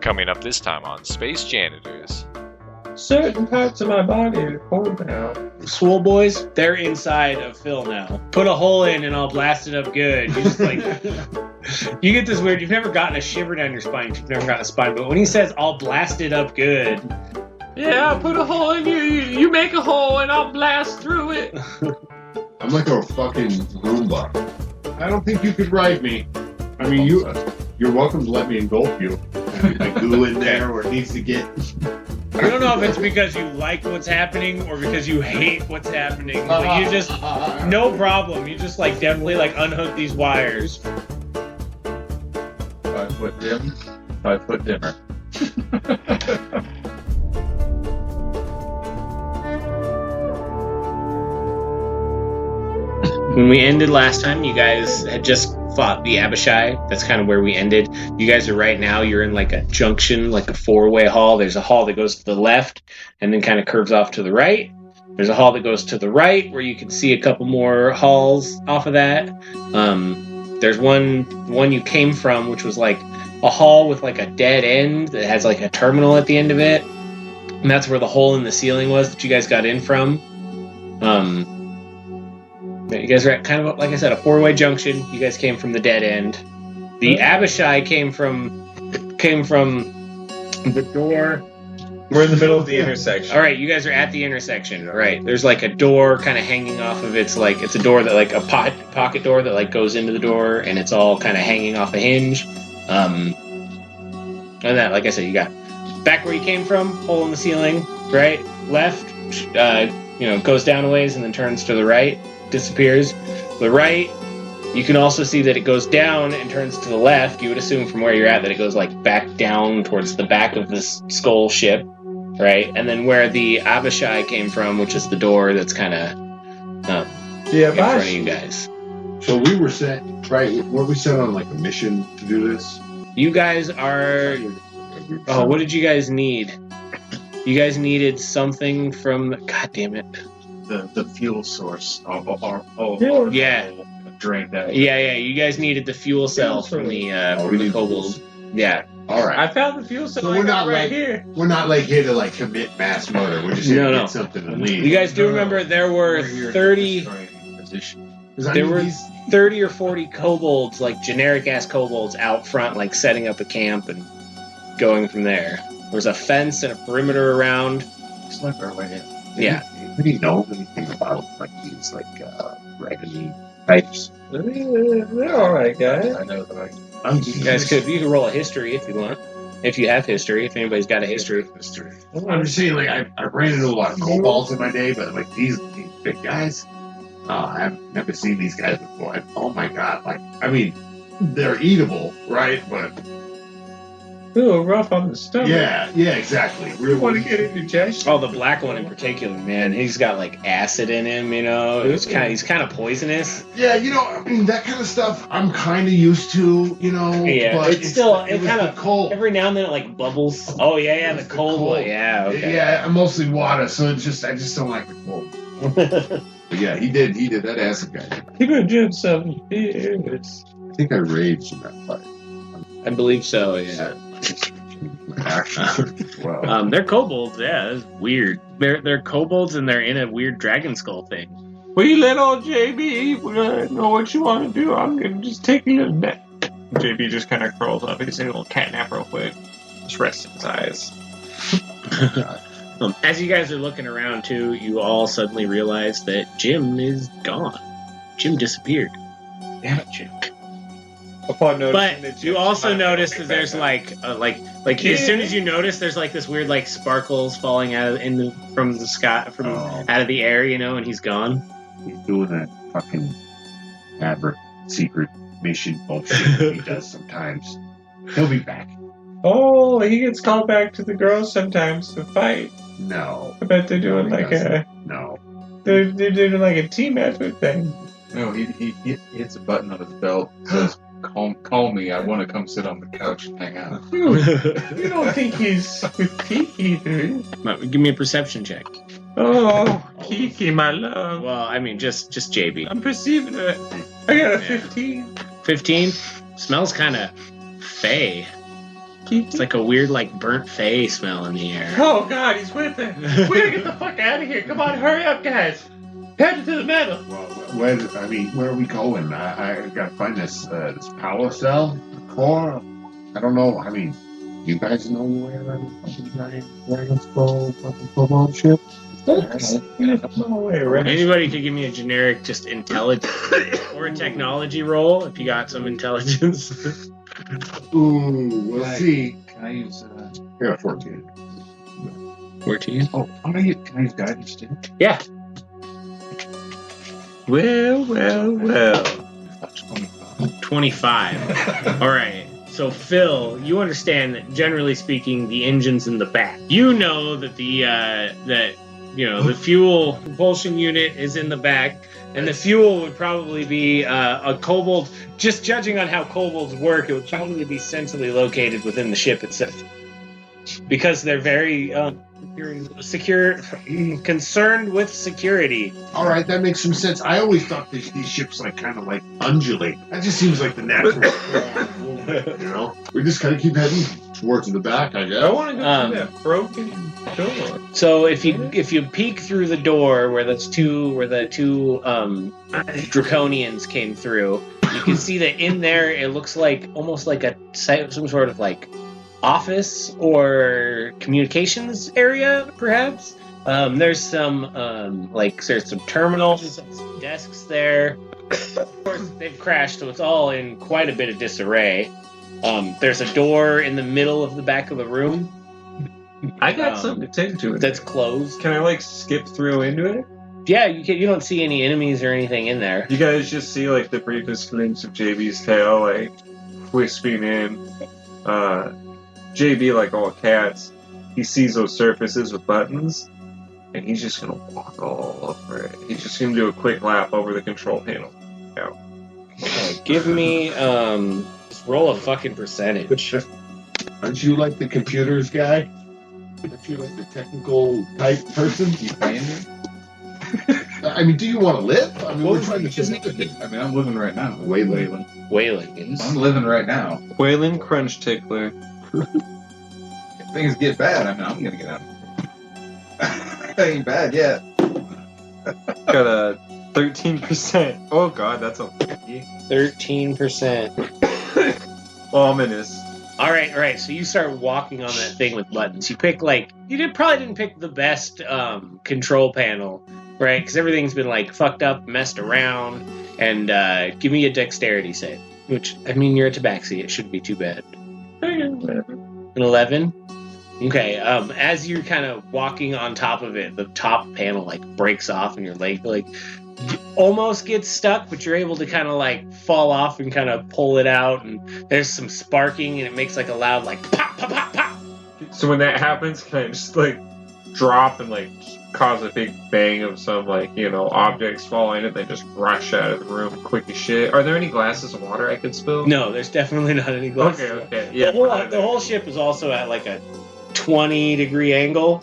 Coming up this time on Space Janitors. Certain parts of my body are cold now. Swole boys, they're inside of Phil now. Put a hole in and I'll blast it up good. You just like, you get this weird, you've never gotten a shiver down your spine if you've never gotten a spine, but when he says, I'll blast it up good. Yeah, put a hole in you. You make a hole and I'll blast through it. I'm like a fucking Roomba. I don't think you could ride me. I mean, you're welcome to let me engulf you. I glue in there where it needs to get. I don't know if it's because you like what's happening or because you hate what's happening. But you just, no problem. You just like definitely like unhook these wires. 5 foot dim, 5 foot dimmer. When we ended last time, you guys had just fought the Abishai. That's kind of where we ended. You guys are right now, you're in like a junction, like a 4-way hall. There's a hall that goes to the left and then kind of curves off to the right. There's a hall that goes to the right where you can see a couple more halls off of that. There's one you came from, which was like a hall with like a dead end that has like a terminal at the end of it. And that's where the hole in the ceiling was that you guys got in from. You guys are at kind of, like I said, a 4-way junction. You guys came from the dead end. The Abishai came from the door. We're in the middle of the intersection. All right, you guys are at the intersection. All right, there's like a door kind of hanging off of it's a door that like a pocket door that like goes into the door, and it's all kind of hanging off a hinge. And that, like I said, you got back where you came from, hole in the ceiling, right, left, goes down a ways and then turns to the right. Disappears. The right, you can also see that it goes down and turns to the left. You would assume from where you're at that it goes like back down towards the back of this skull ship, right? And then where the Abishai came from, which is the door that's kind of in front of you guys. So we were sent, right? Were we sent on like a mission to do this? You guys are. Oh, what did you guys need? You guys needed something from. God damn it. The fuel source. Yeah. Drain that. Yeah. You guys needed the fuel cell from the kobold. Yeah. All right. I found the fuel cell. So we're not right like here. We're not like here to like commit mass murder. We're just here to get something to leave. You guys do remember there were 30. There were 30 or 40 kobolds, like generic ass kobolds, out front, like setting up a camp and going from there. There was a fence and a perimeter around. It's like our way in. Yeah. Do you know anything about like these like raggedy types? They're all right, guys. I know that. You guys you can roll a history if you want. If you have history, if anybody's got a history. I'm just saying, like I ran into a lot of kobolds in my day, but like these big guys, I've never seen these guys before. And, oh my god! Like I mean, they're eatable, right? But Ooh, rough on the stomach. yeah, exactly. We want to get indigestion. Oh, the black one in particular, man. He's got like acid in him, you know. He's kind of poisonous. Yeah, I mean that kind of stuff. I'm kind of used to, Yeah, but it's kind of cold. Every now and then it like bubbles. Oh yeah, the cold one. Yeah, okay. Yeah, mostly water, so I just don't like the cold. But yeah, he did that acid guy. He would drink some beers. I think I raged in that fight. I believe so. Yeah. Wow. They're kobolds. Yeah, it's weird. They're kobolds and they're in a weird dragon skull thing. We let old Jaybee know what you want to do. I'm gonna just take a little nap. Jaybee just kind of curls up. He's a little cat nap real quick. Just rests his eyes. As you guys are looking around too, you all suddenly realize that Jim is gone. Jim disappeared. Damn it, Jim. Upon noticing but you also notice that there's like as soon as you notice, there's like this weird like sparkles falling out from the sky out of the air, and he's gone. He's doing that fucking Maverick secret mission bullshit that he does sometimes. He'll be back. Oh, he gets called back to the girls sometimes to fight. No. I bet they're doing No. They're doing like a team effort thing. No, he hits a button on his belt. Says, "Call me. I want to come sit on the couch and hang out." You don't think he's with Kiki, do you? Give me a perception check. Oh, Kiki, my love. Well, I mean, just Jaybee. I'm perceiving it. I got a 15. 15? Smells kind of fey. It's like a weird, like, burnt fey smell in the air. Oh God, he's with it. We gotta get the fuck out of here. Come on, hurry up, guys. Head to the meadow. Well, where are we going? I gotta find this power cell, core. I don't know. I mean, you guys know where Dragon's Bow fucking football ship? Anybody could give me a generic, just intelligence or a technology roll if you got some intelligence. Ooh, we'll see. Can I use? I got 14. 14. Oh, can I use guidance too? Yeah. Well. That's 25. 25. All right. So, Phil, you understand that generally speaking, the engine's in the back. You know that the fuel propulsion unit is in the back, and the fuel would probably be a kobold. Just judging on how kobolds work, it would probably be centrally located within the ship itself, because they're very concerned with security. All right, that makes some sense. I always thought these ships kind of undulate. That just seems like the natural. You know, we just kind of keep heading towards the back, I guess. I want to go through that broken door. So if you peek through the door where the two draconians came through, you can see that in there it looks like almost like some sort of office or communications area, perhaps. There's some terminals, some desks there. Of course, they've crashed, so it's all in quite a bit of disarray. There's a door in the middle of the back of the room. I got something to take to it. That's closed. Can I skip through into it? Yeah, you don't see any enemies or anything in there. You guys just see the briefest glimpse of JB's tail wisping in. JB, like all cats, he sees those surfaces with buttons, and he's just gonna walk all over it. He's just gonna do a quick lap over the control panel. Yeah. Give me just roll a fucking percentage. Aren't you the computers guy? Aren't you the technical type person? You paying me? I mean, do you want to live? I mean, Well, we're trying to communicate. I mean, I'm living right now. Wayland. I'm living right now. Wayland Crunch Tickler. If things get bad, I mean, I'm gonna get out of here. It ain't bad yet. Got a 13%. Oh god, that's a 13%. Ominous. All right. So you start walking on that thing with buttons. You pick probably didn't pick the best control panel, right? Because everything's been fucked up, messed around. And give me a dexterity save. Which, I mean, you're a tabaxi. It shouldn't be too bad. An 11. Okay. As you're kind of walking on top of it, the top panel breaks off, and your leg almost gets stuck, but you're able to kind of fall off and kind of pull it out, and there's some sparking, and it makes a loud pop pop pop pop. So when that happens, can I just drop and cause a big bang of some objects falling and then just rush out of the room quick as shit? Are there any glasses of water I could spill? No, there's definitely not any glasses. Okay, yeah. The whole ship is also at a 20-degree angle,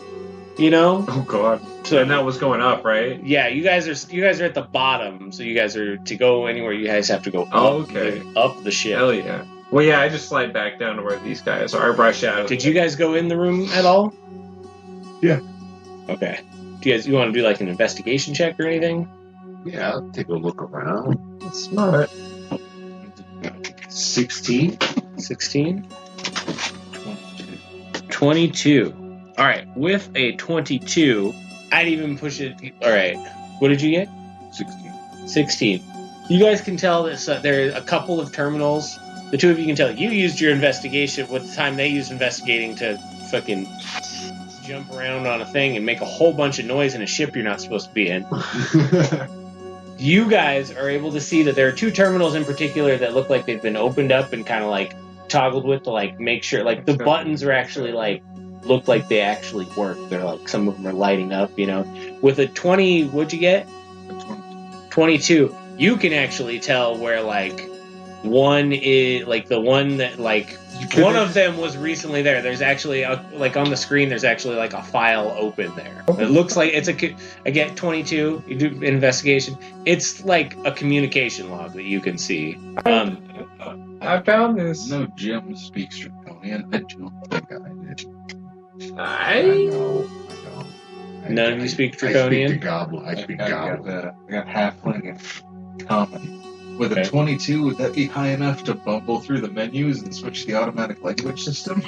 you know? Oh god. So and that was going up, right? Yeah, you guys are at the bottom, so you guys are to go anywhere. You guys have to go up the ship. Hell yeah. Well, yeah, I just slide back down to where these guys are. I rush out. Did you guys go in the room at all? Yeah. Okay. Do you want to do an investigation check or anything? Yeah, I'll take a look around. That's smart. 16. 16? 22. All right. With a 22, I'd even push it. All right. What did you get? 16. You guys can tell that there are a couple of terminals. The two of you can tell. You used your investigation with the time they used investigating to fucking jump around on a thing and make a whole bunch of noise in a ship you're not supposed to be in. You guys are able to see that there are two terminals in particular that look like they've been opened up and kind of toggled with to make sure the buttons are actually look like they actually work. They're some of them are lighting up, you know. With a 20, what'd you get? 22. You can actually tell where one is the one that one of them was recently there. There's actually on the screen. There's actually a file open there. It looks like it's I get 22. You do investigation. It's a communication log that you can see. I found this. No, Jim speaks Draconian. I don't think I did. I know. None of you speak I Draconian? speak to Goblin. I speak Goblin. I got halfling and common. With a 22, would that be high enough to bumble through the menus and switch the automatic language system?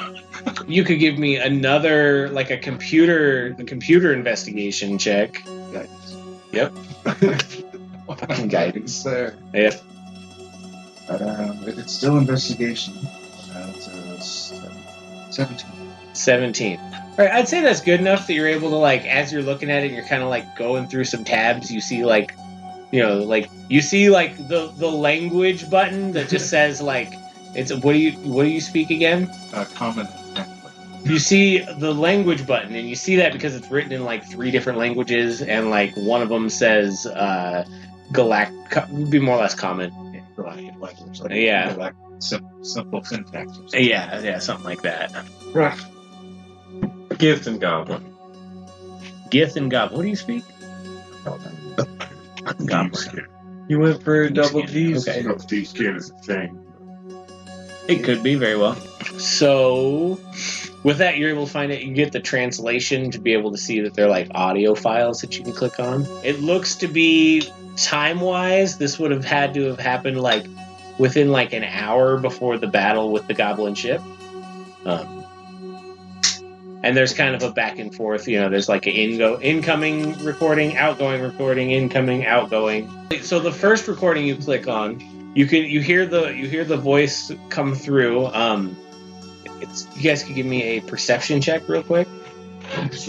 You could give me another, like a computer investigation check. Guidance. Yep. Fucking guidance there. Yep. If it's still investigation, it's a 17. 17. All right, I'd say that's good enough that you're able to, like, as you're looking at it, you're kind of like going through some tabs. You see, like, you see like the language button that just says like it's what do you speak again? Common. You see the language button, and you see that because it's written in like 3 different languages, and like one of them says would be more or less common. Galactic language. Like Yeah. Simple syntax. Yeah, something like that. Right. Gift and Goblin. Gith and Goblin. What do you speak? Goblin. You went for double G's. Okay. Steve Skin is a thing. It could be very well. So, with that, you're able to find it. You get the translation to be able to see that they're like audio files that you can click on. It looks to be time-wise. This would have had to have happened like within like an hour before the battle with the Goblin ship. And there's kind of a back and forth. You know, there's like an incoming recording, outgoing recording, incoming, outgoing. So the first recording you click on, you hear the voice come through. You guys could give me a perception check real quick. It's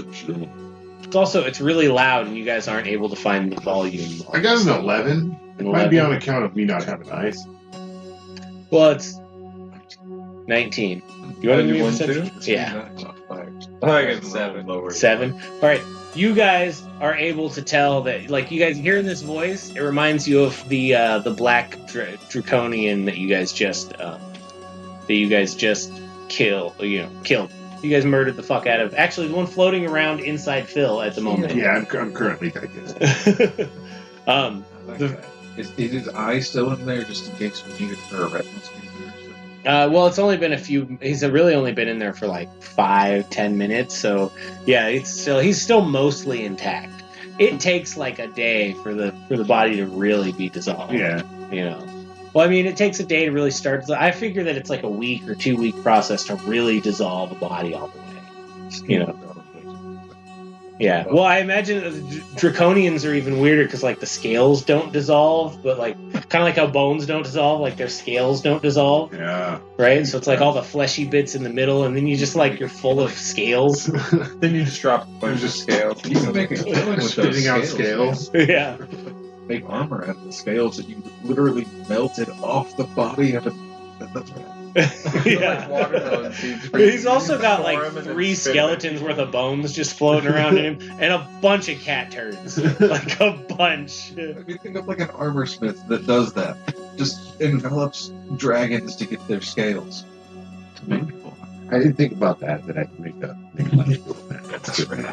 really loud, and you guys aren't able to find the volume. I got an 11. It might be on account of me not having eyes. Well, it's 19. You want to do one perception? too? Yeah. I got 7. 7. All right. You guys are able to tell that, like, you guys hearing this voice, it reminds you of the black draconian that you guys just killed. You guys murdered the fuck out of. Actually, the one floating around inside Phil at the moment. Yeah, I'm currently digesting. Is his eye still in there just in case we need it for a retinal scanner? Well, it's only been he's really only been in there for like 5-10 minutes, so yeah, he's still mostly intact. It takes like a day for the body to really be dissolved. Yeah. You know. Well, I mean, it takes a day to really start. I figure that it's like a week or 2 week process to really dissolve a body all the way. You know. Yeah. Well, I imagine draconians are even weirder because like the scales don't dissolve, but like kind of like how bones don't dissolve, like their scales don't dissolve. Yeah. Right. So it's like all the fleshy bits in the middle, and then you just like you're full of scales. Then you just drop a bunch of scales. You can make a killing with those Spitting out scales. Yeah. Make armor out of the scales that you literally melted off the body of it. That's right. Yeah. Like watermelon seeds. He's also got like Farm and then 3 spit it. skeletons worth of bones just floating around in him, and a bunch of cat turds. Like a bunch. If you think of like an armor smith that does that, just envelops dragons to get their scales. To make people. I didn't think about that I can make money doing that. That's good.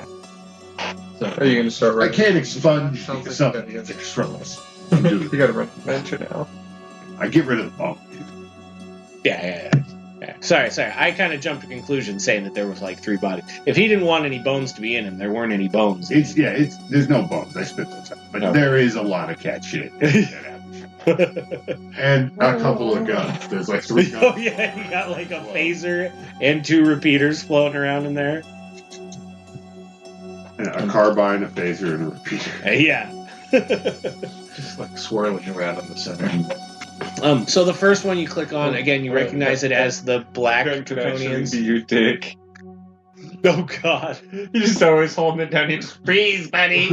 So, Are you going to start I writing? can't expunge Sounds like something a good that's extraneous. You got to run the venture now. I get rid of the bone. Yeah. Sorry. I kind of jumped to conclusions saying that there was like 3 bodies. If he didn't want any bones to be in him, there weren't any bones. There's no bones. I spit those out. But Okay. there is a lot of cat shit. And a couple of guns. There's like 3 guns. Oh yeah, you got like a phaser and 2 repeaters floating around in there. A carbine, a phaser, and a repeater. Yeah. just like swirling around in the center. So the first one you click on, again, you recognize it as the black Gun could actually draconians. be your dick. Oh god. You're just always holding it down. You just, please, buddy.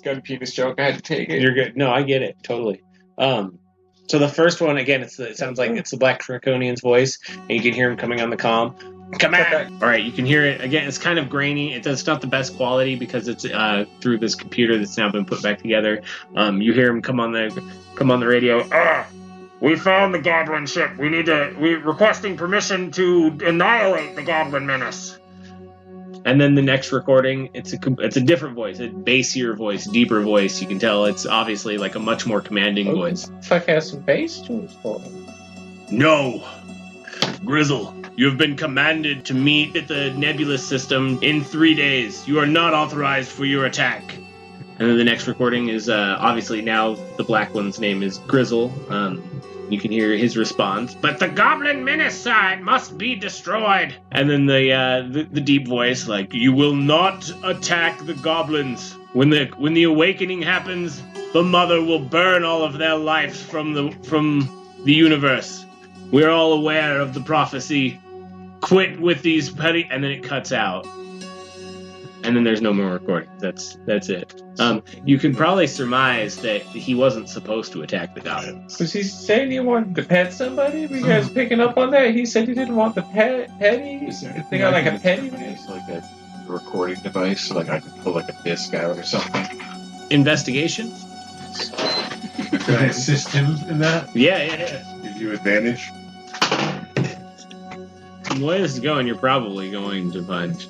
Gun penis joke. I had to take it. You're good. No, I get it totally. So the first one, again, it sounds like it's the black draconian's voice, and you can hear him coming on the comm. Come on! All right, you can hear it again. It's kind of grainy. It's not the best quality because it's through this computer that's now been put back together. You hear him come on the radio. We found the Goblin ship. We're requesting permission to annihilate the Goblin menace. And then the next recording, it's a different voice, a bassier voice, deeper voice. You can tell it's obviously like a much more commanding voice. Fuck has some bass to his voice. No. Grizzle, you have been commanded to meet at the nebulous system in 3 days. You are not authorized for your attack. And then the next recording is, obviously now the black one's name is Grizzle. You can hear his response. But the goblin menace sign must be destroyed. And then the deep voice, like, you will not attack the goblins. When the awakening happens, the mother will burn all of their lives from the universe. We're all aware of the prophecy. Quit with these petty... And then it cuts out. And then there's no more recording. That's it. You can probably surmise that he wasn't supposed to attack the goblins. Was he saying he wanted to pet somebody? Were you guys picking up on that? He said he didn't want the petty? Is there They anything got I like a can petty? use, like a recording device, so like I can pull like a disc out or something? Investigation? Can I assist him in that? Yeah. Give you advantage? The way this is going, you're probably going to find...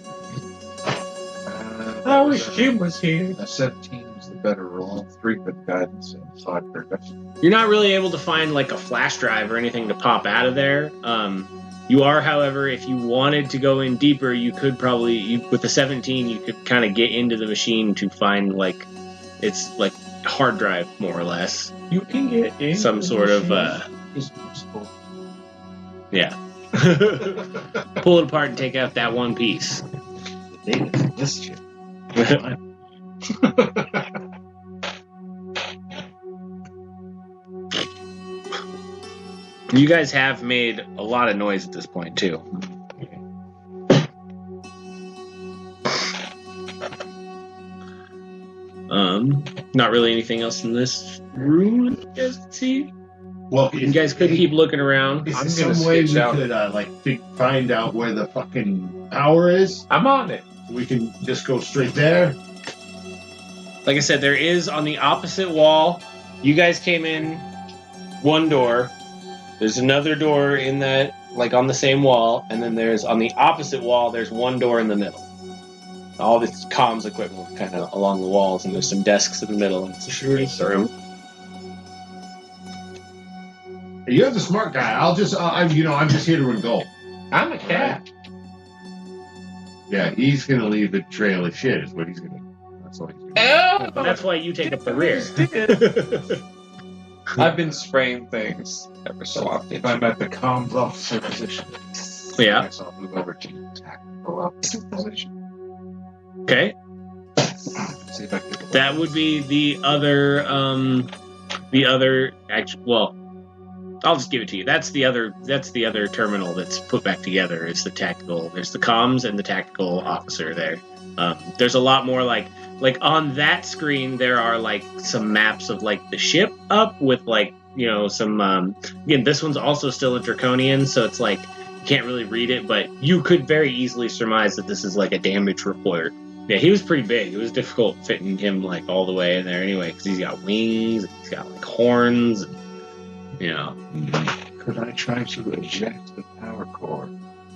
I wish Jim was here. 17 is the better roll. 3 for guidance and 5 for investigation. You're not really able to find like a flash drive or anything to pop out of there. You are, however, if you wanted to go in deeper, you could probably, with the 17, you could kind of get into the machine to find like, it's like hard drive, more or less. You can get in Some sort of, Is useful. yeah. Pull it apart and take out that one piece. The data's in this shit. You guys have made a lot of noise at this point, too. Not really anything else in this room you guys can see. Well, You guys could keep looking around. Is I'm there gonna some way we sketch out. could find out where the fucking power is? I'm on it. We can just go straight there. Like I said, there is on the opposite wall. You guys came in one door. There's another door in that, like on the same wall, and then there's on the opposite wall. There's one door in the middle. All this comms equipment kind of along the walls, and there's some desks in the middle. And it's a shooting room. You're the smart guy. I'm just here to indulge. I'm a cat. Yeah, he's gonna leave the trail of shit. Is what he's gonna. That's what he's gonna. Oh, That's why you take up the rear. I've been spraying things ever so often. If I'm at the comms officer position, Yeah. I guess I'll move over to tactical officer position. Okay. See if I can get the That would be the other, well, I'll just give it to you. That's the other terminal that's put back together is the tactical. There's the comms and the tactical officer there. There's a lot more like on that screen, there are like some maps of like the ship up with like, you know, some, again, this one's also still a draconian. So it's like, you can't really read it, but you could very easily surmise that this is like a damage report. Yeah, he was pretty big. It was difficult fitting him like all the way in there anyway, because he's got wings, and he's got like horns, and, you know. Could I try to eject the power core,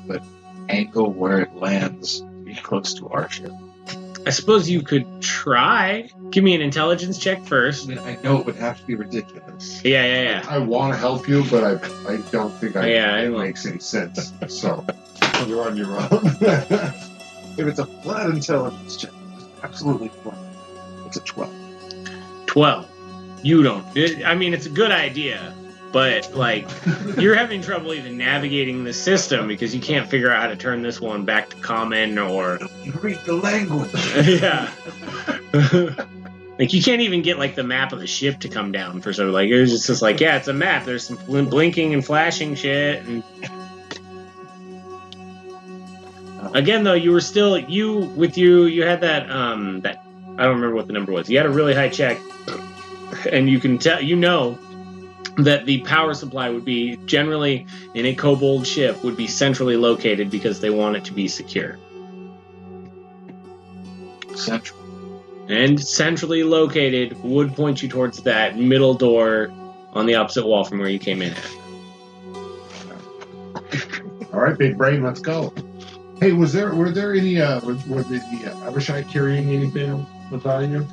but angle where it lands to be close to our ship? I suppose you could try. Give me an intelligence check I first. mean, I know it would have to be ridiculous. Yeah. I want to help you, but I don't think Yeah, it I- makes any sense. So you're on your own. If it's a flat intelligence check, absolutely flat. It's a 12. 12. You don't. I mean, it's a good idea, but like you're having trouble even navigating the system because you can't figure out how to turn this one back to common or You read the language. yeah. Like you can't even get like the map of the ship to come down for sort of like it's just like yeah, it's a map. There's some blinking and flashing shit and. Again, though, you were still you had that that I don't remember what the number was. You had a really high check, and you can tell that the power supply would be generally in a kobold ship would be centrally located because they want it to be secure. Central. And centrally located would point you towards that middle door on the opposite wall from where you came in at. All right, big brain, let's go. Hey, were there any were the Abishai carrying anything with you?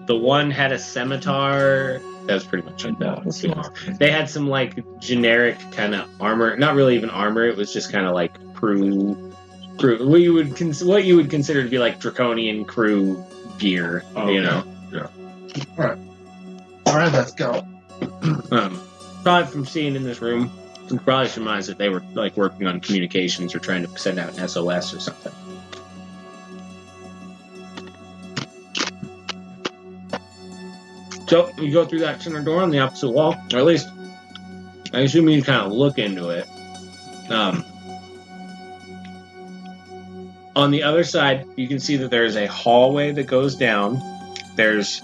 The one had a scimitar. That was pretty much it. No, it's not. They had some like generic kind of armor, not really even armor. It was just kind of like crew. What you would consider to be like draconian crew gear. Oh, You know. Yeah. All right, let's go. Probably from seeing in this room, you can probably surmise that they were like working on communications or trying to send out an SOS or something. So you go through that center door on the opposite wall, or at least I assume you kind of look into it. On the other side, you can see that there's a hallway that goes down. There's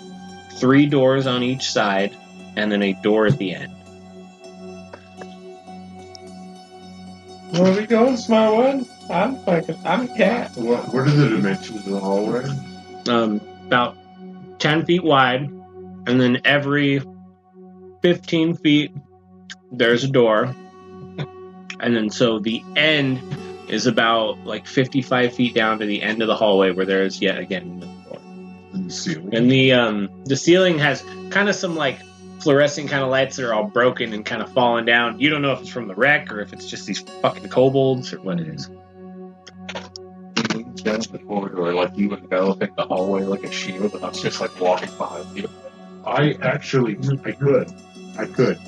3 doors on each side, and then a door at the end. Where we going, smart one? I'm a cat. What are the dimensions of the hallway? About 10 feet wide, and then every 15 feet, there's a door. And then so the end is about like 55 feet down to the end of the hallway where there is yet again another door. And the ceiling. And the ceiling has kind of some like fluorescent kind of lights that are all broken and kind of falling down. You don't know if it's from the wreck or if it's just these fucking kobolds or what it is. Just before, or like you enveloping the hallway like a shield, and I was just like walking behind you. I could.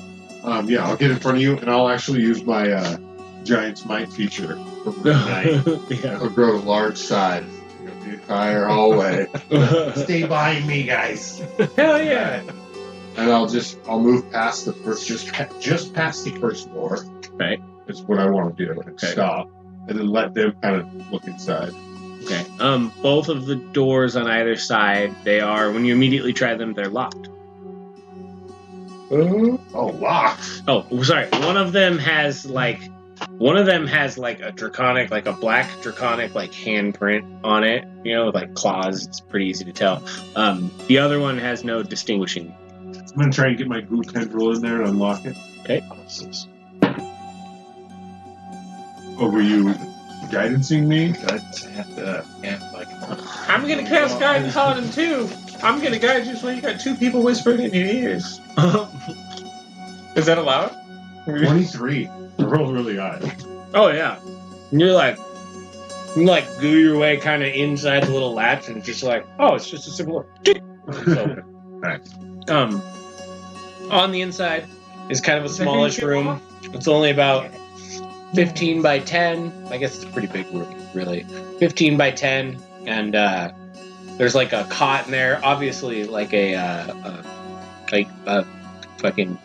Yeah, I'll get in front of you, and I'll actually use my giant might feature from night. Yeah. I'll grow to large size. The entire hallway. Stay behind me, guys. Hell yeah. And I'll move past the first, just past the first door. Right. Is what I want to do. Okay. Stop, and then let them kind of look inside. Okay. Both of the doors on either side, they are, when you immediately try them, they're locked. Oh, locked. Oh, sorry. One of them has like a draconic, like a black draconic, like handprint on it. You know, with like claws. It's pretty easy to tell. The other one has no distinguishing. I'm gonna try and get my goo tendril in there and unlock it. Okay. Oh, were you guidancing me? I'm gonna cast Guide Paladin too. I'm gonna guide you so you got 2 people whispering in your ears. Is that allowed? 23. I rolled really high. Oh yeah. And you goo your way kind of inside the little latch, and it's just like, oh, it's just a simple. It's open. Nice. On the inside is kind of a smallish room. It's only about 15 by 10. I guess it's a pretty big room, really. 15 by 10, and there's like a cot in there. Obviously, like a fucking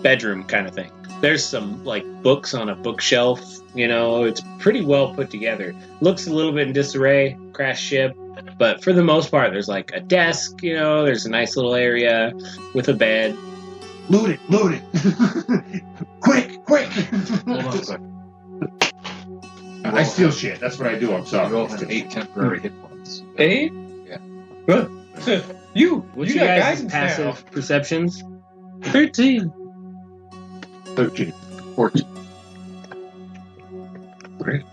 bedroom kind of thing. There's some like books on a bookshelf. You know, it's pretty well put together. Looks a little bit in disarray, crashed ship, but for the most part, there's like a desk. You know, there's a nice little area with a bed. Loot it! Quick! Hold on a second. I steal shit. That's what I do. I'm sorry. You all have 8 temporary hit points. 8? Yeah. Good. What's you your got guys' guidance passive perceptions? 13. 13. 14. Great.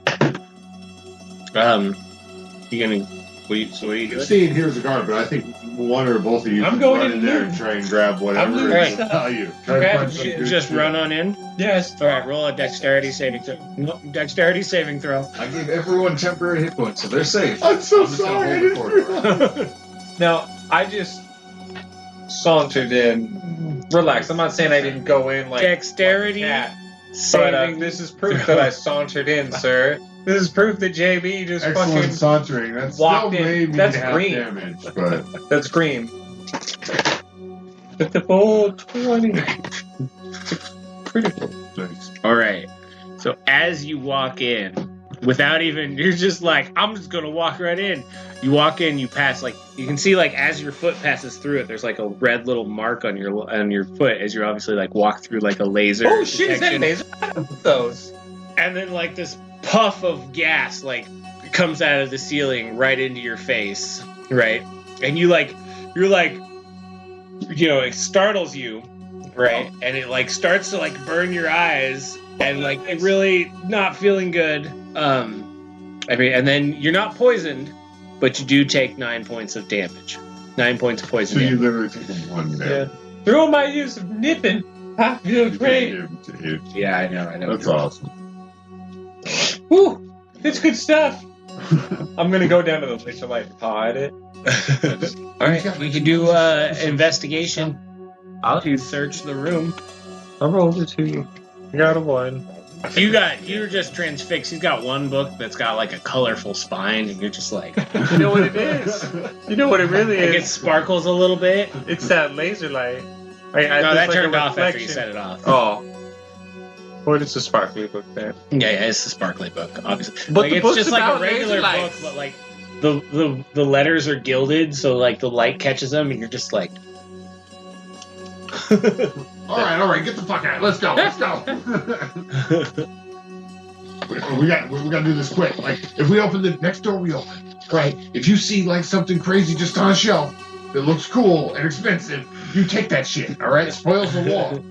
You gonna? What are you doing? Staying here as a guard, but I think one or both of you I'm can going run in in there loot. and try and grab whatever. looting and stuff. tell you. Try to Grab punch some good Just shit. run on in. Yes. All right, roll a dexterity saving throw. No, dexterity saving throw. I gave everyone temporary hit points, so they're safe. I'm so I'm just gonna sorry. I hold didn't the realize. Now, I just sauntered in. Relax. I'm not saying I didn't go in like Dexterity like a cat, but saving. this is proof that I sauntered in, sir. This is proof that Jaybee just Excellent fucking. sauntering. That still walked in. made me That's half green. damage, but That's green. With the full 20. It's critical. thanks. All right. So as you walk in, without even, you're just like, I'm just gonna walk right in. You walk in, you pass, like, you can see, like, as your foot passes through it, there's like a red little mark on your foot as you're obviously like walk through like a laser. Oh shit! Is that detection. laser? Those. And then like this puff of gas like comes out of the ceiling right into your face, right? And you're like, you know, it startles you, right? And it like starts to like burn your eyes, and like it really not feeling good. I mean, and then you're not poisoned, but you do take 9 points of damage. 9 points of poison So you damage. literally took one there. Through my use of nipping, I feel great. Dude, Yeah, I know. that's awesome. Woo! It's good stuff. I'm gonna go down to the laser light and paw at it. All right, we can do investigation. I'll To search the room. I rolled a 2. I got a 1. You're just transfixed. He's got one book that's got like a colorful spine, and you're just like, You know what it is? You know what it really like is? it sparkles a little bit. It's that laser light. No, that like turned a off after you reflection. set it off. Oh. What is the sparkly book then? Yeah, it's a sparkly book, obviously. But like the it's book's just like a about regular laser book, lights. but like the letters are gilded, so like the light catches them, and you're just like. All right, get the fuck out. Let's go. we got to do this quick. Like, if we open the next door, we open. Right. If you see like something crazy just on a shelf that looks cool and expensive, you take that shit. All right, spoils the wall.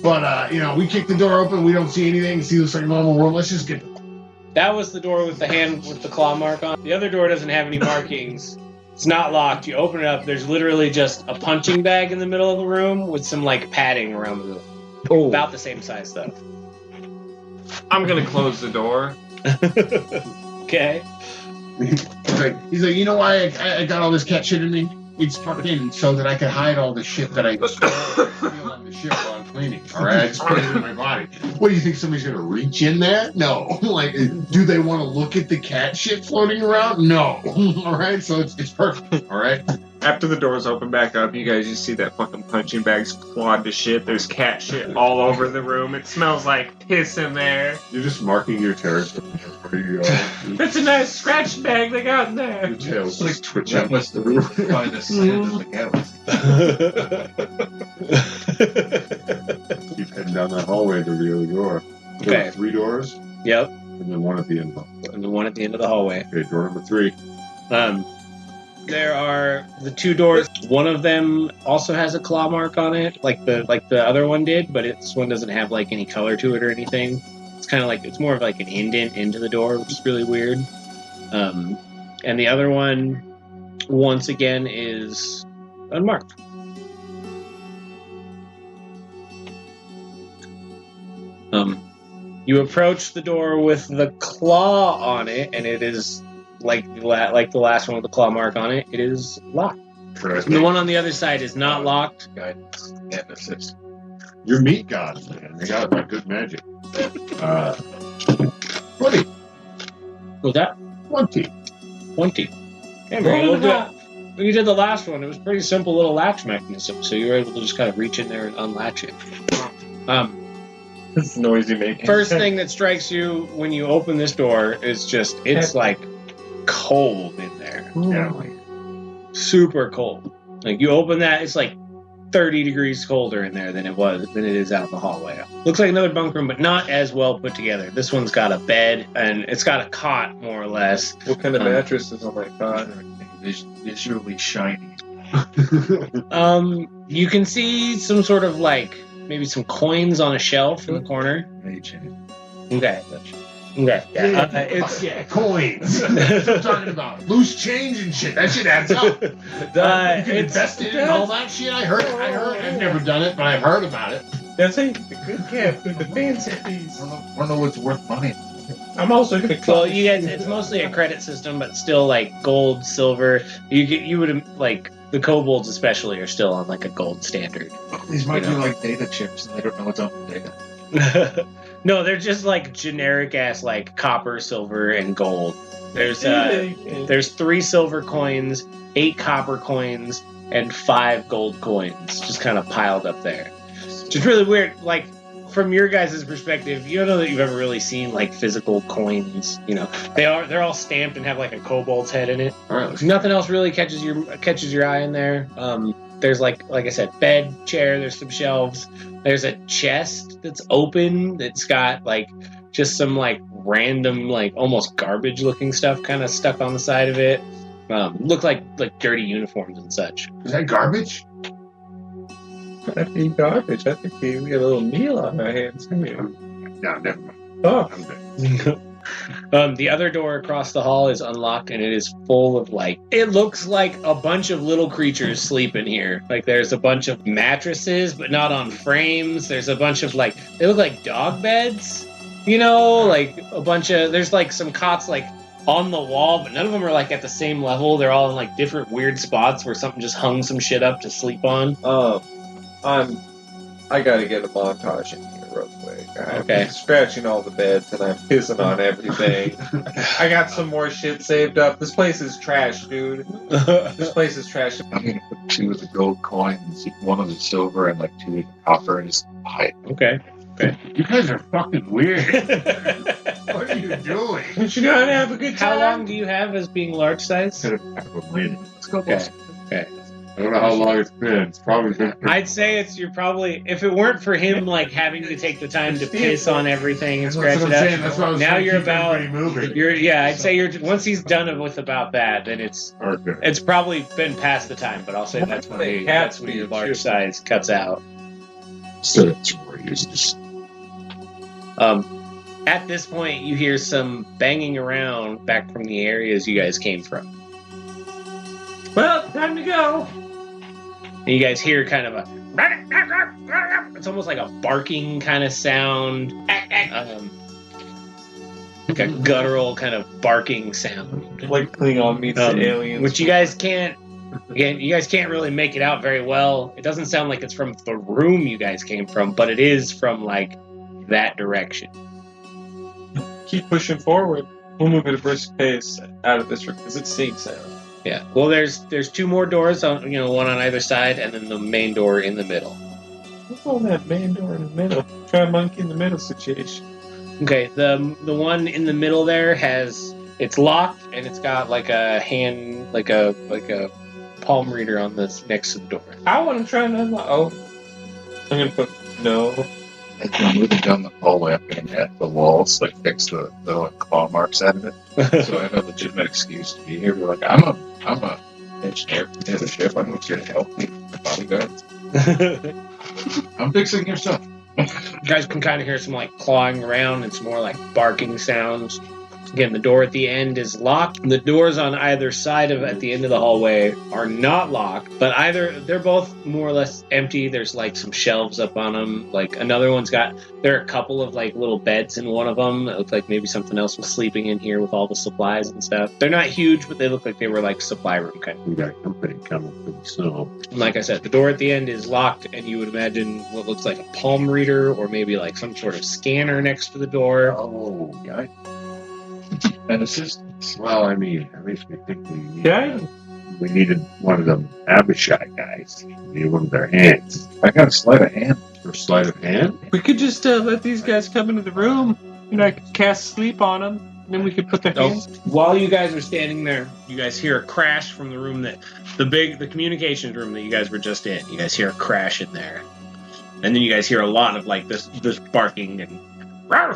But we kick the door open. We don't see anything. See, looks like a normal room. Let's just get. That was the door with the hand with the claw mark on. The other door doesn't have any markings. It's not locked. You open it up. There's literally just a punching bag in the middle of the room with some like padding around the middle. Oh. About the same size though. I'm gonna close the door. Okay. He's like, you know why I got all this cat shit in me? It's fucking so that I could hide all the shit that I feel on the ship while I'm cleaning. All right, I just put it in my body. What do you think? Somebody's gonna reach in there? No. Like, do they want to look at the cat shit floating around? No. All right, so it's perfect. All right. After the doors open back up, you guys just see that fucking punching bag's clawed to shit. There's cat shit all over the room. It smells like piss in there. You're just marking your territory. That's a nice scratch bag they got in there. Your tail's Like just twitching. that must have been the finest sand in the galaxy. Keep heading down that hallway to the other door. There Okay. are 3 doors, Yep. and then one at the end. And the one at the end of the hallway. Okay, door number 3. There are the 2 doors. One of them also has a claw mark on it, like the other one did, but this one doesn't have like any color to it or anything. It's kind of like it's more of like an indent into the door, which is really weird. And the other one, once again, is unmarked. You approach the door with the claw on it, and it is like the last one with the claw mark on it. It is locked. The one on the other side is not locked. Guidance and assist. Your meat gods, man. They got like good magic. 20. Was that 20. 20? Okay, when you did the last one, it was a pretty simple little latch mechanism, so you were able to just kind of reach in there and unlatch it. This noise you make. First thing that strikes you when you open this door is just, it's like cold in there. Yeah, like, Super cold. Like you open that, it's like 30 degrees colder in there than it is out in the hallway. Looks like another bunk room, but not as well put together. This one's got a bed and it's got a cot more or less. What kind of mattress is on my cot? Visually shiny. You can see some sort of like maybe some coins on a shelf in the corner. Mage hand. Okay. Okay. Yeah. It's coins. That's what I'm talking about. Loose change and shit. That shit adds up. You can invest in it and all that shit. I heard. I've never done it, but I've heard about it. That's how you get the good cat through the fancy piece. I don't know what's worth money. I'm also gonna well, you guys. It's mostly a credit system, but still like gold, silver. You would like the kobolds especially are still on like a gold standard. These might You know. be like data chips, and they don't know what's on the data. No, they're just like generic ass like copper, silver, and gold. There's 3 silver coins, 8 copper coins, and 5 gold coins just kind of piled up there. Which is really weird. Like from your guys' perspective, you don't know that you've ever really seen like physical coins. You know, they're all stamped and have like a kobold's head in it. All right, let's Nothing else really catches your eye in there. There's like I said, bed, chair. There's some shelves. There's a chest that's open. It's got like just some like random like almost garbage looking stuff kind of stuck on the side of it. Look like dirty uniforms and such. Is that garbage? That'd be garbage. I think we got a little meal on our hands. No, never mind. Oh, I'm good. The other door across the hall is unlocked, and it is full of it looks like a bunch of little creatures sleep in here. Like there's a bunch of mattresses, but not on frames. There's a bunch of they look like dog beds, like a bunch of, there's some cots on the wall, but none of them are at the same level. They're all in different weird spots where something just hung some shit up to sleep on. I gotta get a montage in here real quick. I'm Okay. scratching all the beds and I'm pissing on everything. I got some more shit saved up. This place is trash, dude. This place is trash. I'm gonna put 2 of the gold coins, 1 of the silver, and 2 of the copper, and just hide. Okay. You guys are fucking weird. What are you doing? But you gotta have a good time. How long do you have as being large size? Let's go. Okay. I don't know how long it's been. It's probably been. I'd say you're probably, if it weren't for him having to take the time to piss on everything and scratch it up. That's what I was Now saying. you're Keep about, everybody moving. I'd say once he's done with about that, then it's probably been past the time, but I'll say that's when your large size cuts out. So it's racist. At this point, you hear some banging around back from the areas you guys came from. Well, time to go. And you guys hear kind of it's almost like a barking kind of sound. Like a guttural kind of barking sound. Like Klingon meets the aliens. Which you guys can't really make it out very well. It doesn't sound like it's from the room you guys came from, but it is from that direction. Keep pushing forward. We'll move at a brisk pace out of this room because it's seeing sound. Yeah. Well, there's 2 more doors on one on either side, and then the main door in the middle. What's on that main door in the middle? Try a monkey in the middle situation. Okay. The one in the middle there it's locked, and it's got a hand, like a palm reader on this next to the door. I want to try and unlock. Oh, I'm gonna put no. As I'm moving down the hallway, I'm going to at the walls, fix the claw marks out of it. So I have a legitimate excuse to be here. We're I'm a engineer in the ship. I'm here to help you, bodyguards. I'm fixing your stuff. You guys can kind of hear some clawing around and some more barking sounds. Again, the door at the end is locked. The doors on either side at the end of the hallway are not locked, but they're both more or less empty. There's some shelves up on them. Another one's there are a couple of little beds in one of them. It looks like maybe something else was sleeping in here with all the supplies and stuff. They're not huge, but they look like they were supply room kind of. We got company coming pretty soon. Like I said, the door at the end is locked, and you would imagine what looks like a palm reader or maybe some sort of scanner next to the door. Oh, yeah. And assistance. Well, at least we think we needed one of them Abishai guys. We needed one of their hands. I got a sleight of hand. For sleight of hand? We could just let these guys come into the room. I could cast sleep on them. And then we could put their hands. While you guys are standing there, you guys hear a crash from the room the communications room that you guys were just in. You guys hear a crash in there. And then you guys hear a lot of this barking and I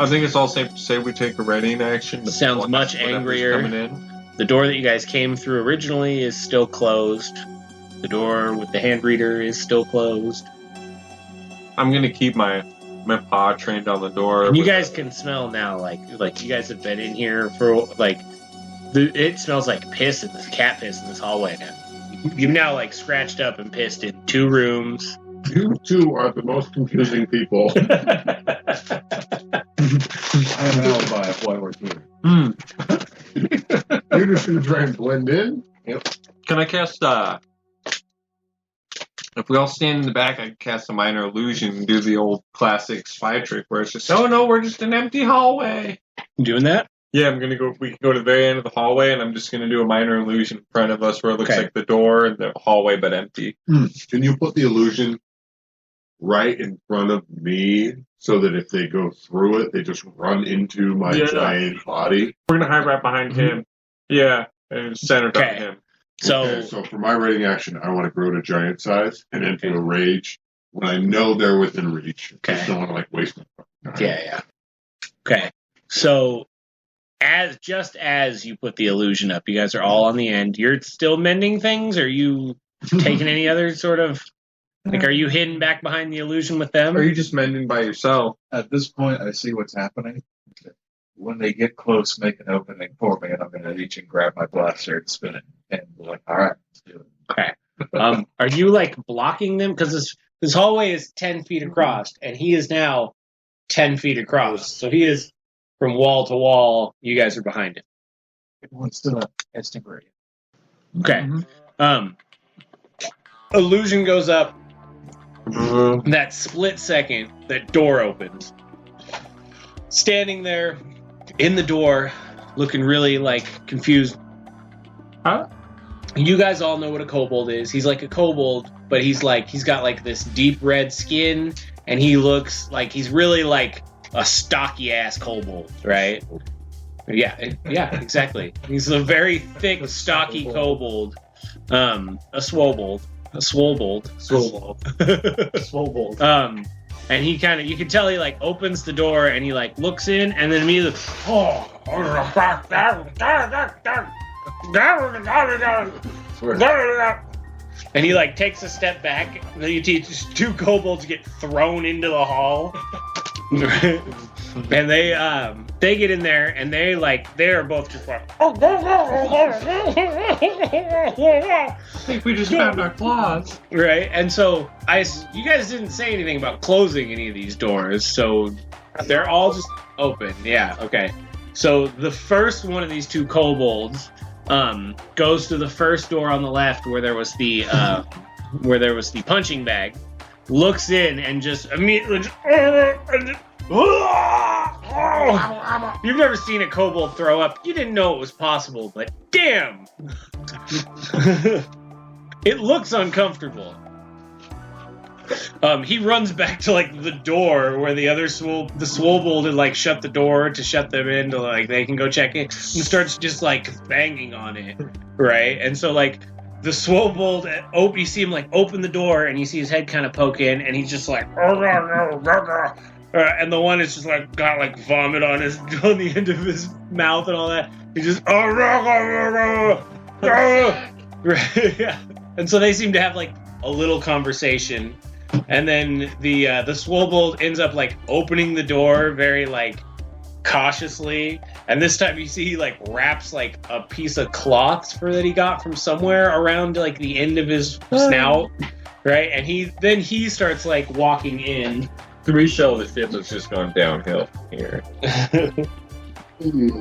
think it's all safe to say we take a readying action. Sounds much angrier. Coming in. The door that you guys came through originally is still closed. The door with the hand reader is still closed. I'm gonna keep my paw trained on the door. And you guys can smell now, like you guys have been in here for it smells like piss in this cat piss in this hallway now. You've now scratched up and pissed in 2 rooms. You two are the most confusing people. I have an alibi of why we're here. You're just going to try and blend in? Yep. Can I cast if we all stand in the back, I can cast a minor illusion and do the old classic spy trick where it's just, oh no, we're just an empty hallway. Doing that? Yeah, we can go to the very end of the hallway, and I'm just going to do a minor illusion in front of us where it looks like the door and the hallway, but empty. Can you put the illusion right in front of me so that if they go through it, they just run into my giant body? We're going to hide right behind him. Yeah, and centered on him. So for my raiding action, I want to grow to giant size and enter a rage when I know they're within reach. I just don't want to waste my time. Yeah. Okay. So as you put the illusion up, you guys are all on the end. You're still mending things? Are you taking any other sort of Like, are you hidden back behind the illusion with them? Or are you just mending by yourself? At this point, I see what's happening. When they get close, make an opening for me, and I'm going to reach and grab my blaster and spin it. And be like, all right, let's do it. Okay. Are you like blocking them? Because this hallway is 10 feet across, and he is now 10 feet across. So he is from wall to wall. You guys are behind him. What's the instant gradient? Okay. Illusion goes up. That split second, that door opens. Standing there in the door, looking really like confused. Huh? You guys all know what a kobold is. He's like a kobold, but he's got like this deep red skin, and he looks like he's really like a stocky ass kobold, right? Yeah, exactly. He's a very thick, stocky kobold. A swobold. And he kind of, you can tell he like opens the door and he like looks in and then immediately, and he like takes a step back. And then you teach two kobolds get thrown into the hall, and they get in there and they're both just like, I think we just found our claws. right. And so you guys didn't say anything about closing any of these doors, so they're all just open. Yeah. Okay. So the first one of these two kobolds goes to the first door on the left where there was the punching bag, looks in and just immediately you've never seen a kobold throw up. You didn't know it was possible, but damn. It looks uncomfortable. He runs back to like the door where the other the swobold had like shut the door to shut them in to like they can go check in, and starts just like banging on it, right? And so like the swobold, you see him like open the door and you see his head kind of poke in, and he's just like, and the one is just like got like vomit on the end of his mouth and all that. He just right, yeah. And so they seem to have like a little conversation. And then the swobold ends up like opening the door very like cautiously, and this time you see he like wraps like a piece of cloth that he got from somewhere around like the end of his snout, right? And he starts like walking in. 3 shell the ship has just gone downhill here. Let me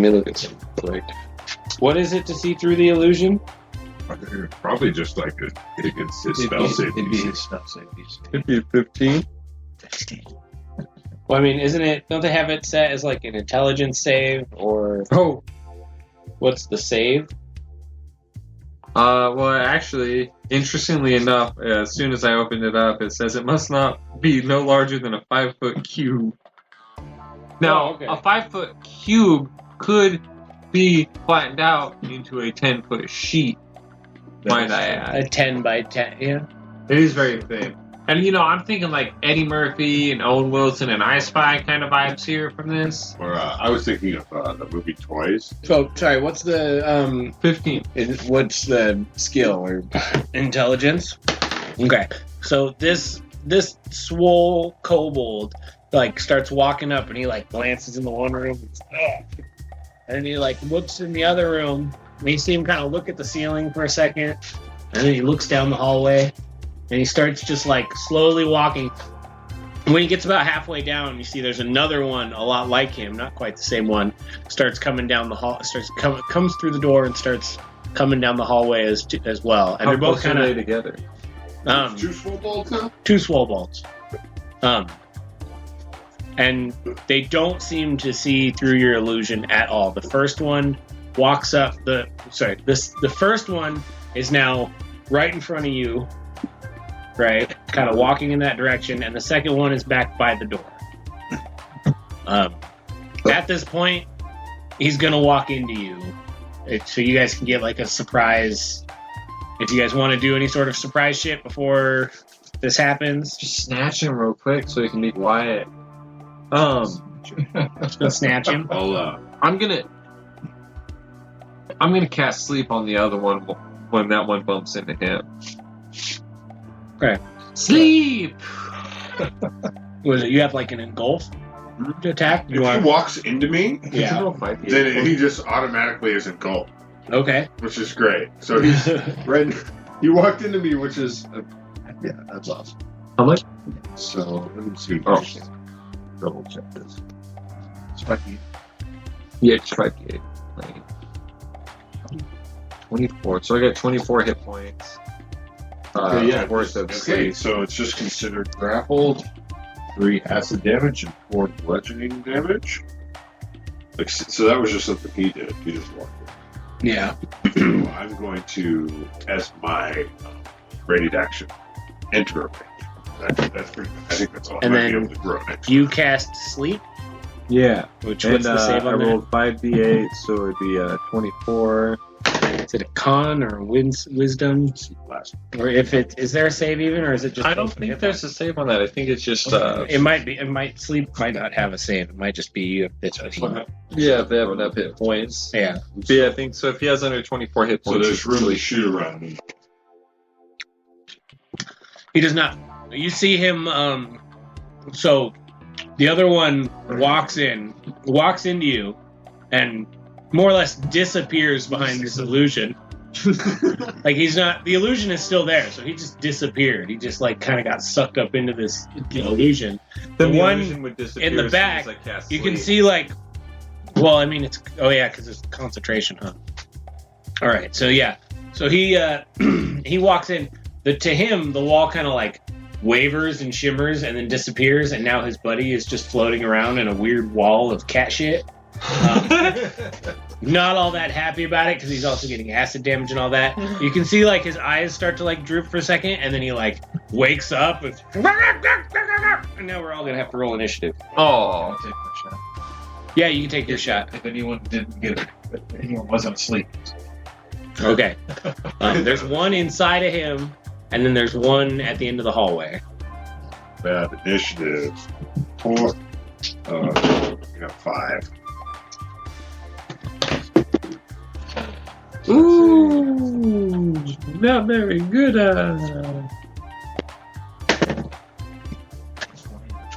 look at some quick. What is it to see through the illusion? Probably just like a spell save. It'd be a spell save. It'd be 15. Well, I mean, don't they have it set as like an intelligence save, or what's the save? Well, actually, interestingly enough, as soon as I opened it up, it says it must not be no larger than a 5-foot cube. Now, okay. A 5-foot cube could be flattened out into a 10-foot sheet, might I add. A 10 by 10, yeah. It is very thin. And, I'm thinking like Eddie Murphy and Owen Wilson and I Spy kind of vibes here from this. Or I was thinking of the movie Toys. So, sorry, what's the 15. What's the skill or intelligence? Okay, so this swole kobold like starts walking up and he like glances in the one room, and he like looks in the other room. And you see him kind of look at the ceiling for a second, and then he looks down the hallway, and he starts just like slowly walking. When he gets about halfway down, you see there's another one a lot like him, not quite the same one, starts coming down the hall, comes through the door and starts coming down the hallway as well. And How they're both close kind are they of together? Two swobolds now? 2 swobolds. And they don't seem to see through your illusion at all. The first one walks up the first one is now right in front of you, right? Kind of walking in that direction, and the second one is back by the door. At this point, he's gonna walk into you. So you guys can get like a surprise. If you guys want to do any sort of surprise shit before this happens, Just snatch him real quick so he can be quiet. just gonna snatch him. I'm gonna cast sleep on the other one when that one bumps into him. Sleep. Was it you have like an engulf to attack? If he walks into me, Yeah. then he just automatically is engulfed, Okay. which is great. So he's right. He walked into me, which is Yeah, that's awesome. How much? So let me see. Oh. Double check this. It's 5 Yeah, it's 5d8. 24. So I got 24 hit points. Worth of Okay, sleep. so it's just considered grappled, 3 acid damage and 4 bludgeoning damage. like, so that was just something he did. He just walked in. Yeah. I'm going to, as my rated action, enter a range. That's pretty good. I think that's all. And I might be then able to grow next. You cast sleep, Yeah. which And what's the save I on that? rolled 5d8, so it'd be 24. Is it a con or a wisdom? Last. Or if it is there a save even, or is it just? I don't both think hit there's points? a save on that. I think it's just. It might be. It might sleep. Might not have a save. It might just be if it's what he. Yeah, if they have enough hit points. Yeah. But yeah, I think so. If he has under 24 hit So points, there's room to shoot around me. He does not. You see him. So the other one walks into you, and more or less disappears behind this illusion. Like he's not. The illusion is still there, so he just disappeared. He just like kind of got sucked up into this illusion. then the one illusion would disappear in the as soon back, as I cast You can sleep. see like. Well, I mean it's. Oh yeah, because it's concentration, huh? All right. So yeah. So he he walks in. To him, the wall kind of like wavers and shimmers and then disappears, and now his buddy is just floating around in a weird wall of cat shit. Not all that happy about it because he's also getting acid damage and all that. You can see like his eyes start to like droop for a second, and then he like wakes up and now we're all gonna have to roll initiative. Oh. I'll take my shot. Yeah, you can take your shot. If anyone didn't get it, if anyone wasn't asleep. Okay. There's one inside of him, and then there's one at the end of the hallway. Bad initiative. 4. We got 5. Ooh, not very good.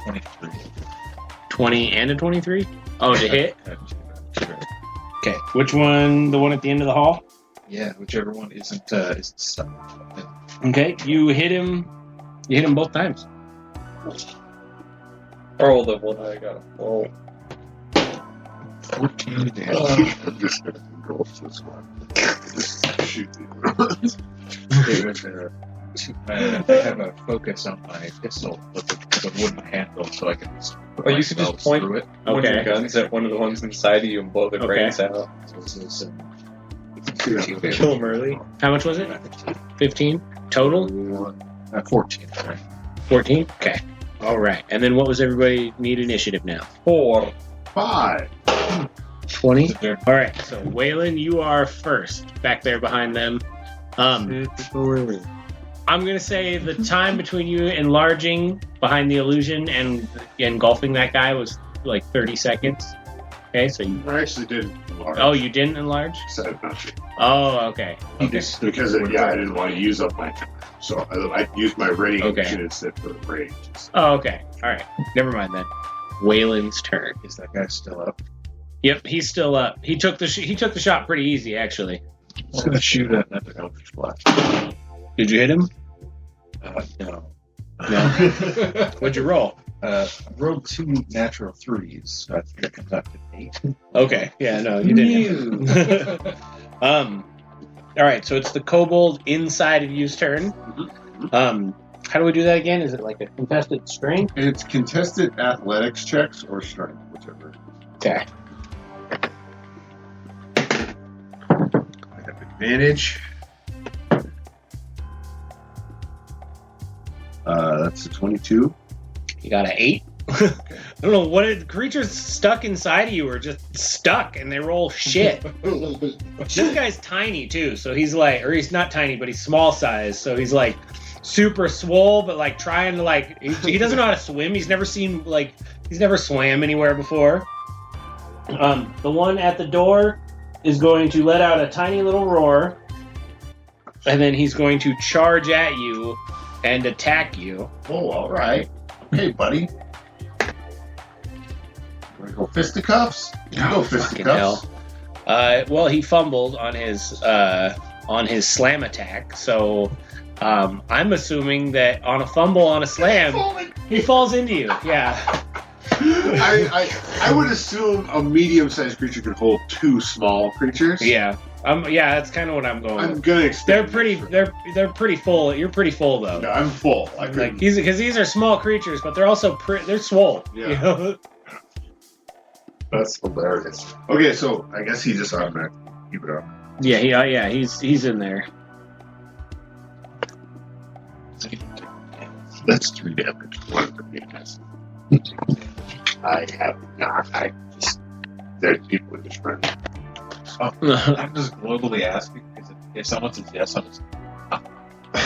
23. 20 and a 23? Oh, to hit? Okay. Which one? The one at the end of the hall? Yeah, whichever one isn't stuck. Okay. You hit him. You hit him both times. Oh, the one I got. Oh. 14 damage. I'm just going to engulf this one. Just shoot the I have a focus on my pistol with a wooden handle, so I can just put Oh, my you could just spells point through it. one of your Okay. guns at one of the ones inside of you and blow the Okay. brains out. So it's a Kill him early. How much was it? 15? Total? 14. Sorry. 14? Okay. All right. And then what was everybody need initiative now? 4. 5. 20? All right. So, Waylon, you are first back there behind them. I'm going to say the time between you enlarging behind the illusion and engulfing that guy was like 30 seconds. Okay, so you... I actually didn't enlarge. Oh, you didn't enlarge? Decided not to. Oh, okay. Okay. Because, I didn't want to use up my time. So I used my rating Okay. action instead for the range. Oh, okay. All right. Never mind then. Waylon's turn. Is that guy still up? Yep, he's still up. He took the shot pretty easy, actually. I'm just going to shoot another Eldritch Blast. Did you hit him? No. No. What'd you roll? I rolled 2 natural 3s, so I think it comes out to 8. Okay. Yeah, no, you didn't. All right, so it's the kobold inside of you's turn. How do we do that again? Is it like a contested strength? It's contested athletics checks or strength, whichever. Okay. I have advantage. That's a 22. You got an 8. I don't know what the creatures stuck inside of you are just stuck and they roll shit. This guy's tiny too, so he's like, or he's not tiny, but he's small size, so he's like super swole, but like trying to like, he doesn't know how to swim. He's never swam anywhere before. The one at the door is going to let out a tiny little roar, And then he's going to charge at you and attack you. Oh, all right. Okay, buddy. Want to go fisticuffs? You can go Fucking fisticuffs. hell. Well, he fumbled on his slam attack, so I'm assuming that on a fumble on a slam, he falls into you. Yeah. I would assume a medium-sized creature could hold 2 small creatures. Yeah. Yeah, that's kind of what I'm going I'm with. gonna expect. They're pretty full. You're pretty full though. No, I'm full. I Like couldn't. because these are small creatures, but they're also they're swole. Yeah. You know? That's hilarious. Okay, so I guess he just automatically keep it up. Yeah. He's in there. That's 3 damage. 1 for me. I have not. I just. There's people just running. I'm just globally asking because if someone says yes, I'm just.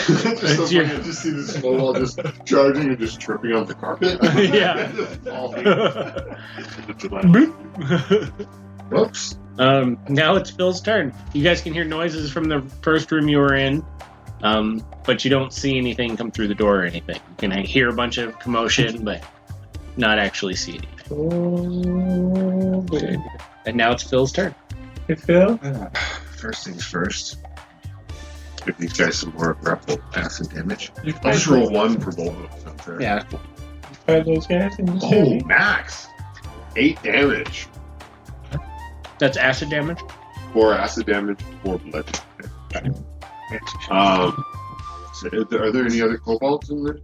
Just so funny, I just see this snowball just charging and just tripping on the carpet. Yeah. Just falling. Boop. Whoops. Now it's Phil's turn. You guys can hear noises from the first room you were in, but you don't see anything come through the door or anything. You can hear a bunch of commotion, but not actually see anything. And now it's Phil's turn. Hey, Phil? First things first. Give these guys some more grapple acid damage. I'll just roll 1 for both of them. Sure. Yeah. Find those guys and just Oh, max! 8 damage. That's acid damage? 4 acid damage, 4 blood. So are there any other kobolds in there?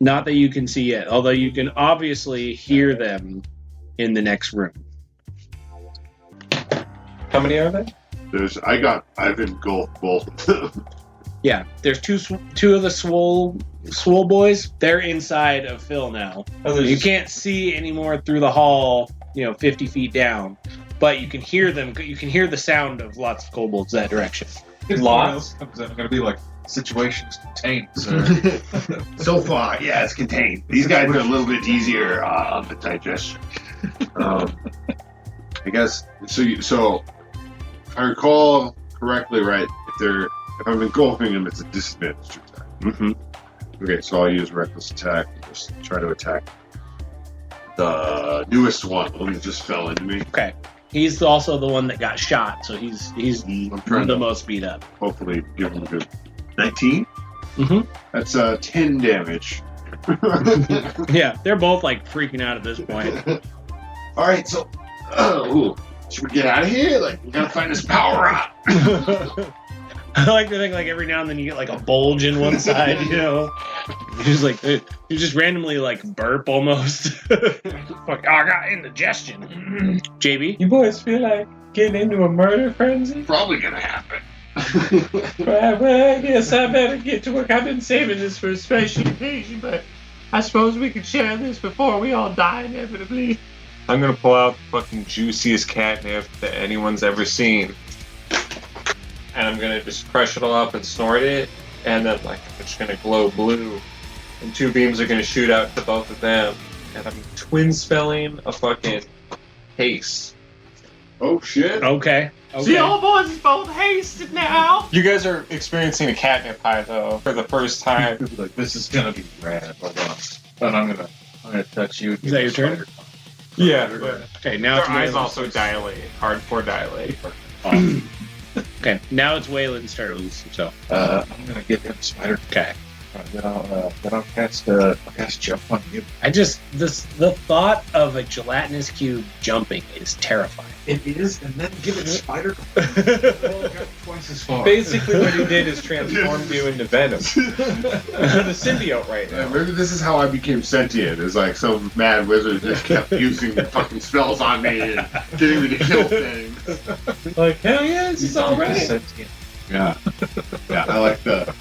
Not that you can see yet, although you can obviously hear them in the next room. How many are there? I've engulfed both of them. Yeah, there's two of the swole boys. They're inside of Phil now. Oh, You can't see anymore through the hall, 50 feet down, but you can hear them. You can hear the sound of lots of kobolds that direction. If someone else comes in, I'm going to be like, situations contained, sir. So far, yeah, it's contained. These guys are a little bit easier on the digestion. I guess so. If I recall correctly, right? If I'm engulfing them, it's a disadvantage attack. Mm-hmm. Okay, so I'll use reckless attack and just try to attack the newest one, the one that just fell into me. Okay. He's also the one that got shot, so he's I'm trying the to most beat up. hopefully give him a good 19. Mm-hmm. That's 10 damage. Yeah, they're both like freaking out at this point. All right, so should we get out of here? Like, we gotta find this power up. I like to think like every now and then you get like a bulge in one side, You just randomly like burp almost. Fuck, I got indigestion. Jaybee? You boys feel like getting into a murder frenzy? Probably gonna happen. Well, I guess I better get to work. I've been saving this for a special occasion, but I suppose we could share this before we all die inevitably. I'm gonna pull out the fucking juiciest catnip that anyone's ever seen. And I'm gonna just crush it all up and snort it, and then it's just gonna glow blue. And 2 beams are gonna shoot out to both of them. And I'm twin spelling a fucking haste. Oh shit. Okay. See, all boys is both hasted now. You guys are experiencing a catnip high though for the first time. Like, this is going to be rad. Hold on. But I'm gonna touch you. Is that your turn? Yeah, but Okay, now their it's eyes Waylon's also turn. dilate, hardcore dilate. Okay, now it's Waylon's turn. So I'm going to give him spider. okay. Then I'll cast jump on you. The thought of a gelatinous cube jumping is terrifying. It is, and then give it spider. Twice as far. Basically, what he did is transformed you into Venom. The symbiote right Yeah, now. maybe this is how I became sentient. It's like some mad wizard just kept using fucking spells on me and getting me to kill things. Like, hell yeah, this is alright. Yeah. Yeah, I like the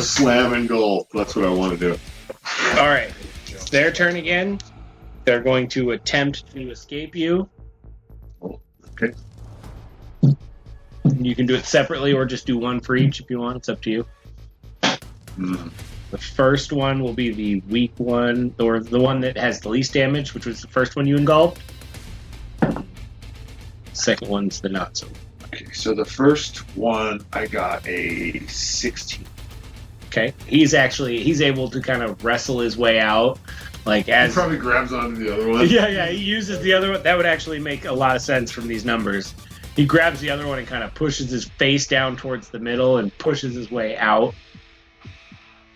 slam and goal. That's what I want to do. All right, it's their turn again. They're going to attempt to escape you. Okay. You can do it separately or just do one for each if you want. It's up to you. Mm. The first one will be the weak one, or the one that has the least damage, which was the first one you engulfed. Second one's the not so much. Okay, so the first one I got a 16. Okay. He's able to kind of wrestle his way out. Like He as probably grabs onto the other one. Yeah, he uses the other one. That would actually make a lot of sense from these numbers. He grabs the other one and kind of pushes his face down towards the middle and pushes his way out.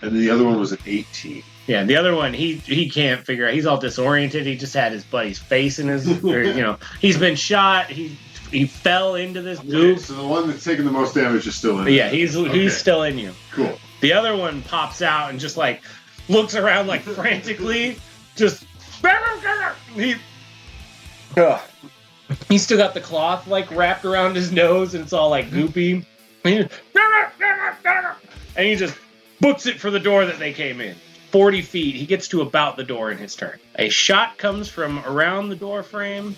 And the other one was an 18. Yeah, the other one, he can't figure out. He's all disoriented. He just had his buddy's face in his, or, he's been shot. He fell into this goop. So the one that's taking the most damage is still in. Yeah, he's still in you. Cool. The other one pops out and just like looks around like frantically, just he's still got the cloth like wrapped around his nose and it's all like goopy. And he just books it for the door that they came in. 40 feet. He gets to about the door in his turn. A shot comes from around the door frame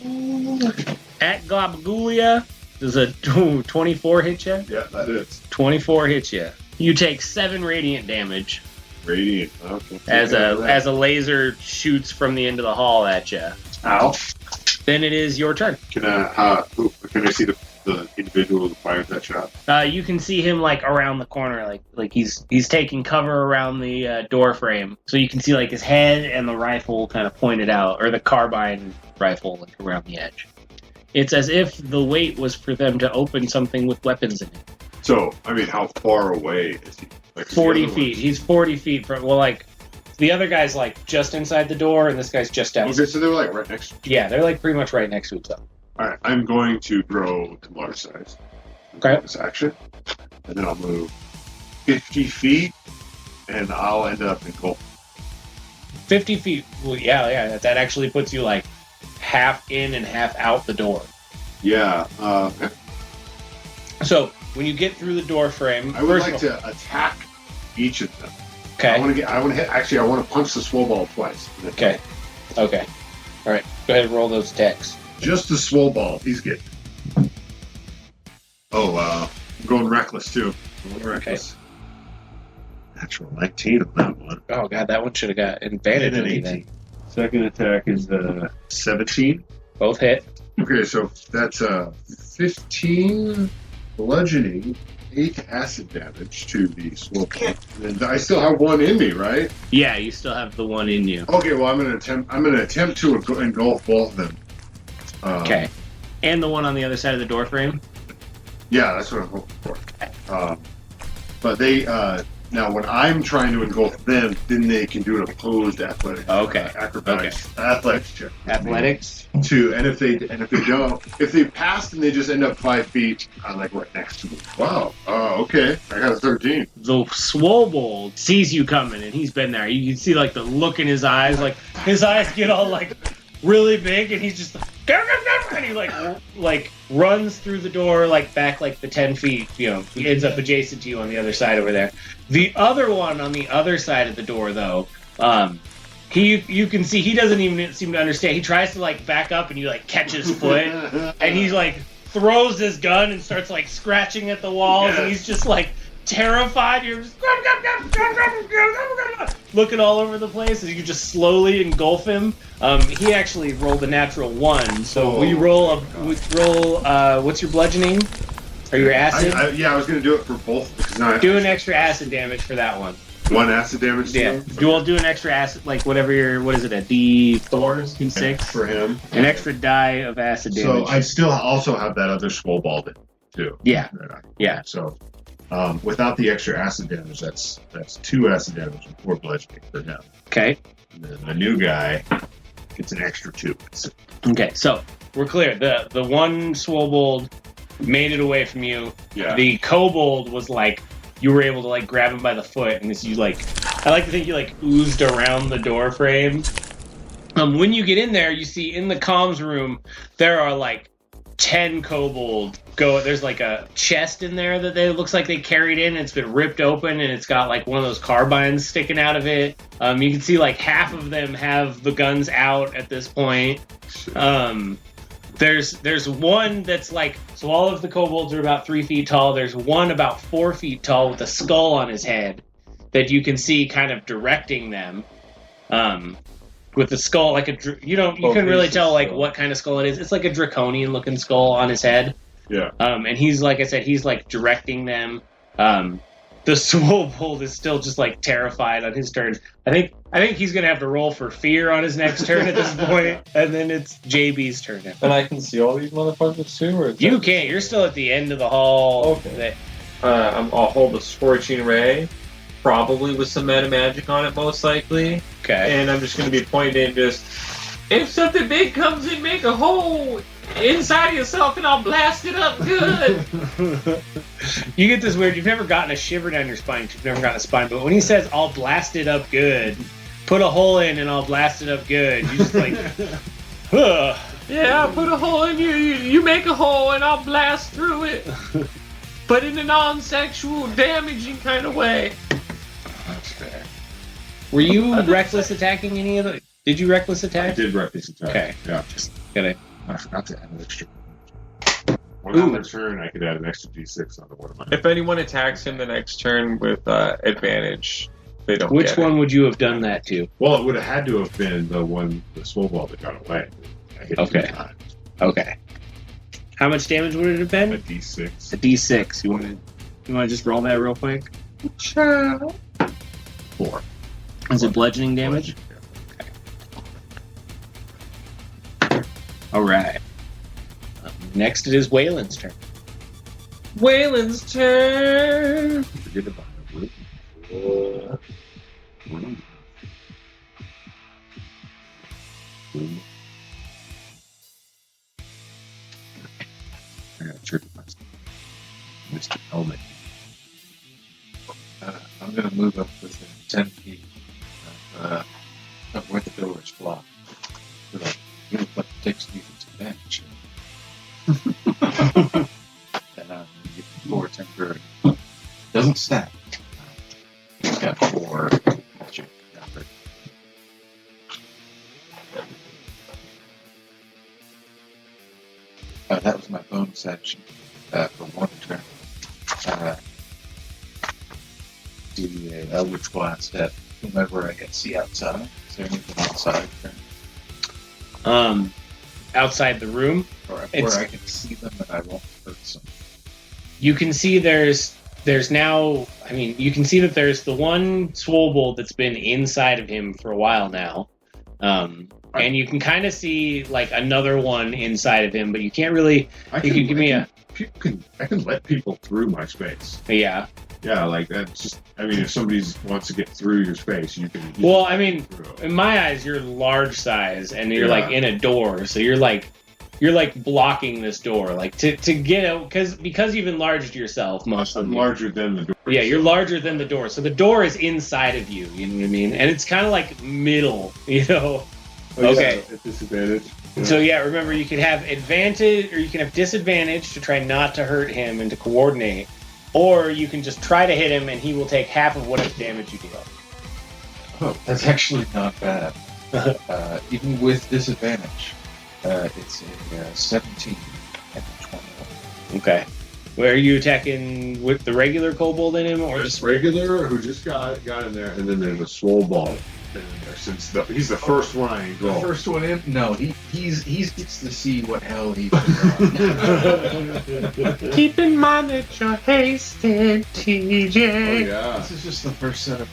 at Globulia. Does a 24 hit you? Yeah, that is. 24 hits you. You take 7 radiant damage Radiant. Okay. as a laser shoots from the end of the hall at you. Ow. Then it is your turn. Can I see the individual who fired that shot? You can see him like around the corner, like he's taking cover around the door frame, so you can see like his head and the rifle kind of pointed out, or the carbine rifle like around the edge. It's as if the wait was for them to open something with weapons in it. So, I mean, how far away is he? Like 40 feet. He's 40 feet from. Well, like the other guy's like just inside the door, and this guy's just outside. Okay, so they're like right next to each Yeah, they're like pretty much right next to each other. other. Alright, I'm going to grow to large size. Okay. This action. And then I'll move 50 feet, and I'll end up in goal. 50 feet. Well, yeah. That actually puts you like half in and half out the door. Yeah. Okay. So when you get through the door frame, I would like to attack each of them. Okay. I want to hit. Actually, I want to punch the swole ball twice. Okay. All right. Go ahead and roll those attacks. Just the swole ball. He's good. Oh, I'm going reckless too. Reckless. Natural 19 on that one. Oh god, that one should have got advantage And on an you 18. then. Second attack is 17. Both hit. Okay, so that's 15 bludgeoning, 8 acid damage to the swole ball. And I still have one in me, right? Yeah, you still have the one in you. Okay, well I'm gonna attempt to engulf both of them. Okay. And the one on the other side of the door frame? Yeah, that's what I'm hoping for. But they now when I'm trying to engulf them, then they can do an opposed athletic. Okay. Acrobatics. Athletics check. Athletics? And if they don't, if they passed and they just end up 5 feet, I'm like right next to them. Wow. Okay. I got a 13. The Swobold sees you coming and he's been there. You can see like the look in his eyes, like his eyes get all like really big and he's just like, and he like runs through the door like back like the 10 feet, he ends up adjacent to you on the other side over there. The other one on the other side of the door though, you can see he doesn't even seem to understand. He tries to like back up and you like catch his foot and he's like throws his gun and starts like scratching at the walls and he's just like terrified. You're just looking all over the place as you just slowly engulf him. He actually rolled a natural 1, so we roll what's your bludgeoning or your acid? I was going to do it for both because now do an extra acid damage for that one. 1 acid damage. Yeah, do an extra acid, like whatever what is it, a D4, D6 for him, an extra die of acid damage. So I still also have that other swole ball too. Yeah. Yeah. So without the extra acid damage, that's 2 acid damage and 4 bludgeoning for him. Okay. And then the new guy gets an extra 2. Okay, so we're clear. The one Swobold made it away from you. Yeah. The kobold was like, you were able to like grab him by the foot, and as you like, I like to think you like oozed around the door frame. When you get in there, you see in the comms room there are like 10 kobold. There's like a chest in there that looks like they carried in. And it's been ripped open, and it's got like one of those carbines sticking out of it. You can see like half of them have the guns out at this point. There's one that's like, so all of the kobolds are about 3 feet tall. There's one about 4 feet tall with a skull on his head that you can see kind of directing them. With the skull, like you couldn't really tell like what kind of skull it is. It's like a draconian looking skull on his head. Yeah. And he's like I said, he's like directing them. The Swobold is still just like terrified on his turn. I think he's gonna have to roll for fear on his next turn at this point, and then it's Jaybee's turn. And I can see all these motherfuckers too, or is You that can't. You're still at the end of the hall. Okay. I'll hold the Scorching Ray, probably with some meta magic on it, most likely. Okay. And I'm just going to be pointing just, if something big comes in, make a hole inside of yourself and I'll blast it up good. You get this weird. You've never gotten a shiver down your spine. You've never gotten a spine. But when he says, "I'll blast it up good," put a hole in and I'll blast it up good. You just like, ugh. Yeah, I'll put a hole in you. You make a hole and I'll blast through it. But in a non-sexual, damaging kind of way. That's fair. Were you reckless attacking any of the? Did you reckless I attack? did reckless attack. Okay. Yeah. Just gotta. I forgot to add an extra. On my turn, I could add an extra d6 onto one of my. If anyone attacks him the next turn with advantage, they don't Which get one it. would you have done that to? Well, it would have had to have been the Swobold that got away. I hit Okay. 2 times. Okay. How much damage would it have A been? d6. A D6. You want to just roll that real quick? 4. Is it bludgeoning damage? All right. Next, it is Waylon's turn. Waylon's turn. Forget about the root. I gotta trick myself. Mr. Helmet. I'm going to move up within 10 feet of where the door is blocked. So that you look like it takes defensive damage. And I'm going to give him 4 temporary. Doesn't stack. He's got 4 magic. That was my bonus action for 1 turn. The Eldritch Blast at whomever I can see outside. Is there anything outside? Outside the room, Or It's- where I can see them and I won't hurt them? you can see there's now. I mean, you can see that there's the one Swobold that's been inside of him for a while now. And you can kind of see like another one inside of him, but you can't really. I You can give me a. I can let people through my space. Yeah. Yeah, like that's just. I mean, if somebody wants to get through your space, you can. Well, I mean, through. in my eyes, you're large size, and you're Yeah. like in a door, so you're like blocking this door, like to get out because you've enlarged yourself most of I'm you. larger than the door. Yeah, you're larger than the door, so the door is inside of you. You know what I mean? And it's kind of like middle, you know. Okay. At disadvantage. So yeah, remember you can have advantage or you can have disadvantage to try not to hurt him and to coordinate, or you can just try to hit him and he will take half of whatever damage you deal. Oh, that's actually not bad. Even with disadvantage, it's a 17 and a 21. Okay. Where are you attacking with the regular kobold in him, or Just just regular who just got in there, and then there's a Swobold in there since he's the first one I The engulfed. first one in? No, he gets to see what hell he can Keep in mind that you're hasted, TJ. Oh yeah. This is just the first set of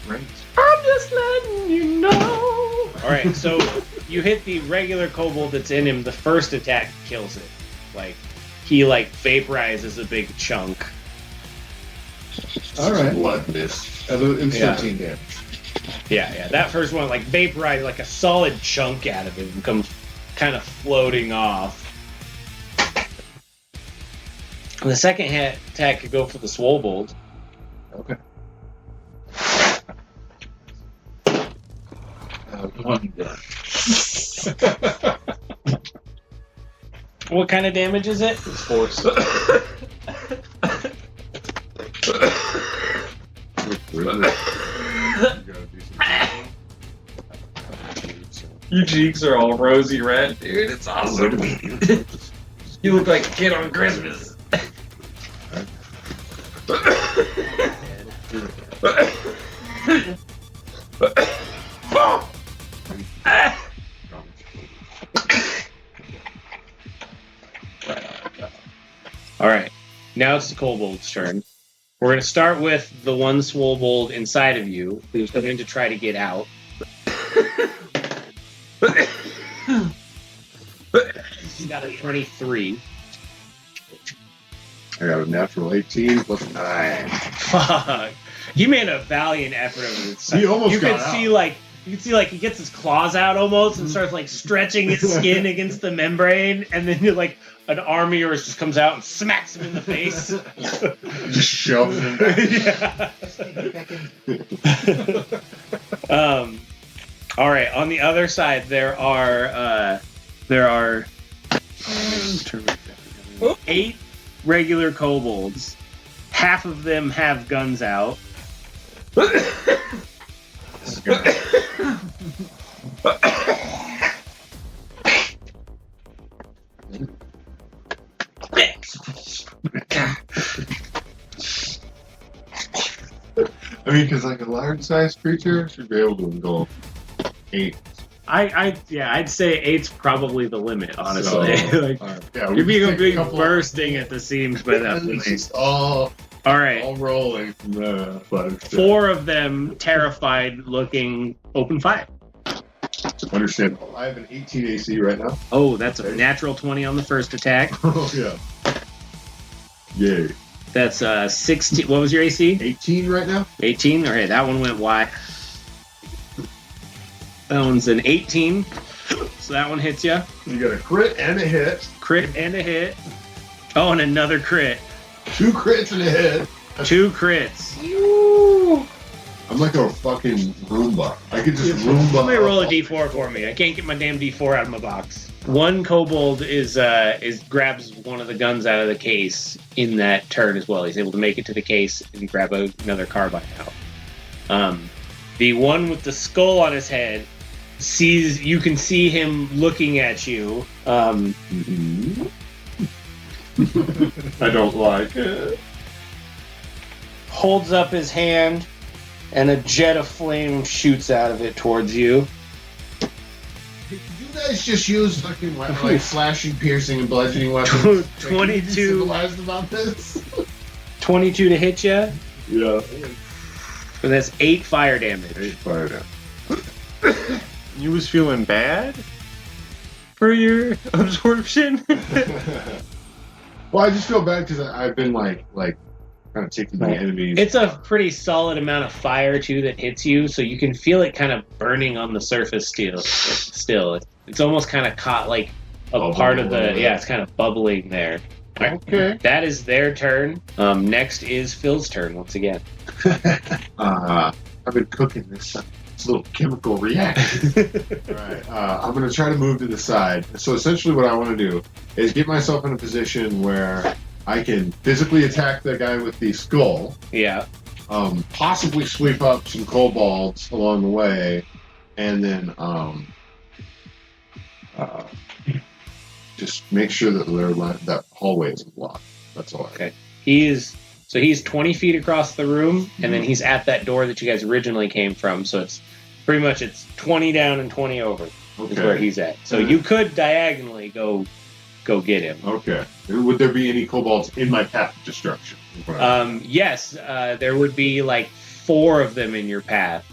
raids. I'm just letting you know. All right? So you hit the regular kobold that's in him. The first attack kills it. Like he like vaporizes a big chunk. All right. Blood mist. And Yeah. 13 damage. Yeah. That first one like vaporized like a solid chunk out of it and comes kind of floating off. And the second attack could go for the Swobold. Okay. 1 dead. What kind of damage is it? Force. Your cheeks are all rosy red, dude. It's awesome. You look like a kid on Christmas. kobold's turn. We're going to start with the one swobold inside of you, who's going to try to get out. He's got a 23. I got a natural 18 plus 9. Fuck. He made a valiant effort of it. He almost you got could out. see like he gets his claws out almost and starts like stretching his skin against the membrane, and then like an army of yours just comes out and smacks him in the face. Just shoves him back. All right. On the other side, there are 8 regular kobolds. Half of them have guns out. I mean, because like a large-sized creature should be able to engulf 8. I'd say 8's probably the limit, honestly. So, like, yeah, you're being a big couple bursting at the seams by that It's point. just all All rolling from the butter. 4 of them terrified, looking open fire. Understandable. I have an 18 AC right now. Oh, that's a natural 20 on the first attack. Oh yeah. Yay. That's 16. What was your AC? 18 right now. 18. All right, that one went wide. That one's an 18. So that one hits you. You got a crit and a hit. Crit and a hit. Oh, and another crit. 2 crits and a hit. 2 crits. I'm like a fucking Roomba. I could just Roomba. Somebody roll a d4 for me. I can't get my damn d4 out of my box. One kobold is grabs one of the guns out of the case in that turn as well. He's able to make it to the case and grab another carbine out. The one with the skull on his head you can see him looking at you. I don't like it. Holds up his hand, and a jet of flame shoots out of it towards you. You guys just use fucking like slashing, piercing, and bludgeoning weapons. 22. Civilized about this? 22 to hit you. Yeah. So that's 8 fire damage. 8 fire damage. You was feeling bad for your absorption? Well, I just feel bad because I've been like kind of taking the enemies. It's a pretty solid amount of fire too that hits you, so you can feel it kind of burning on the surface still. It's almost kind of caught like a part of the it's kind of bubbling there. Okay. That is their turn. Next is Phil's turn once again. I've been cooking this little chemical reaction. Alright, I'm going to try to move to the side. So essentially what I want to do is get myself in a position where I can physically attack the guy with the skull. Yeah. Possibly sweep up some kobolds along the way, and then just make sure that that hallway isn't blocked. That's all. Okay. He's 20 feet across the room, and then he's at that door that you guys originally came from. So it's pretty much 20 down and 20 over is where he's at. So you could diagonally go get him. Okay. Would there be any kobolds in my path of destruction? Yes, there would be like 4 of them in your path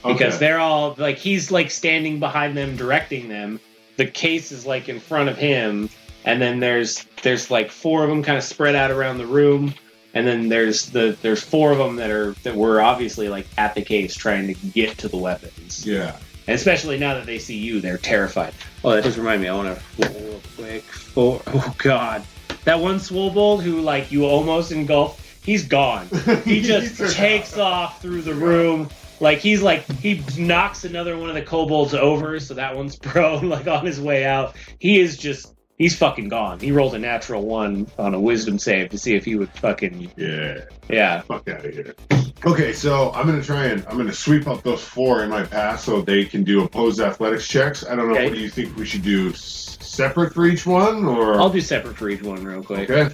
because they're all like he's like standing behind them, directing them. The case is like in front of him, and then there's like 4 of them kind of spread out around the room. And then there's 4 of them that were obviously like at the case trying to get to the weapons. Yeah. And especially now that they see you, they're terrified. Oh, that does remind me. I want to roll real quick. Oh God, that one swobold who like you almost engulfed. He's gone. He just takes off through the room. Like he knocks another one of the kobolds over, so that one's prone like on his way out. He's fucking gone. He rolled a natural 1 on a wisdom save to see if he would fucking... Yeah. Fuck out of here. Okay, so I'm going to sweep up those 4 in my path so they can do opposed athletics checks. I don't know, what do you think we should do? Separate for each one, or...? I'll do separate for each one real quick. Okay.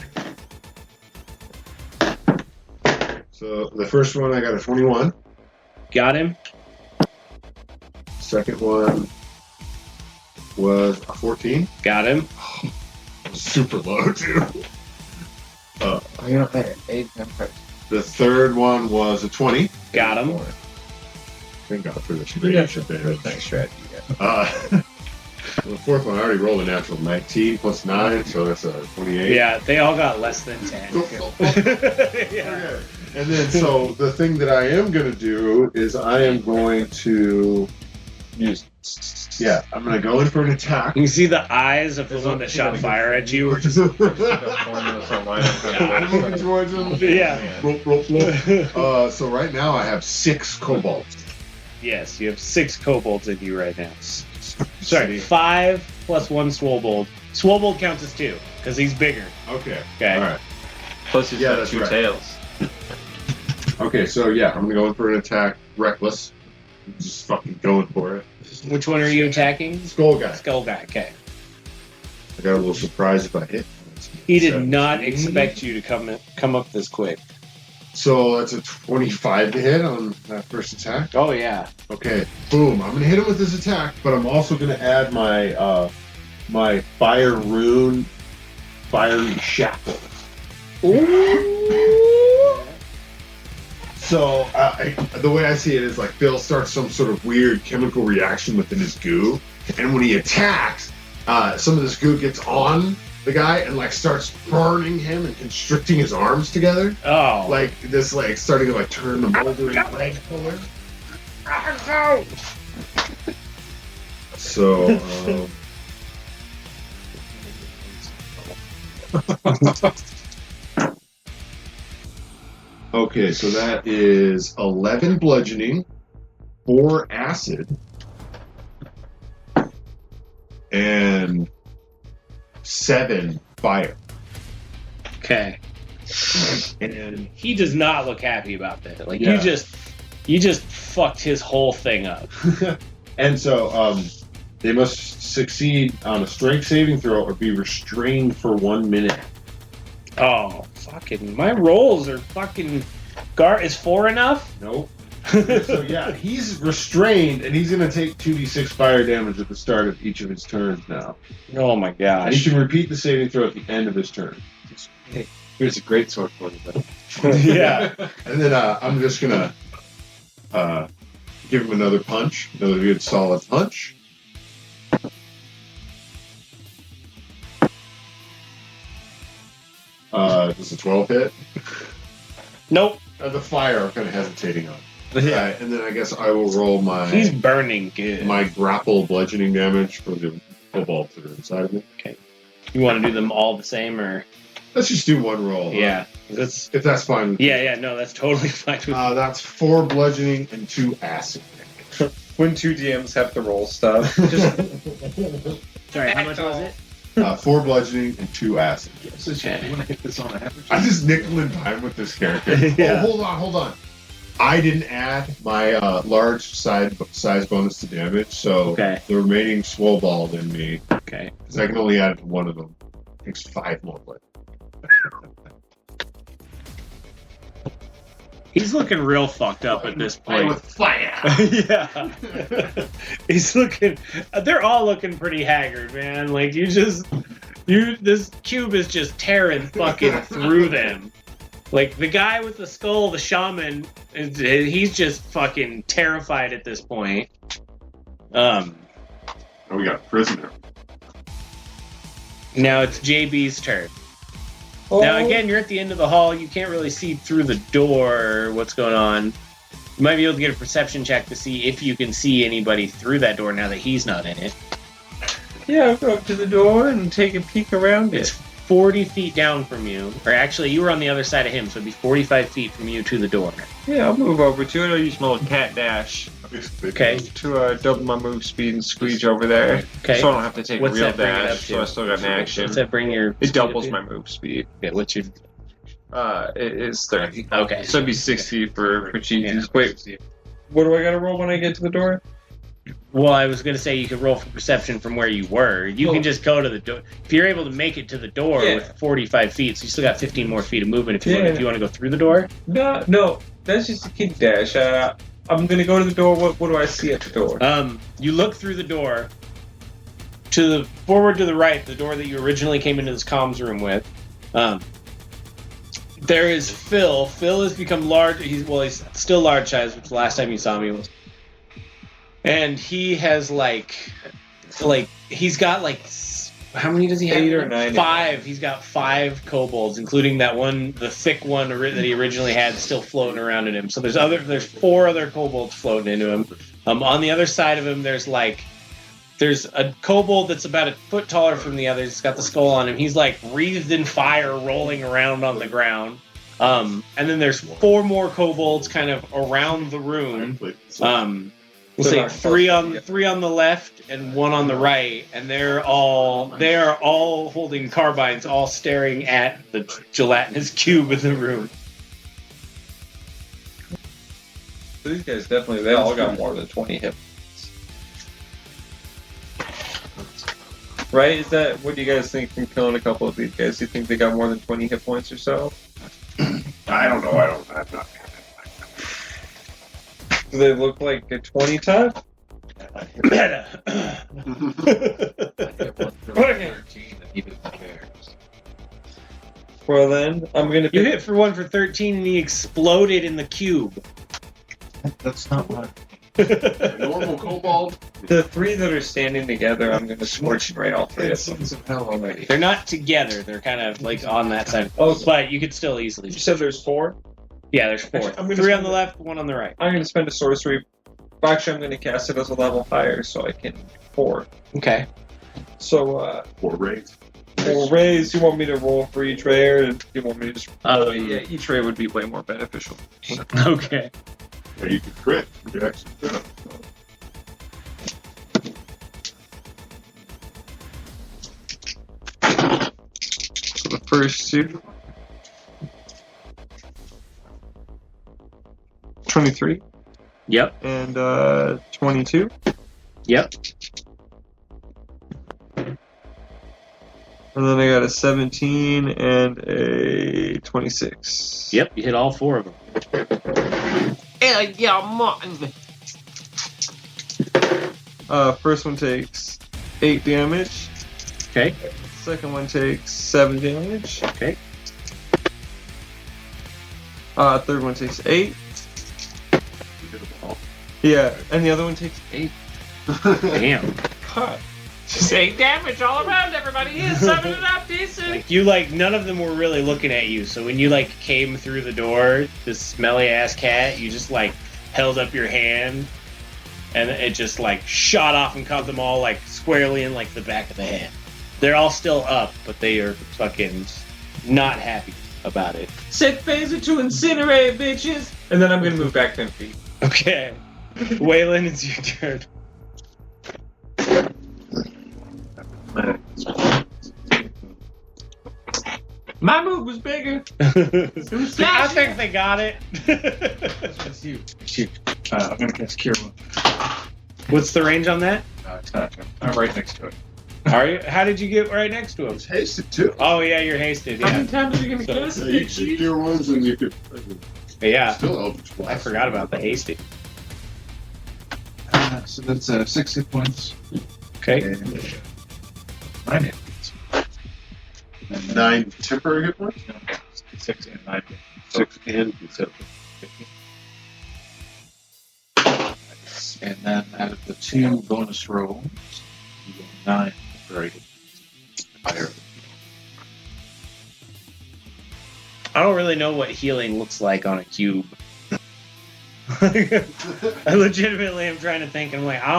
So the first one, I got a 21. Got him. Second one was a 14. Got him. Super low, too. Oh, you're not there. 8 vampires. The third one was a 20. Got him. Thank God for this. We got thanks, strategy. The fourth one, I already rolled a natural 19 plus 9, so that's a 28. Yeah, they all got less than 10. Yeah. Okay. And then, so the thing that I am going to do is I am going to use. Yeah, I'm going to go in for an attack. You can see the eyes of the one that shot fire at you. Formula for lineup. Yeah. So right now I have 6 kobolds. Yes, you have 6 kobolds in you right now. Sorry, 5 plus 1 swobold. Swobold counts as 2 because he's bigger. Okay. Okay. All right. Plus he's Yeah, got that's 2 right. tails. Okay, so yeah, I'm going to go in for an attack. Reckless. I'm just fucking going for it. Which one are you attacking? Skull guy. Skull guy. Okay. I got a little surprised if I hit. He did not expect you to come up this quick. So that's a 25 to hit on that first attack. Oh yeah. Okay, boom. I'm gonna hit him with this attack, but I'm also gonna add my my fire rune, fiery shackle. Ooh. So the way I see it is like Phil starts some sort of weird chemical reaction within his goo, and when he attacks, some of this goo gets on the guy and like starts burning him and constricting his arms together. Oh. Like this, like starting to like turn the moldering leg color. So, okay, so that is 11 bludgeoning, 4 acid, and 7 fire. Okay. And He does not look happy about that. Like Yeah. you just fucked his whole thing up. and so they must succeed on a strength saving throw or be restrained for 1 minute. Oh, fucking my rolls are fucking is 4 enough? Nope. So yeah, he's restrained and he's gonna take 2d6 fire damage at the start of each of his turns now. Oh my And gosh. he can repeat the saving throw at the end of his turn. Hey, here's a great sword for you, buddy. Yeah. And then I'm just gonna give him another punch, another good solid punch. Does a 12 hit? Nope. The fire I'm kind of hesitating on. Yeah. And then I guess I will roll He's my burning good. my grapple bludgeoning damage for the kobolds that are inside of me. You want to do them all the same or? Let's just do one roll. Yeah. That's If that's fine. with you. yeah, no, that's totally fine with That's 4 bludgeoning and 2 acid. When 2 DMs have to roll stuff. Sorry, how much was it? 4 bludgeoning and 2 acid. So you want to hit this on average? I just nickel and dime with this character. Yeah. Oh, hold on. I didn't add my large size bonus to damage, so Okay. the remaining swole-balled in me, Okay. because I can only add it to one of them. Takes 5 more blood. He's looking real fucked up at this point. fire. Yeah. He's looking they're all looking pretty haggard, man. Like this cube is just tearing fucking through them. Like the guy with the skull, the shaman, he's just fucking terrified at this point. Oh, we got a prisoner. Now it's JB's turn. Now again, you're at the end of the hall. You can't really see through the door what's going on. You might be able to get a perception check to see if you can see anybody through that door now that he's not in it. Yeah, I'll go up to the door and take a peek around It's it. 40 feet down from you. Or actually, you were on the other side of him, so it'd be 45 feet from you to the door. Yeah, I'll move over to it. I'll use my little cat dash Okay. to double my move speed and squeeze over there. Okay. So I don't have to take What's a real that bring it up dash, to? so I still got an action. Does that bring your... It doubles my move speed. Okay, what's your... It is 30. Okay. So it'd be 60 for cheese. Wait, what do I gotta roll when I get to the door? Well, I was going to say you could roll for perception from where you were. You can just go to the door. If you're able to make it to the door Yeah. with 45 feet, so you still got 15 more feet of movement if you Yeah. want. If you want to go through the door. No, that's just a kid dash. I'm gonna go to the door. What do I see at the door? You look through the door to the forward to the right, the door that you originally came into this comms room with. There is Phil. Phil has become large. He's still large size, which the last time you saw me was. And he has he's got how many does he have? 8 or 9. 5. He's got 5 kobolds, including that one, the thick one that he originally had, still floating around in him. So there's 4 other kobolds floating into him. On the other side of him, there's a kobold that's about a foot taller from the others. He's got the skull on him. He's wreathed in fire, rolling around on the ground. And then there's 4 more kobolds kind of around the room. We'll say 3 on the left and 1 on the right, and they are all holding carbines, all staring at the gelatinous cube in the room. These guys they all got more than 20 hit points. Right? What do you guys think from killing a couple of these guys? Do you think they got more than 20 hit points or so? I don't know. I'm not. Do they look like a 20 type? Meta. Well then, I'm gonna. You hit for 1 for 13, and he exploded in the cube. That's not what. Normal kobold. The 3 that are standing together, I'm gonna scorch right all 3 of them. Sons of hell already. They're not together. They're kind of on that side. Oh, but you could still easily. You said there's 4? Yeah, there's 4. Actually, I'm gonna 3 on spend the left, 1 on the right. I'm gonna spend a sorcery. Actually, I'm gonna cast it as a level higher, so I can 4. Okay. So, 4 raids. 4 raise. You want me to roll for each ray, or do you want me to just? Yeah, each ray would be way more beneficial. Okay. Yeah, you can crit. You can actually crit. So the first 2. 23. Yep. And 22. Yep. And then I got a 17 and a 26. Yep, you hit all 4 of them. First one takes 8 damage. Okay. Second one takes 7 damage. Okay. Third one takes 8. Yeah, and the other one takes 8. Damn. God. Just 8 damage all around, everybody. He's summing it up decent. None of them were really looking at you. So when you came through the door, this smelly ass cat, you just held up your hand, and it just shot off and caught them all squarely in the back of the head. They're all still up, but they are fucking not happy about it. Set phaser to incinerate, bitches. And then I'm gonna move back 10 feet. Okay. Waylon, it's your turn. My move was bigger. I think they got it. That's you. Shoot. I'm gonna cast Cure Wounds. What's the range on that? It's not. I'm right next to it. Are you? How did you get right next to him? It's hasted too. Oh yeah, you're hasted. How Yeah. many times are you gonna cast So it? you shoot your ones and you could Yeah. still Eldritch Blast. I forgot about the hasted. So that's 6 hit points. Okay. And 9 hit points. And 9 temporary hit points? 6 and 9. 6 and 7. And then out of the 2 bonus rolls, you get 9 temporary hit points. Higher. I don't really know what healing looks like on a cube. I legitimately am trying to think. I'm like, I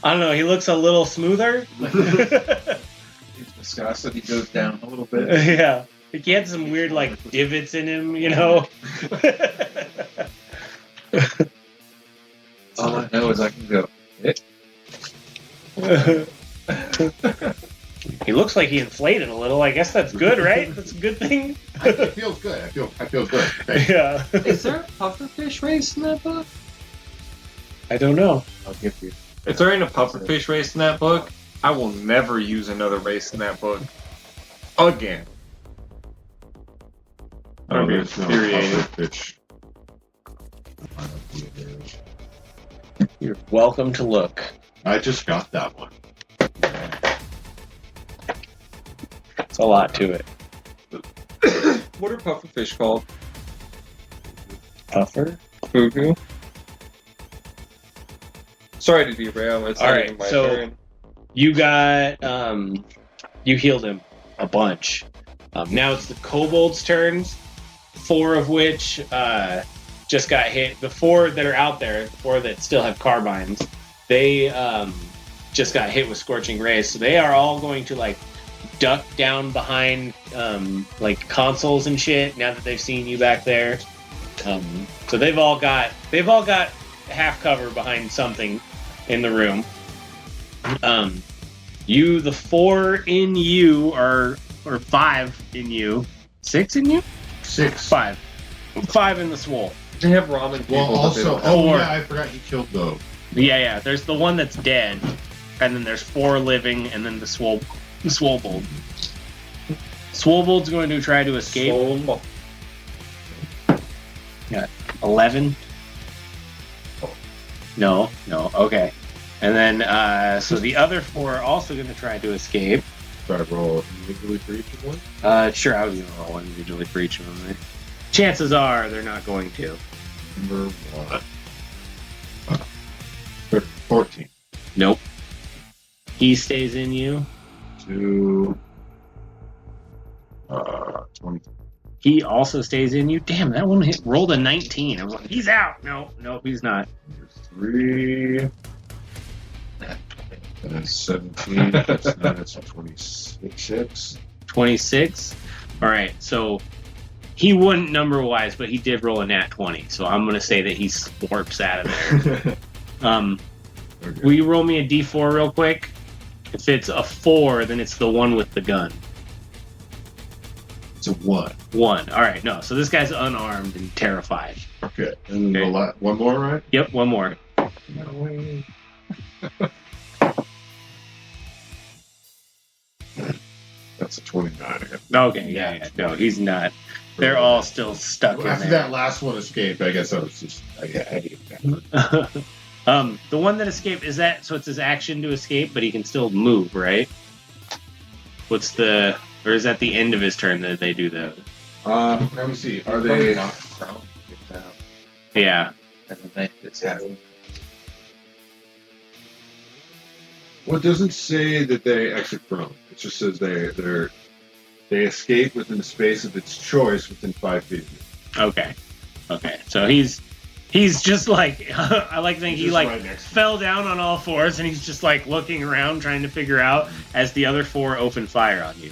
don't know. He looks a little smoother. His viscosity goes down a little bit. Yeah. Like he had some weird divots in him, you know? All I know is I can go. He looks like he inflated a little. I guess that's good, right? That's a good thing. It feels good. I feel good. Okay. Yeah. Is there a pufferfish race in that book? I don't know. I'll give you. If there ain't a pufferfish race in that book, I will never use another race in that book again. Oh, I'd be there's no infuriated. pufferfish. You're welcome to look. I just got that one. It's a lot to it. What are pufferfish called? Puffer. Fugu. Sorry to derail. It's not Alright, even my so- turn. You got, you healed him a bunch. Now it's the kobolds' turns, 4 of which just got hit. The 4 that are out there, the 4 that still have carbines, they just got hit with scorching rays. So they are all going to like duck down behind like consoles and shit now that they've seen you back there. So they've all got half cover behind something in the room. You, the 4 in you or 5 in you, 6 in you, 5 in the swole. They have ramen people. Well, but they also, don't have- Four. yeah, I forgot you killed those. Yeah. There's the one that's dead, and then there's 4 living, and then the swobold. Swobold's going to try to escape. Soul- 11. No. Okay. And then, so the other 4 are also going to try to escape. Try to roll individually for each of one. Sure, I was going to roll one individually for each of them. Right? Chances are they're not going to. Number 1. 14. Nope. He stays in you. 2. 20. He also stays in you. Damn, that one rolled a 19. I was like, he's out. No, he's not. 3. And then 17. That's 26. 26. All right, so he wouldn't number wise, but he did roll a nat 20. So I'm going to say that he slurps out of there. Okay. Will you roll me a d4 real quick? If it's a 4, then it's the one with the gun. It's a 1. 1. All right, no. So this guy's unarmed and terrified. Okay. And Okay. one more, right? Yep, one more. No way. That's a 29 again. Okay, yeah. No, he's not. They're all still stuck in After there. that last one escaped, I guess I was just. I hate that. The one that escaped, is that, so it's his action to escape, but he can still move, right? Or is that the end of his turn that they do the, Let me see. Are they? yeah. Well, it doesn't say that they exit prone. It just says they escape within the space of its choice within 5 feet. Okay. So he's just like, I like to think he Just like right next to fell down on all fours and he's just like looking around trying to figure out as the other 4 open fire on you.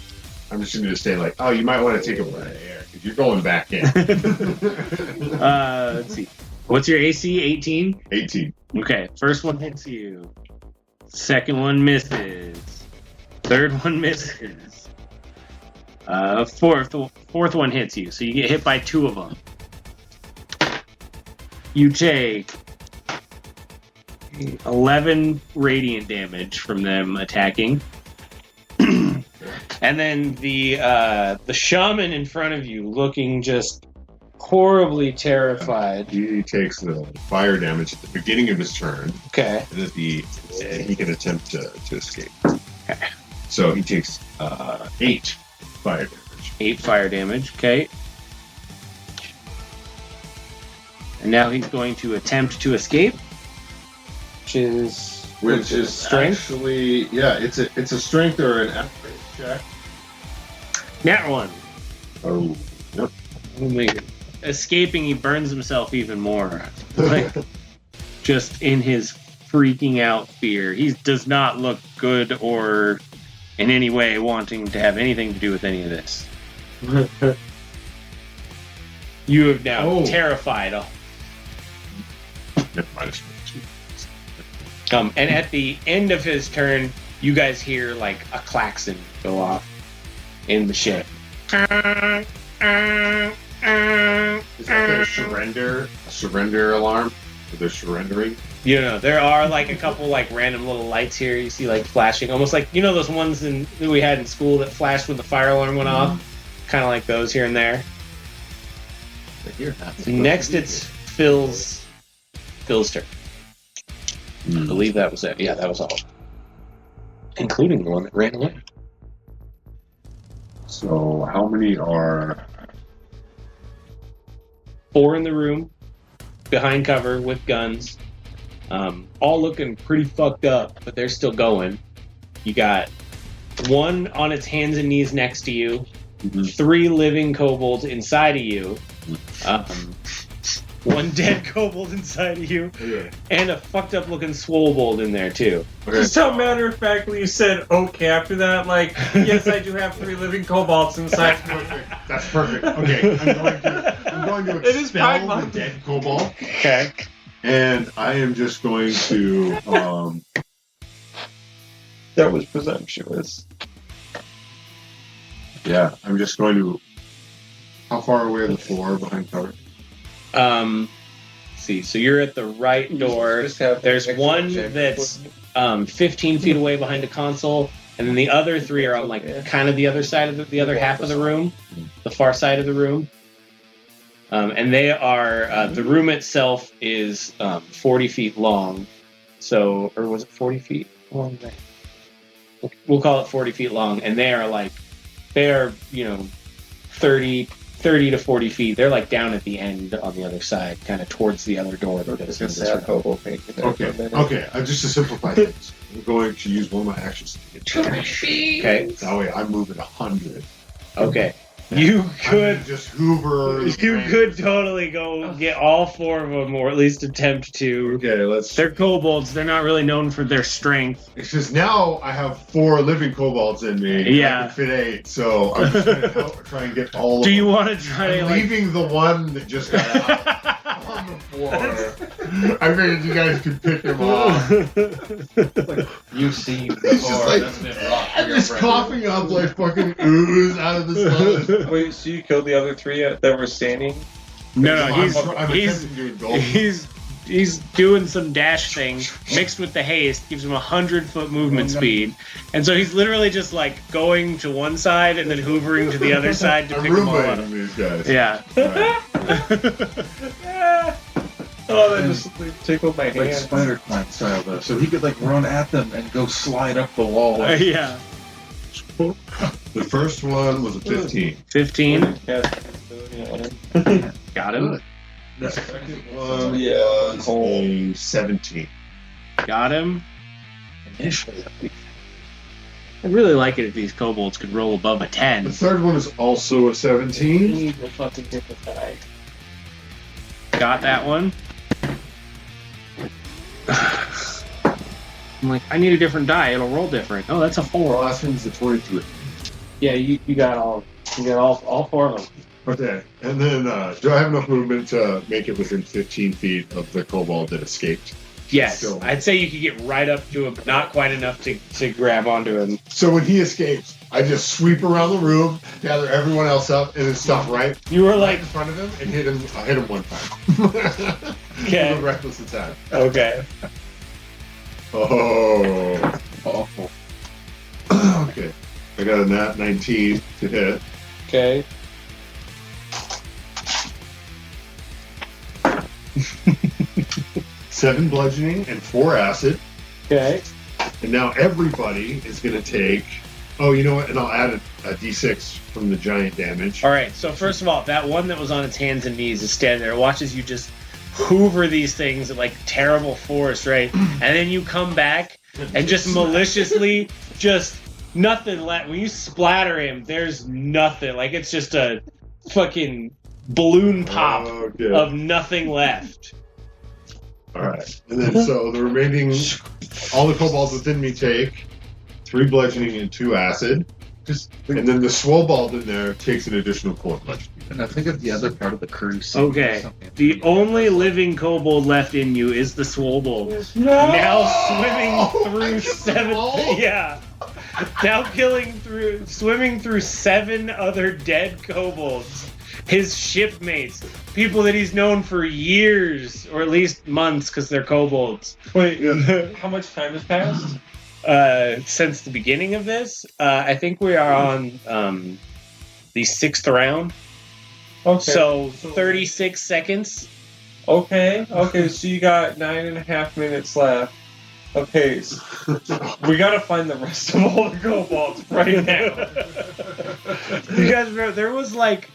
I'm just going to say, like, oh, you might want to take a breath of air because you're going back in. Let's see. What's your AC? 18? 18. Okay, first one hits you. Second one misses. Third one misses. Fourth one hits you, so you get hit by 2 of them. You take 11 radiant damage from them attacking. And then the shaman in front of you, looking just horribly terrified. He takes the fire damage at the beginning of his turn, Okay. and at he can attempt to escape. Okay. So he takes 8 fire damage. 8 fire damage. Okay. And now he's going to attempt to escape, which is strength. Actually, yeah, it's a strength or an athletics check. Nat 1. Oh, yep. Oh my God. Escaping, he burns himself even more. Like, just in his freaking out fear. He does not look good or in any way wanting to have anything to do with any of this. You have now terrified. Minus 2. And at the end of his turn, you guys hear like a klaxon go off in the ship. Is that their surrender alarm? They're surrendering? You know, there are like a couple like random little lights here you see like flashing, almost like, you know, those ones that we had in school that flashed when the fire alarm went off? Kind of like those here and there. Next it's Phil's turn. I believe that was it. Yeah, that was all. Including the one that ran away. So how many are 4 in the room, behind cover with guns, all looking pretty fucked up, but they're still going. You got 1 on its hands and knees next to you, 3 living kobolds inside of you, 1 dead kobold inside of you, and a fucked up looking swollebold in there too. Just how matter of factly you said okay after that, like, yes, I do have 3 living kobolds inside. That's perfect. Okay, I'm going to It is expel Pride Month. the dead kobold, Okay. and I am just going to That was presumptuous. yeah, I'm just going to. How far away are the 4 behind cover? Let's see, so you're at the right door. There's 1 that's 15 feet away behind a console, and then the other 3 are on like kind of the other side of the other half of the room, the far side of the room. And they are the room itself is 40 feet long. So, or was it 40 feet long? We'll call it 40 feet long, and they are 30 to 40 feet. They're like down at the end on the other side, kind of towards the other door. That goes into this room. Okay. Just to simplify things, I'm going to use one of my actions to get to Okay. That way, I'm moving 100. Okay. You could just Hoover. You could totally go get all 4 of them, or at least attempt to. Okay, let's. They're kobolds. They're not really known for their strength. It's just now I have 4 living kobolds in me. Yeah. I can fit 8, so I'm just going to try and get all of Do them. you want to try I'm to leaving the one that just got out on the floor. I figured you guys could pick him off. You've seen It's just before, like, doesn't it, Rock? I'm Your just friend. coughing up like fucking ooze out of the sun. Wait, so you killed the other 3 that were standing? No, I'm attempting to indulge. he's doing some dash thing mixed with the haste, gives him 100-foot movement speed, and so he's literally just like going to one side and then hoovering to the other side to I'm pick them all up. roommating these guys. Yeah. Right. Oh, that just tickled my Like hand. Spider-Climb style though, so he could like run at them and go slide up the wall. Yeah. The first one was a 15. 15. Yeah. Got him. The second one was a 17. Got him. Initially, I'd really like it if these kobolds could roll above a The 10. third one is also a 17. Got that one. I'm like, I need a different die. It'll roll different. Oh, that's a The 4. last one's a 23. Yeah, you got all 4 of them. Okay, and then do I have enough movement to make it within 15 feet of the kobold that escaped? Yes, Still. I'd say you could get right up to him, but not quite enough to grab onto him. So when he escapes, I just sweep around the room, gather everyone else up, and then stop right You were right like, in front of him and hit him. I hit him one time. Okay. With a reckless attack. okay. Oh. awful. Okay. I got a nat 19 to hit. Okay. Seven bludgeoning and 4 acid. Okay. And now everybody is going to take. Oh, you know what? And I'll add a d6 from the giant damage. All right. So first of all, that one that was on its hands and knees is standing there, watches you just hoover these things at like terrible force, right? And then you come back and just maliciously, just nothing left. When you splatter him, there's nothing. Like it's just a fucking balloon pop Okay. of nothing left. All right. And then so the remaining, all the kobolds within me take 3 bludgeoning and 2 acid. And then the swollebold in there takes an additional 4 bludgeoning. And I think of the other part of the crew. Okay. The only living kobold left in you is the swollebold. Now swimming through 7. Yeah. Now swimming through 7 other dead kobolds. His shipmates, people that he's known for years, or at least months, because they're kobolds. Wait, how much time has passed? Since the beginning of this, I think we are on the 6th round. Okay. So 36 seconds. Okay, so you got 9.5 minutes left. Okay, so we gotta find the rest of all the kobolds right now. You guys remember, there was like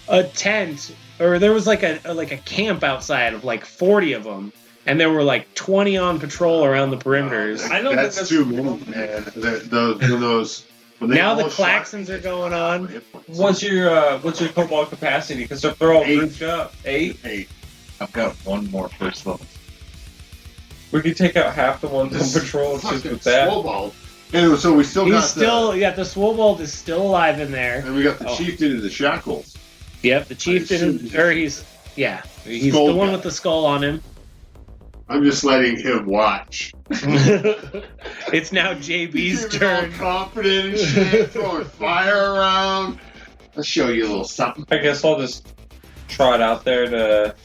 a tent, or there was like a camp outside of like 40 of them, and there were like 20 on patrol around the perimeters. I don't think that's too many, man. Those when they Now the all shot klaxons are going on. What's your cobalt capacity? Because if they're all grouped up, 8. Hey, I've got one more first level. We could take out half the ones on patrol just with that. Swobald. And so we still got The Swobold is still alive in there. and we got the chieftain in the shackles. Yep, the chieftain, he's the Skull one guy. with the skull on him. I'm just letting him watch. It's now JB's Keeping all turn. confident and shit, throwing fire around. I'll show you a little something. I guess I'll just trot out there to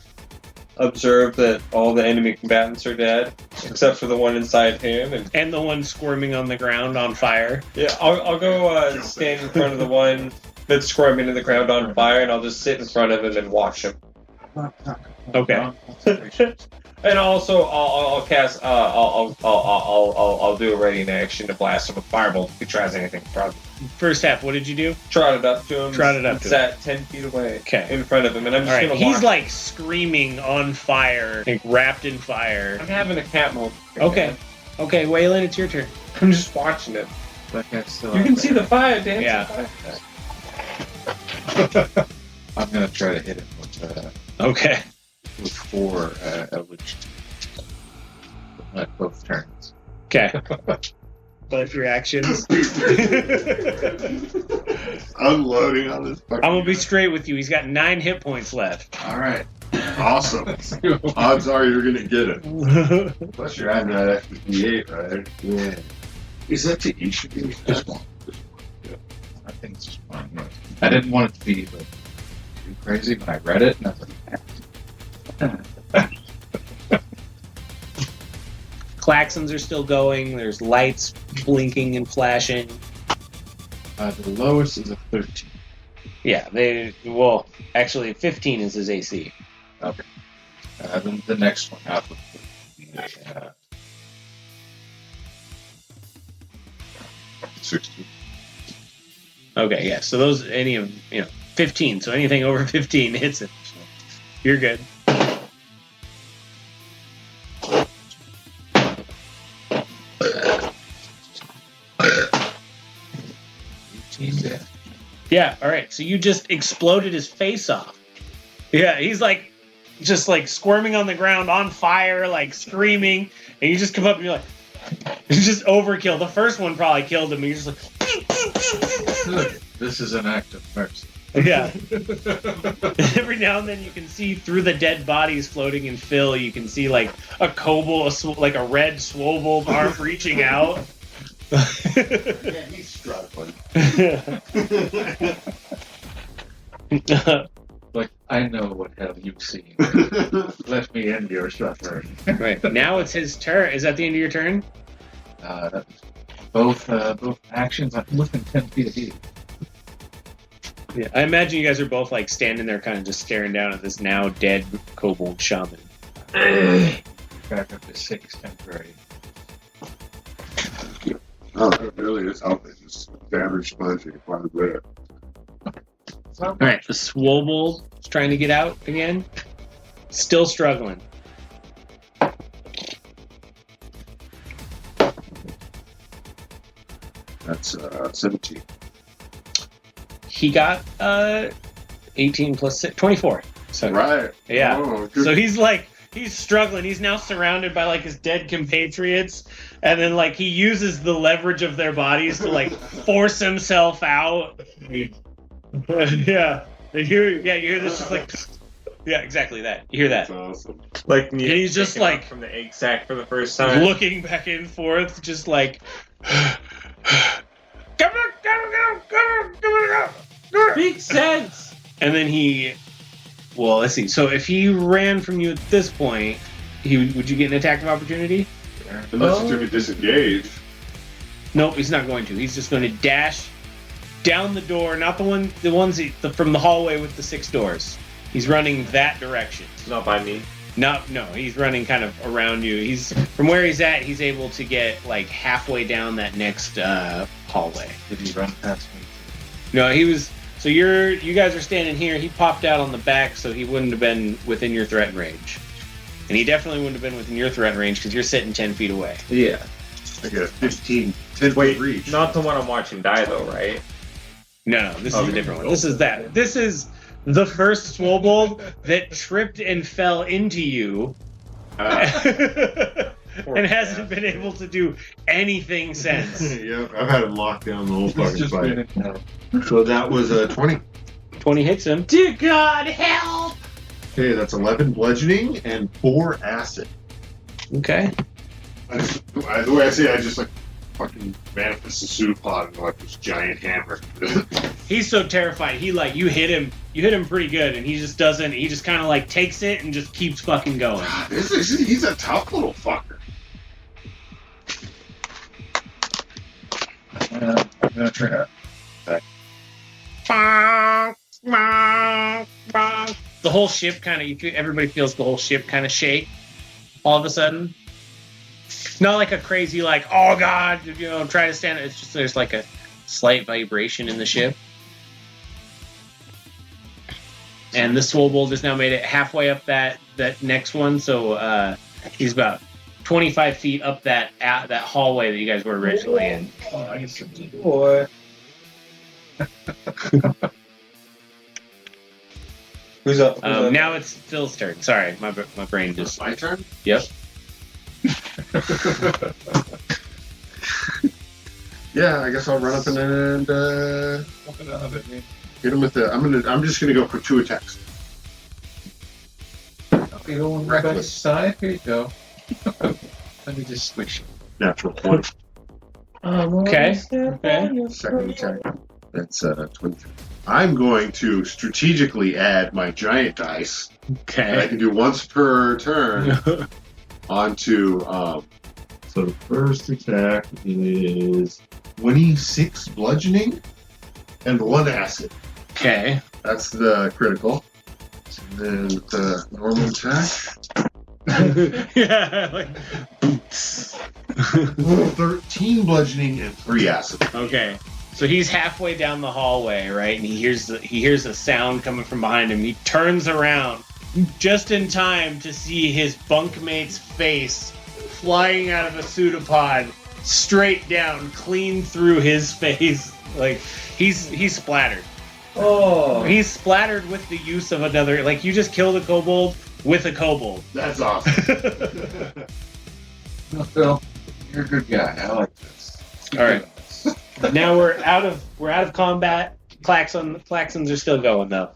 observe that all the enemy combatants are dead, except for the one inside him. And the one squirming on the ground on fire. Yeah, I'll go stand in front of the one that's squirming to the ground on fire, and I'll just sit in front of him and watch him. Okay. And also, I'll cast. I'll do a ready in action to blast him with firebolt if he tries anything. First half, what did you do? Trot it up to him. Trot it up It's to at 10 feet away. Okay. In front of him, and I'm just Alright, gonna he's watch. like screaming on fire, like wrapped in fire. I'm having a cat mode. Okay. Okay, Waylon, it's your turn. I'm just watching it. That guy's still You out can there. see the fire dancing. Yeah. I'm gonna try to hit him Okay. with 4 Eldritch. Both turns. Okay. Both reactions. Unloading on this. I'm gonna be straight with you. He's got 9 hit points left. All right. Awesome. Odds are you're gonna get it. Plus you're adding that extra D8, right? Yeah. Is that to each of you? Just one. I think it's just fine. Yeah. I didn't want it to be like, too crazy when I read it, and I was like, Klaxons are still going. There's lights blinking and flashing. the lowest is a 13. Yeah, actually 15 is his AC. Okay. Then the next one out would be 60. Okay, yeah. So those 15. So anything over 15 hits it. You're good. Yeah, all right. So you just exploded his face off. Yeah, he's like just like squirming on the ground on fire, like screaming, and you just come up and you're like, you just overkill. The first one probably killed him, and you're just like, This is an act of mercy. yeah. Every now and then you can see through the dead bodies floating in fill, you can see like a kobold, like a red swobold arm reaching out. Yeah, he's struggling. Like, I know what hell you've seen. Let me end your suffering. Right. Now it's his turn. Is that the end of your turn? Both actions, I'm within 10 feet of you. Yeah. I imagine you guys are both like standing there kind of just staring down at this now dead kobold shaman. Back up to 6 temporary. Oh, that really is helping. Just damage punching quite a bit. Alright, the swobold is trying to get out again. Still struggling. That's 17. He got 18 plus 6, 24. So Right. yeah. Oh, good. So he's struggling. He's now surrounded by like his dead compatriots, and then like he uses the leverage of their bodies to like force himself out. Yeah. You hear this just like yeah, exactly that. You hear that. That's awesome. Like, And he's just taking like off from the egg sack for the first time. looking back and forth, just like Makes sense. and then let's see. So if he ran from you at this point, would you get an attack of opportunity? Unless you took a disengage. Nope, he's not going to. He's just going to dash down the door, not the ones from the hallway with the 6 doors. He's running that direction. Not by me. No, he's running kind of around you. He's from where he's at. He's able to get like halfway down that next hallway. Did he run past me? No, he was So you guys are standing here. He popped out on the back, so he wouldn't have been within your threat range. And he definitely wouldn't have been within your threat range because you're sitting 10 feet away. Yeah. I got a 10 foot reach. Not the one I'm watching die, though, right? No, this is a different one. This is that. This is the first Swobold that tripped and fell into you and hasn't been able to do anything since. Yep, I've had him locked down the whole fucking fight. So that was a 20. 20 hits him. Dear God, help! Okay, that's 11 bludgeoning and 4 acid. Okay. The way I say it, I just like fucking manifest the pseudopod and like this giant hammer. He's so terrified. You hit him pretty good, and he just doesn't. He just kind of like takes it and just keeps fucking going. He's a tough little fucker. I'm gonna try to. The whole ship everybody feels the whole ship kind of shake all of a sudden. Not like a crazy like, oh god, try to stand it. It's just there's like a slight vibration in the ship. And the Swobold has now made it halfway up that next one, so he's about 25 feet up that hallway that you guys were originally in. Oh, I guess it's Boy. Who's up? Now it's Phil's turn. Sorry, my brain just. My turn? Yep. Yeah, I guess I'll run up and hit him with the. I'm just gonna go for 2 attacks. Okay, go on the back side. Here you go. Let me just switch. Natural 20. Okay. Second attack. That's 23. I'm going to strategically add my giant dice that I Okay. can do once per turn onto. So the first attack is 26 bludgeoning and 1 acid. Okay. That's the critical. And then the normal attack. Yeah. Like, 13 bludgeoning and 3 acid. okay. So he's halfway down the hallway, right? And he hears a sound coming from behind him. He turns around just in time to see his bunkmate's face flying out of a pseudopod straight down, clean through his face. Like he's splattered. Oh. He's splattered with the use of another. Like you just killed a kobold with a kobold. That's awesome. No, Phil, you're a good guy. I like this. All right. Now we're out of combat. Klaxons are still going though.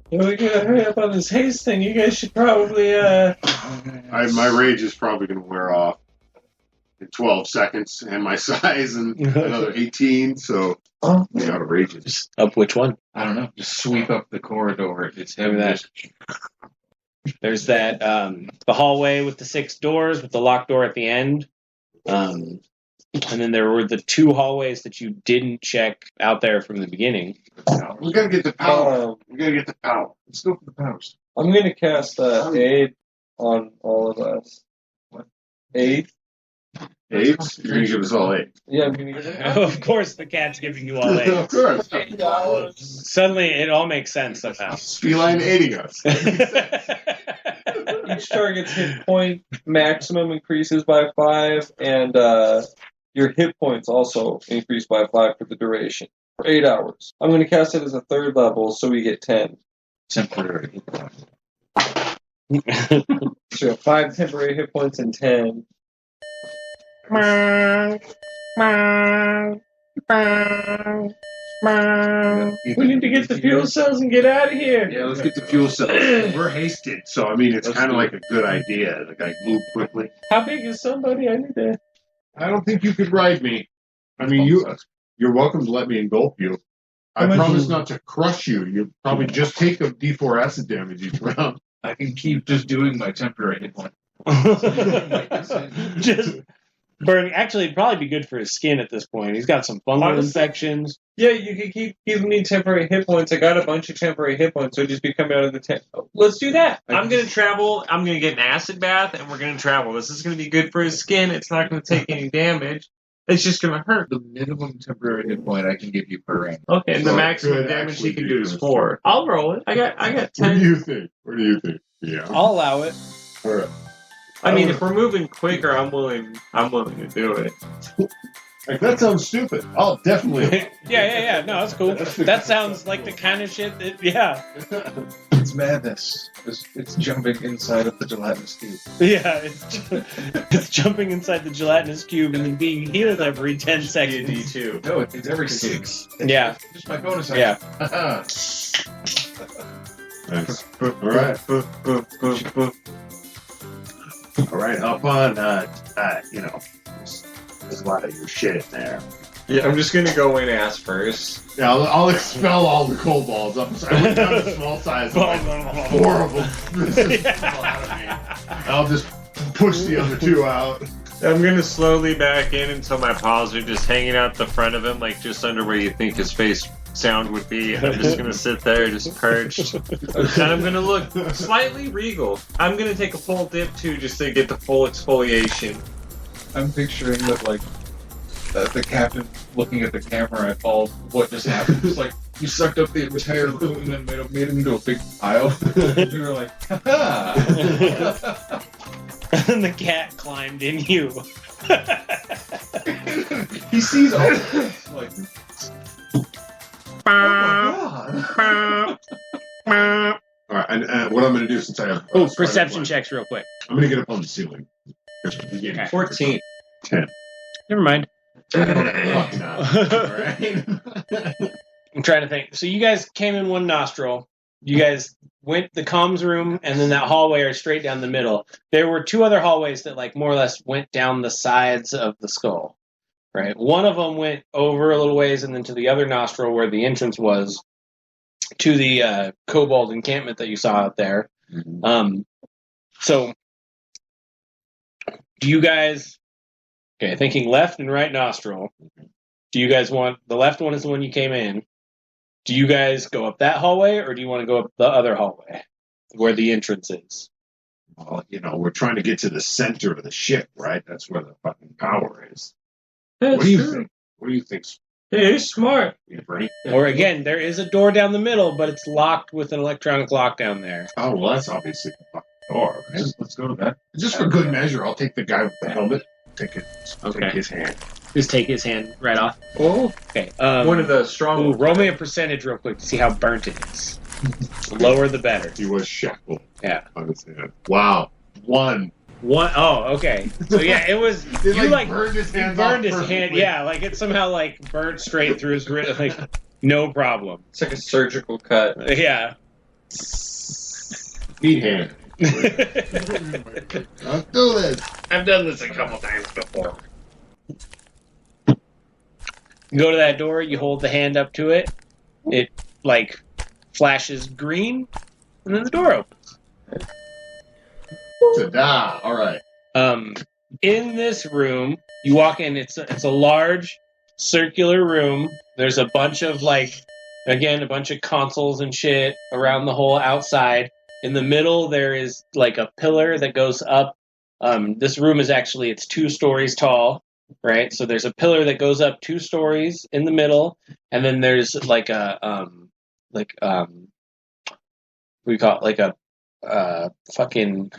We gotta hurry up on this haste thing. You guys should probably My rage is probably going to wear off in 12 seconds, and my size in another 18. So I'm out of rages. Up which one? I don't know. Just sweep up the corridor. It's heavy. That. There's that the hallway with the 6 doors with the locked door at the end. And then there were the 2 hallways that you didn't check out there from the beginning. We got to get the power. We got to get the power. Let's go for the powers. I'm gonna cast aid on all of us. What? Aid? Aids? You're going to give us all 8. Yeah, I'm gonna give it. Of course, the cat's giving you all Of eight. course. Suddenly, it all makes sense somehow. Feline aiding us. Each target's hit point maximum increases by 5, and your hit points also increase by 5 for the duration. For 8 hours. I'm going to cast it as a 3rd level, so we get 10. Temporary. So you have 5 temporary hit points and 10. We need to get the fuel cells and get out of here. Yeah, let's get the fuel cells. We're hasted, so I mean, it's kind of like a good idea. Like I move quickly. How big is somebody? I need to. I don't think you could ride me. I mean, you're welcome to let me engulf you. I promise not to crush you. You probably just take a D4 acid damage each round. I can keep just doing my temporary hit point. Just burning. Actually, it'd probably be good for his skin at this point. He's got some fungal infections. Yeah, you can keep giving me temporary hit points. I got a bunch of temporary hit points, so just be coming out of the tent. Let's do that. I'm going to travel. I'm going to get an acid bath, and we're going to travel. This is going to be good for his skin. It's not going to take any damage. It's just gonna hurt. The minimum temporary hit point I can give you per round. Okay, and the So it maximum could damage actually he can be do is this. 4. I'll roll it. I got What 10. do you think? What do you think? Yeah. I'll allow it. All right. I mean, if we're moving quicker, I'm willing to do it. Like, that sounds stupid. I'll definitely. Yeah. No, that's cool. That sounds like the kind of shit that, yeah. It's madness. It's jumping inside of the gelatinous cube. Yeah, it's jumping inside the gelatinous cube and then being healed every 10 seconds. D2. No, it's every 6. Yeah. Just my bonus Yeah. action. Nice. All right. All right. Up on. There's a lot of your shit in there. Yeah, I'm just gonna go in ass first. Yeah, I'll expel all the kobolds. I went down to small size. Like, 4 of them. This is out of me. I'll just push the other 2 out. I'm gonna slowly back in until my paws are just hanging out the front of him, like just under where you think his face sound would be. I'm just gonna sit there, just perched, and I'm gonna look slightly regal. I'm gonna take a full dip too, just to get the full exfoliation. I'm picturing that, like, the captain looking at the camera at all what just happened. It's like, you sucked up the entire room and then made him into a big pile. And you were like, ha And the cat climbed in you. He sees all this. Like, oh my god. All right, and what I'm going to do since I have. Oh, perception checks real quick. I'm going to get up on the ceiling. Okay. 14. 10. Never mind. Fuck not. All right. I'm trying to think. So you guys came in one nostril. You guys went the comms room and then that hallway are straight down the middle. There were 2 other hallways that like more or less went down the sides of the skull. Right. One of them went over a little ways and then to the other nostril where the entrance was to the kobold encampment that you saw out there. Mm-hmm. So do you guys... Okay, thinking left and right nostril. Do you guys want... The left one is the one you came in. Do you guys go up that hallway, or do you want to go up the other hallway where the entrance is? Well, we're trying to get to the center of the ship, right? That's where the fucking power is. That's What do you true. think? What do you think? Yeah, he's smart. Right? Or again, there is a door down the middle, but it's locked with an electronic lock down there. Oh, well, that's obviously the fucking door. Right? Let's go to that. Just for good measure, I'll take the guy with the helmet. Take Okay. his hand. Just take his hand right off. Oh, Okay. one of the strong. Ooh, roll me a percentage real quick to see how burnt it is. The lower the better. He was shackled. Yeah. On his hand. Wow. 1. One. Oh, okay. So yeah, it was. They, You like burned his hand. burned his hand. Yeah, like it somehow like burnt straight through his wrist. Like no problem. It's like a surgical cut. Yeah. Meat hand. Let's do this. I've done this a couple times before. You go to that door, you hold the hand up to it, it like flashes green, and then the door opens. Ta-da. All right. In this room, you walk in, it's a large circular room. There's a bunch of a bunch of consoles and shit around the whole outside. In the middle, there is like a pillar that goes up. This room is actually, it's 2 stories tall, right? So there's a pillar that goes up 2 stories in the middle, and then there's like a, what do you call it? Like a fucking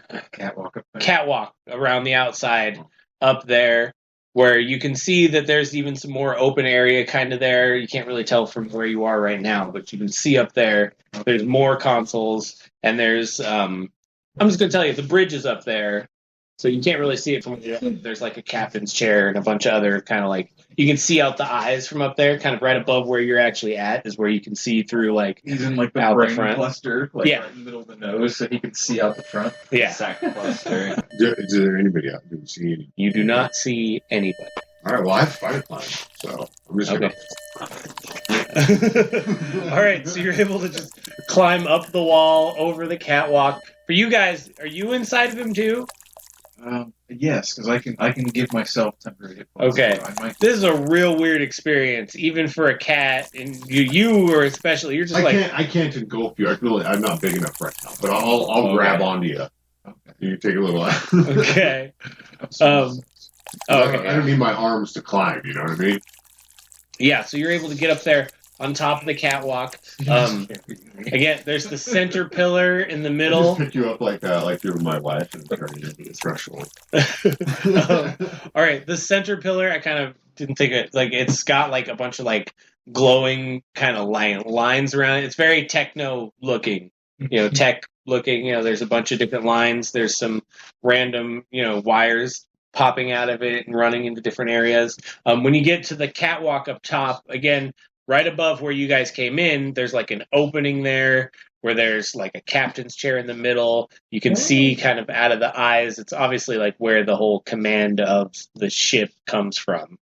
catwalk around the outside up there, where you can see that there's even some more open area kind of there. You can't really tell from where you are right now, but you can see up there. There's more consoles, and there's I'm just gonna tell you, the bridge is up there, so you can't really see it from here. There's like a captain's chair and a bunch of other kind of like, you can see out the eyes from up there, kind of right above where you're actually at is where you can see through like He's in like the out the brain front. cluster, like Yeah. right in the middle of the nose, so he can see out the front. Yeah. Sack cluster. Is there anybody out? Didn't see any. You do not see anybody. All right. Well, I have spider climb, so I'm just Okay. All right, so you're able to just climb up the wall, over the catwalk. For you guys, are you inside of him too? Yes, because I can give myself temporary hit points. Okay. So I might. This is a real weird experience, even for a cat, and you are especially. You're just I can't engulf you. I'm not big enough right now, but I'll Okay. grab onto you. Okay. You take a little. okay. Oh, okay. I don't need my arms to climb. You know what I mean? Yeah, so you're able to get up there on top of the catwalk. Again, there's the center pillar in the I middle. just pick you up like you're my wife and turn you into the threshold. All right, the center pillar, I kind of didn't think it. Like, it's got like a bunch of like glowing kind of lines around it. It's very techno looking, tech looking. There's a bunch of different lines. There's some random, wires popping out of it and running into different areas. When you get to the catwalk up top, again, right above where you guys came in, there's like an opening there where there's like a captain's chair in the middle. You can see kind of out of the eyes. It's obviously like where the whole command of the ship comes from.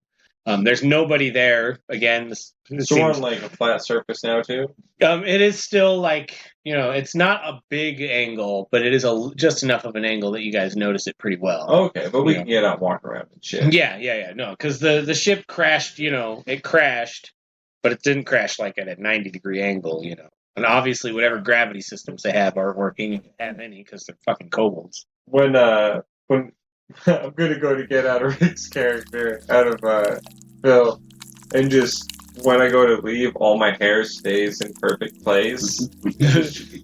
There's nobody there. Again, So we're on like a flat surface now too? It is still like, it's not a big angle, but it is just enough of an angle that you guys notice it pretty well. Okay, but we can get out and walk around and shit. Yeah. No, because the ship crashed, it crashed, but it didn't crash like at a 90-degree angle, And obviously whatever gravity systems they have aren't working, if they have any, because they're fucking kobolds. When I'm gonna go to get out of Rick's character, out of Phil, and just when I go to leave, all my hair stays in perfect place.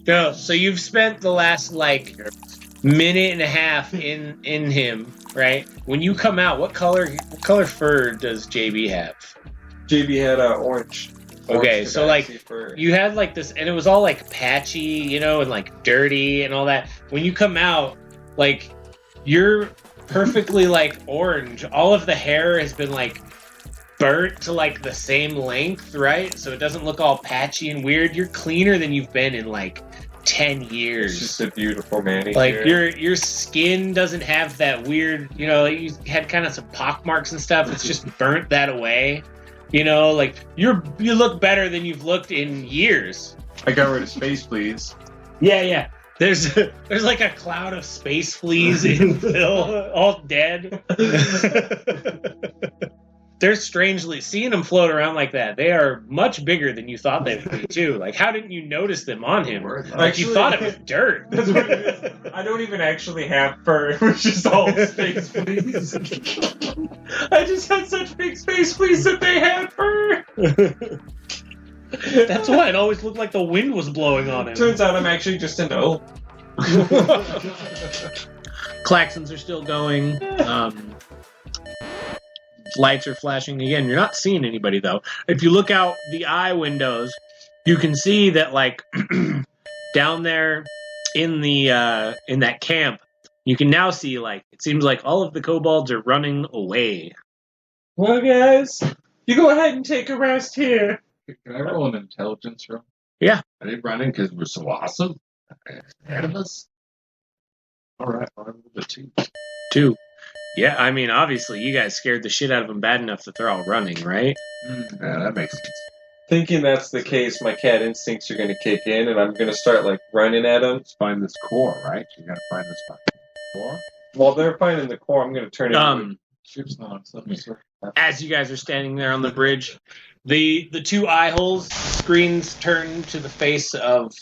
No, so you've spent the last like minute and a half in him, right? When you come out, what color fur does Jaybee have? Jaybee had orange. Okay, so like fur. you had like this, and it was all like patchy, and like dirty and all that. When you come out, like you're perfectly like orange. All of the hair has been like burnt to like the same length, right? So it doesn't look all patchy and weird. You're cleaner than you've been in like 10 years. It's just a beautiful manicure. Like your skin doesn't have that weird, you had kind of some pock marks and stuff. It's just burnt that away. Like you look better than you've looked in years. I got rid of space, please. Yeah. There's like a cloud of space fleas in Phil, all dead. They're strangely seeing them float around like that. They are much bigger than you thought they would be too. Like, how didn't you notice them on him? Like you thought it was dirt. That's what it is. I don't even actually have fur. It was just all space fleas. I just had such big space fleas that they had fur. That's why it always looked like the wind was blowing on him. Turns out I'm actually just an owl. Klaxons are still going. Lights are flashing again. You're not seeing anybody though. If you look out the eye windows, you can see that like down there in the in that camp, you can now see like it seems like all of the kobolds are running away. Well, guys, you go ahead and take a rest here. Can I roll an intelligence roll? Yeah. Are they running because we're so awesome? Ahead of us? All right, I'll roll the 2. 2. Yeah, I mean, obviously, you guys scared the shit out of them bad enough that they're all running, right? Yeah, that makes sense. Thinking that's the case, my cat instincts are going to kick in, and I'm going to start like running at them. Let's find this core, right? You gotta find this fucking core. While they're finding the core, I'm going to turn it into Ship's not on something. As you guys are standing there on the bridge, the 2 eye holes screens turn to the face of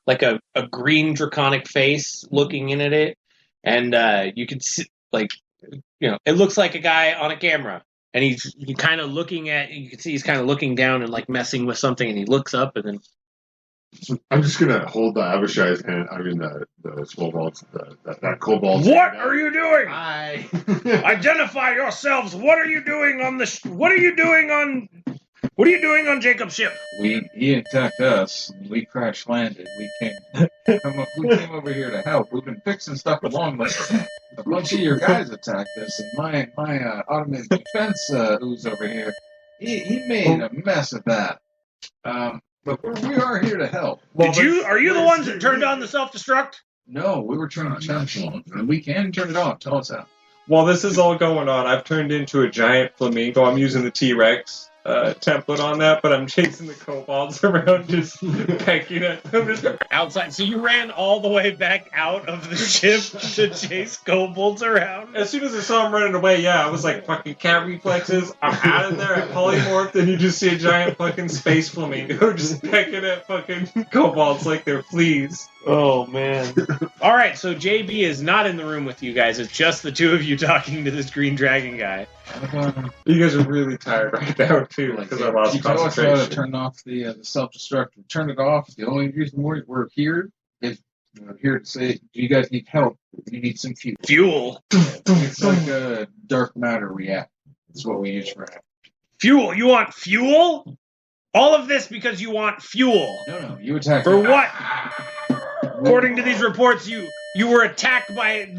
like a green draconic face looking in at it, and you can see like it looks like a guy on a camera, and he's kind of looking at. You can see he's kind of looking down and like messing with something, and he looks up and then. I'm just gonna hold the Abishai's hand. I mean the kobold, that kobold. What are you doing? Hi. Identify yourselves. What are you doing on the? What are you doing on Jacob's ship? He attacked us. And we crash landed. We came over here to help. We've been fixing stuff along the way. A bunch of your guys attacked us, and my automated defense ooze over here. He made a mess of that. But we are here to help. Are you the ones that turned on the self-destruct? No, we were trying to turn it on. And we can turn it on. Tell us how. While this is all going on, I've turned into a giant flamingo. I'm using the T-Rex template on that, but I'm chasing the kobolds around, just pecking at them. Outside. So you ran all the way back out of the ship to chase kobolds around? As soon as I saw him running away, yeah, I was like, fucking cat reflexes. I'm out of there. I polymorphed, and you just see a giant fucking space flamingo just pecking at fucking kobolds like they're fleas. Oh man! All right, so Jaybee is not in the room with you guys. It's just the two of you talking to this green dragon guy. You guys are really tired right now too because I lost You tell us how concentration. to turn off the self-destruct. We turn it off. The only reason we're here is we're here to say, do you guys need help? You need some fuel. Fuel. It's like a dark matter reactor. That's what we use for it. Fuel. You want fuel? All of this because you want fuel. No, you attack For me. what? According to these reports, you were attacked by.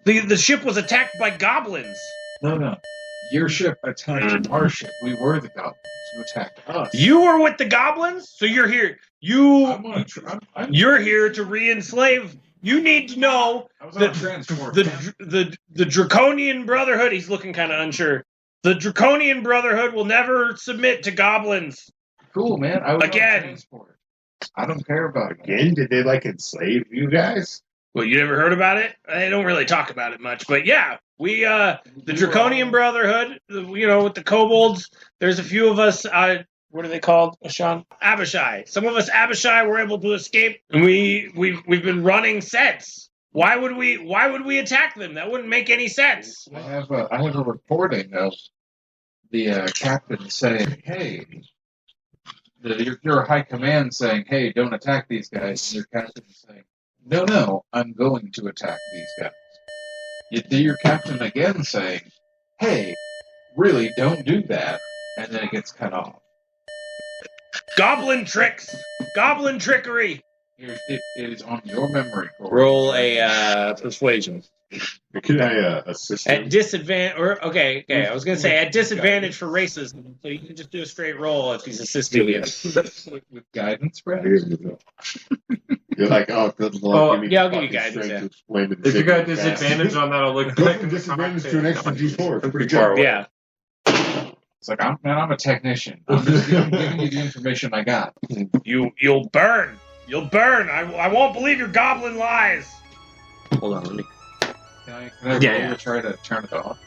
The ship was attacked by goblins. No. Your ship attacked our ship. We were the goblins. You attacked us. You were with the goblins, so you're here. I'm You're here to re-enslave. You need to know I was on a transport. the Draconian Brotherhood. He's looking kind of unsure. The Draconian Brotherhood will never submit to goblins. Cool, man. I was Again. on a transport. I don't care about it. Again, did they like enslave you guys? Well, you never heard about it? They don't really talk about it much, but yeah, we the Draconian Brotherhood, with the kobolds. There's a few of us. What are they called, Sean? Abishai. Some of us Abishai were able to escape, and we've been running sets. Why would we attack them? That wouldn't make any sense. I have a recording of the captain saying, "Hey." Your high command saying, "Hey, don't attack these guys." And your captain is saying, "No, I'm going to attack these guys." Your captain again saying, "Hey, really, don't do that." And then it gets cut off. Goblin tricks, goblin trickery. It is on your memory. Roll a persuasion. Can I assist At him? disadvantage, okay. I was gonna say at disadvantage for racism, so you can just do a straight roll if he's assisting you. With guidance, Brad? You're like, oh, good Oh, Lord, give me yeah, I'll give you fucking guidance, strength yeah. to explain to the If you big got man disadvantage on that, I'll look Go back from at the disadvantage conversation. to an extra D4. I'm Pretty far away. Yeah. It's like, I'm a technician. I'm just giving you the information I got. You'll burn. You'll burn. I won't believe your goblin lies. Hold on, let me. Can I Yeah. roll to try to turn it off?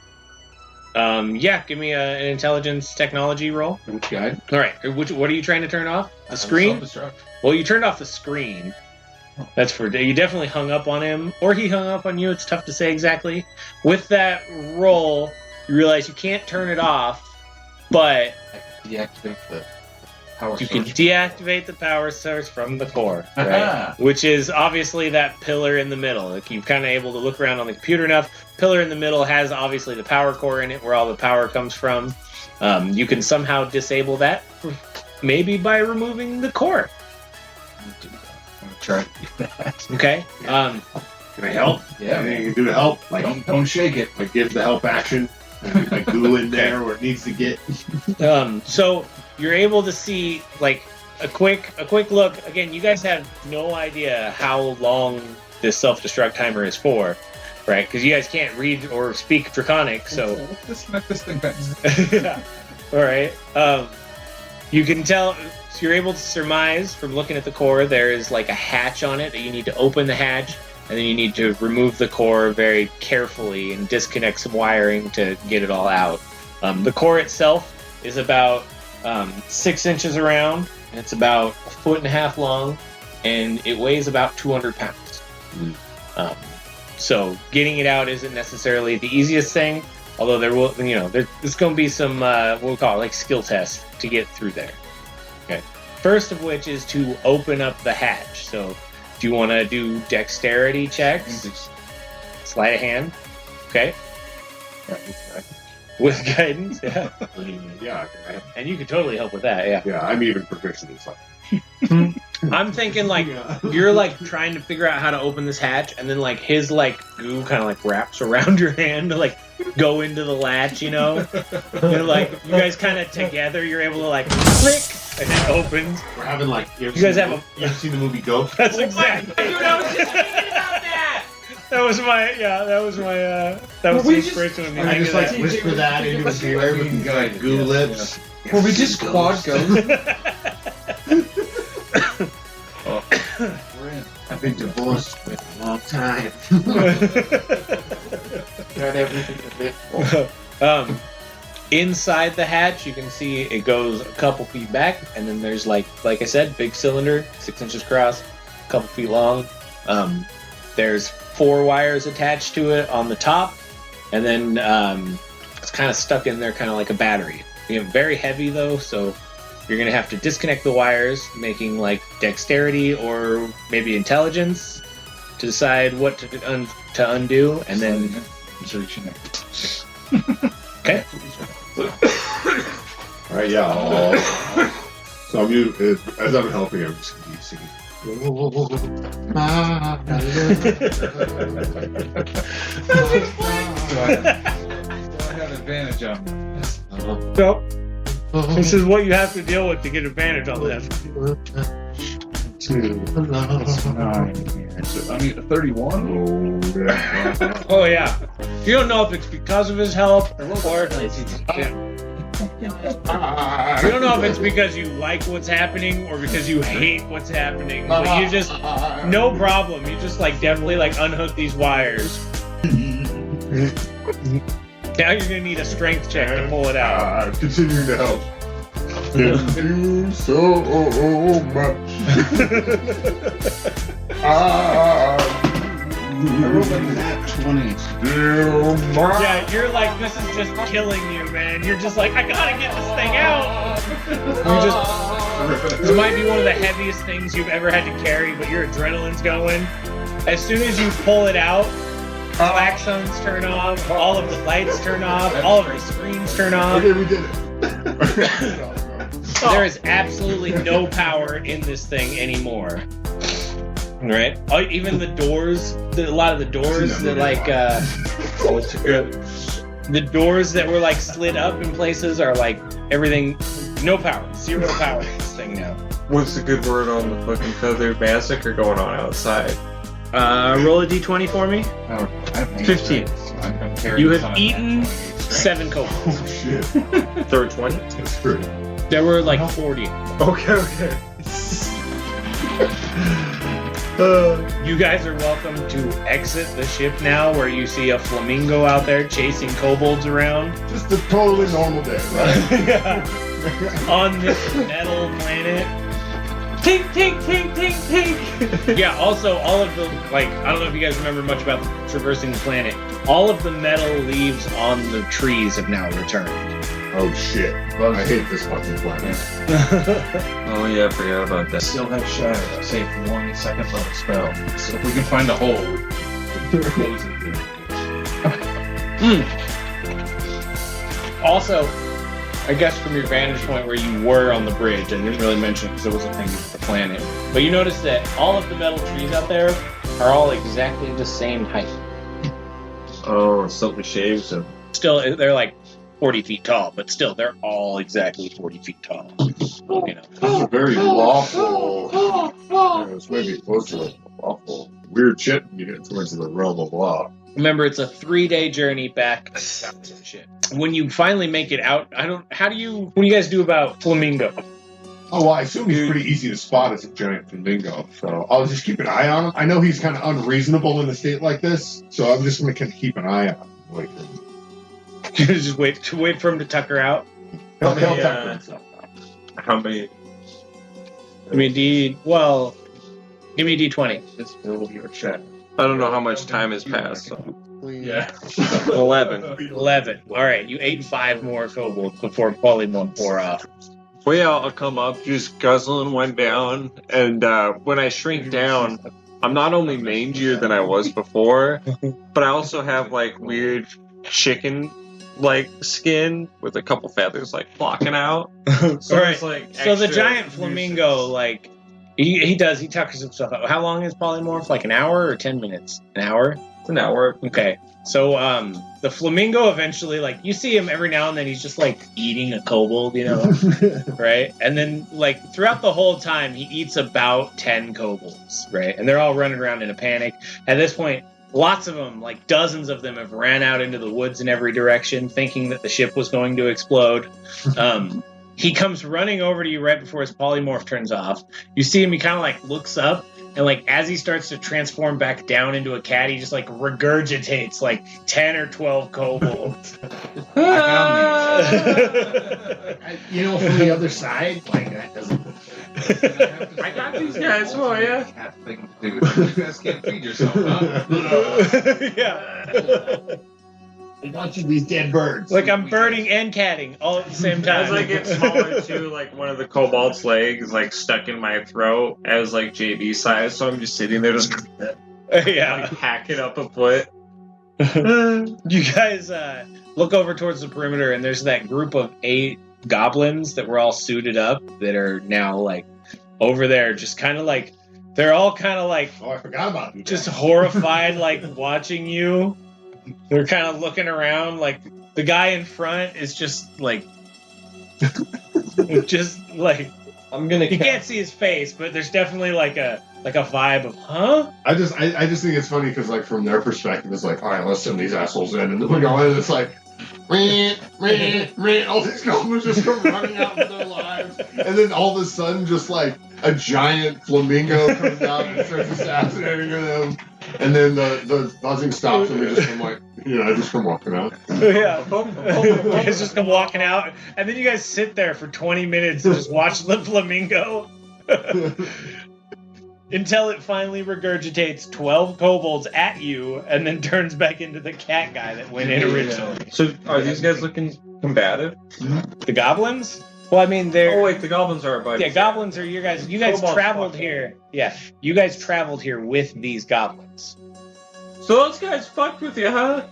Yeah, give me an intelligence technology roll. Which guide? All right. What are you trying to turn off? The screen? Self-destruct. Well, you turned off the screen. That's for you. Definitely hung up on him, or he hung up on you. It's tough to say exactly. With that roll, you realize you can't turn it off, but I can deactivate the power you can source. deactivate the power source from the core, right? Aha. Which is obviously that pillar in the middle. Like you're kind of able to look around on the computer enough. Pillar in the middle has obviously the power core in it, where all the power comes from. You can somehow disable that, maybe by removing the core. I'm gonna try to do that. Okay. Can I help? Yeah, Anything man. you can do to help? Like, Don't shake it. like give the help action. Like glue in there where it needs to get. So you're able to see like a quick look. Again, you guys have no idea how long this self-destruct timer is for, right? Because you guys can't read or speak Draconic, so Let's disconnect this thing back. yeah. All right. You can tell. So you're able to surmise from looking at the core. There is like a hatch on it that you need to open the hatch, and then you need to remove the core very carefully and disconnect some wiring to get it all out. The core itself is about 6 inches around, and it's about 1.5 feet long, and it weighs about 200 pounds. So getting it out isn't necessarily the easiest thing, although there will, there's going to be some what we call it, like skill tests to get through there. Okay. First of which is to open up the hatch. So do you want to do dexterity checks? Sleight of hand. Okay. With guidance, yeah. Yeah, And you could totally help with that, yeah. yeah. I'm even proficient in something. I'm thinking like you're like trying to figure out how to open this hatch, and then like his like goo kind of like wraps around your hand to like go into the latch, And like you guys kind of together, you're able to like click, and it opens. We're having like you guys have you ever seen the movie Ghost? That's exactly. Dude, I was just thinking about that. That was the inspiration of me. I thinking just like that. whisper that into his ear with these like goo lips. Well, we just quad ghost. We're in. I've been divorced for a long time. Got everything to live. Inside the hatch, you can see it goes a couple feet back, and then there's like I said, big cylinder, 6 inches across, couple feet long. There's 4 wires attached to it on the top, and then it's kind of stuck in there, kind of like a battery. Very heavy though, so you're gonna have to disconnect the wires, making like dexterity or maybe intelligence to decide what to undo, and then. Okay. All right, yeah. So as I'm helping, I'm just gonna be singing. Do I have advantage on this? Nope. This is what you have to deal with to get advantage on this. 2 plus 9 here. So I need a 31. Oh yeah. You don't know if it's because of his help or you don't know if it's because you like what's happening or because you hate what's happening. But you just no problem. You just like definitely like unhook these wires. Now you're gonna need a strength check to pull it out. Continuing to help. Thank you so much. I rolled a nat 20. Yeah, you're like, this is just killing you, man. You're just like, I gotta get this thing out. This might be one of the heaviest things you've ever had to carry, but your adrenaline's going. As soon as you pull it out, klaxons turn off, all of the lights turn off, all of the screens turn off. Okay, we did it. There is absolutely no power in this thing anymore. Right? Even the doors, a lot of the doors that like, the doors that were like slid up in places are like everything, no power, 0 power in this thing now. What's the good word on the fucking feather massacre going on outside? Roll a d20 for me. 15. You have eaten 7 kobolds. Oh shit. Third 20? That's great. There were like 40. Okay. You guys are welcome to exit the ship now, where you see a flamingo out there chasing kobolds around. Just a totally normal day, right? On this metal planet. Tink, tink, tink, tink, tink. Yeah, also, all of the, like, I don't know if you guys remember much about traversing the planet. All of the metal leaves on the trees have now returned. Oh shit. I hate this fucking planet. Oh yeah, I forgot about that. Still have shadow, save for 1 second level spell. So if we can find a hole, close it. Also, I guess from your vantage point where you were on the bridge, I didn't really mention it because it wasn't thinking of the planet, but you notice that all of the metal trees out there are all exactly the same height. Oh, something shaves them. Still, they're like 40 feet tall, but still, they're all exactly 40 feet tall. You know. That's a very lawful. It's maybe close to like lawful. Weird shit when you get towards the realm of law. Remember, it's a 3-day journey back to the ship. When you finally make it out, what do you guys do about Flamingo? Oh, well, I assume he's pretty easy to spot as a giant flamingo, so I'll just keep an eye on him. I know he's kind of unreasonable in a state like this, so I'm just going to kind of keep an eye on him. Like, Just wait for him to tucker out. he'll tucker himself out. How many? Give me a D20. Just build your shadow. I don't know how much time has passed. So. Yeah. 11. 11. All right, you ate 5 more kobolds before polymorph wore off. Well, yeah, I'll come up, just guzzling one down, and when I shrink down, I'm not only mangier than I was before, but I also have like weird chicken like skin with a couple feathers like flocking out. So All right. it's like So the extra giant flamingo, like he tuckers himself out. How long is polymorph? Like an hour or 10 minutes? An hour? It's an hour. Okay. So the flamingo eventually, like, you see him every now and then, he's just like eating a kobold, you know, right? And then like throughout the whole time, he eats about 10 kobolds, right? And they're all running around in a panic. At this point, lots of them, like dozens of them, have ran out into the woods in every direction, thinking that the ship was going to explode. He comes running over to you right before his polymorph turns off. You see him, he kind of like looks up, and like as he starts to transform back down into a cat, he just like regurgitates like 10 or 12 kobolds. You know, from the other side, like that doesn't. I got these guys for you. Cat thing to do. You guys can't feed yourself, huh? Yeah. Watching these dead birds. Like I'm birding and catting all at the same time. As I get smaller too, like one of the kobold's legs like stuck in my throat as like Jaybee size, so I'm just sitting there just Yeah. like hacking up a foot. You guys look over towards the perimeter, and there's that group of 8 goblins that were all suited up that are now like over there, just kind of like they're all kind of like Oh, I forgot about you. just horrified, like watching you. They're kind of looking around, like the guy in front is just like, I'm gonna. you can't see his face, but there's definitely like a vibe of huh. I just think it's funny because like from their perspective, it's like, all right, let's send these assholes in, and then we go in, and it's like, all these goblins just come running out for their lives, and then all of a sudden, just like a giant flamingo comes out and starts assassinating them, and then the buzzing stops, and we just come like, just come walking out. Yeah, you guys just come walking out, and then you guys sit there for 20 minutes and just watch the flamingo. Until it finally regurgitates 12 kobolds at you and then turns back into the cat guy that went in originally. So are these guys looking combative? The goblins? Well, I mean, they're... Oh wait, the goblins are about. Yeah, goblins are your guys. You guys Kobolds traveled fuck. here. Yeah, you guys traveled here with these goblins. So those guys fucked with you, huh?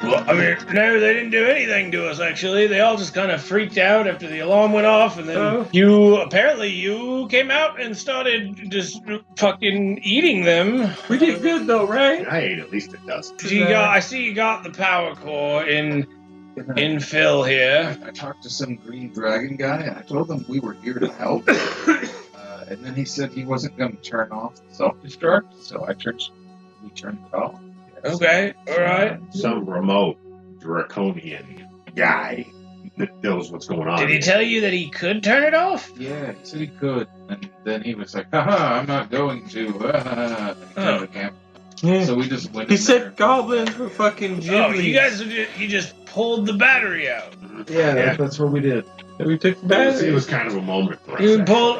Well, I mean, no, they didn't do anything to us, actually. They all just kind of freaked out after the alarm went off, and then Oh. you came out and started just fucking eating them. We did good though, right? I ate at least a dozen. I see you got the power core in Phil here. I talked to some green dragon guy, and I told him we were here to help. And then he said he wasn't going to turn off the self-destruct, so we turned it off. Okay, all right. Some remote draconian guy that knows what's going on. Did he tell you that he could turn it off? Yeah, he said he could, and then he was like, haha, I'm not going to. And he turned the camera. So we just went He in there. said goblins were fucking Oh, jiggly. you guys, you just pulled the battery out. Yeah, that's what we did. We took the It battery. was kind of a moment for us. You actually. pulled,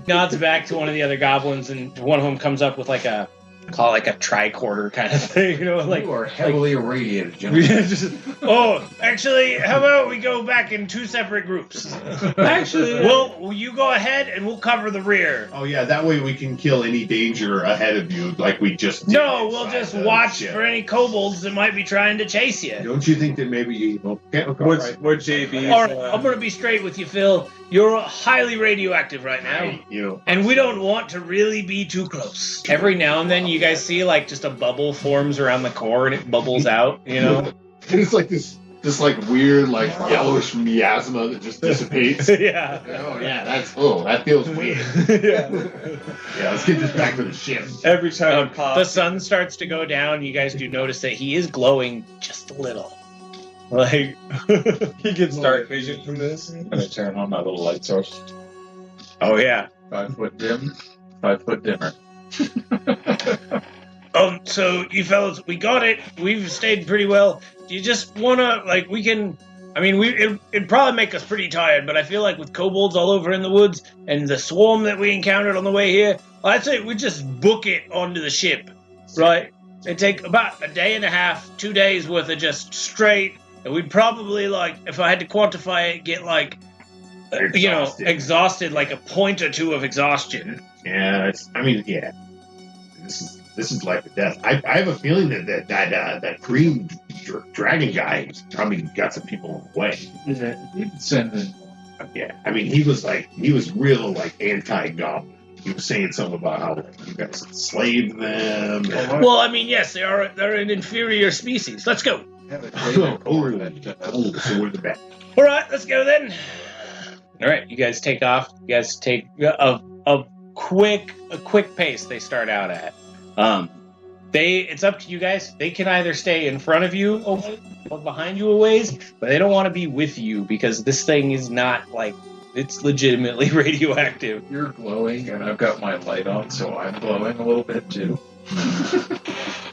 nods back to one of the other goblins, and one of them comes up with like a tricorder kind of thing, You are heavily irradiated, gentlemen. Actually, how about we go back in 2 separate groups? Actually, Will you go ahead and we'll cover the rear? Oh yeah, that way we can kill any danger ahead of you, like we just did No, we'll inside just the watch ship. for any kobolds that might be trying to chase you. Don't you think that maybe you? Okay, what's right. what JB? All right, I'm gonna be straight with you, Phil. You're highly radioactive right now. And we don't want to really be too close. Every now and then you guys see like just a bubble forms around the core and it bubbles out, And it's like this like weird like yellowish miasma that just dissipates. Yeah. Oh yeah, that feels weird. Yeah. Yeah, let's get this back to the ship. Every time it pops. The sun starts to go down. You guys do notice that he is glowing just a little. Like He gets dark vision from this. I'm going to turn on my little light source. oh yeah. 5 foot dim, 5 foot dimmer. So you fellas, we got it. We've stayed pretty well. Do you just wanna it'd probably make us pretty tired, but I feel like with kobolds all over in the woods and the swarm that we encountered on the way here, I'd say we just book it onto the ship, right? It'd take about a day and a half, 2 days worth of just straight, and we'd probably if I had to quantify it, get exhausted like a point or 2 of exhaustion. Yeah, This is life or death. I have a feeling that green dragon guy probably got some people away. You can send in. Yeah, I mean he was real like anti-goblin. He was saying something about how you guys enslaved them. Well, I mean, yes, they're an inferior species. Let's go. Have a Jaybee core that, So we're the best. All right, let's go then. All right, you guys take off. You guys take a quick pace. They start out at. It's up to you guys. They can either stay in front of you a ways or behind you a ways, but they don't want to be with you because this thing is not it's legitimately radioactive. you're glowing, and I've got my light on, so I'm glowing a little bit too.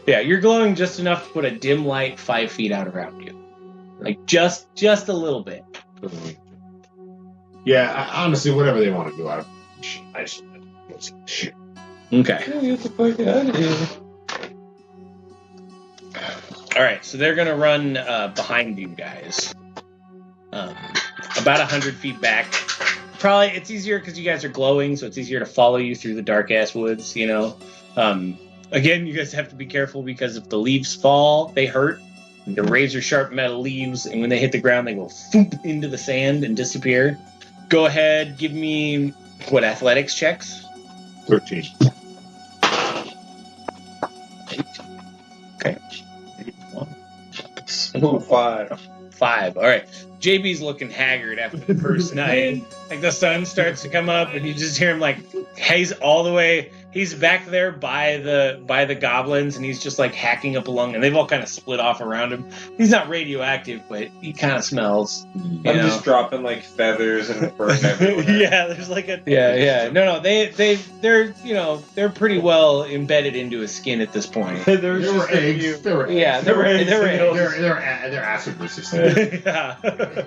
Yeah, you're glowing just enough to put a dim light 5 feet out around you, like just a little bit. Yeah, honestly, whatever they want to do, I just shit. Okay. Get the fuck out of here. All right, so they're gonna run behind you guys, about 100 feet back. Probably it's easier because you guys are glowing, so it's easier to follow you through the dark ass woods. You know. Again, you guys have to be careful because if the leaves fall, they hurt. The razor sharp metal leaves, and when they hit the ground, they go thoop into the sand and disappear. Go ahead, give me athletics checks. 13. Okay. Ooh, 5. 5. All right. Jaybee's looking haggard after the first night. Like the sun starts to come up, and you just hear him like he's all the way. He's back there by the goblins, and he's just like hacking up along, and they've all kind of split off around him. He's not radioactive, but he kind of smells. I'm just dropping like feathers and fur everywhere. Yeah, there's like a No, they're pretty well embedded into his skin at this point. There was There were just a eggs. few. There were Yeah, they're eggs. They're acid resistant. Yeah.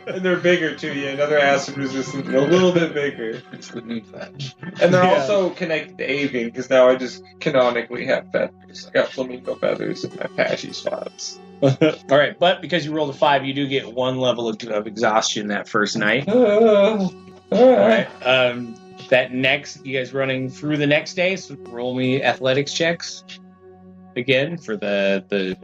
And they're bigger too, yeah. Another acid resistant, a little bit bigger. It's the new fetch. And they're Yeah. also connected to avian, because now I just canonically have feathers. I got flamingo feathers in my patchy spots. All right, but because you rolled a 5, you do get 1 level of exhaustion that first night. All All right. That next, you guys running through the next day. So roll me athletics checks again for the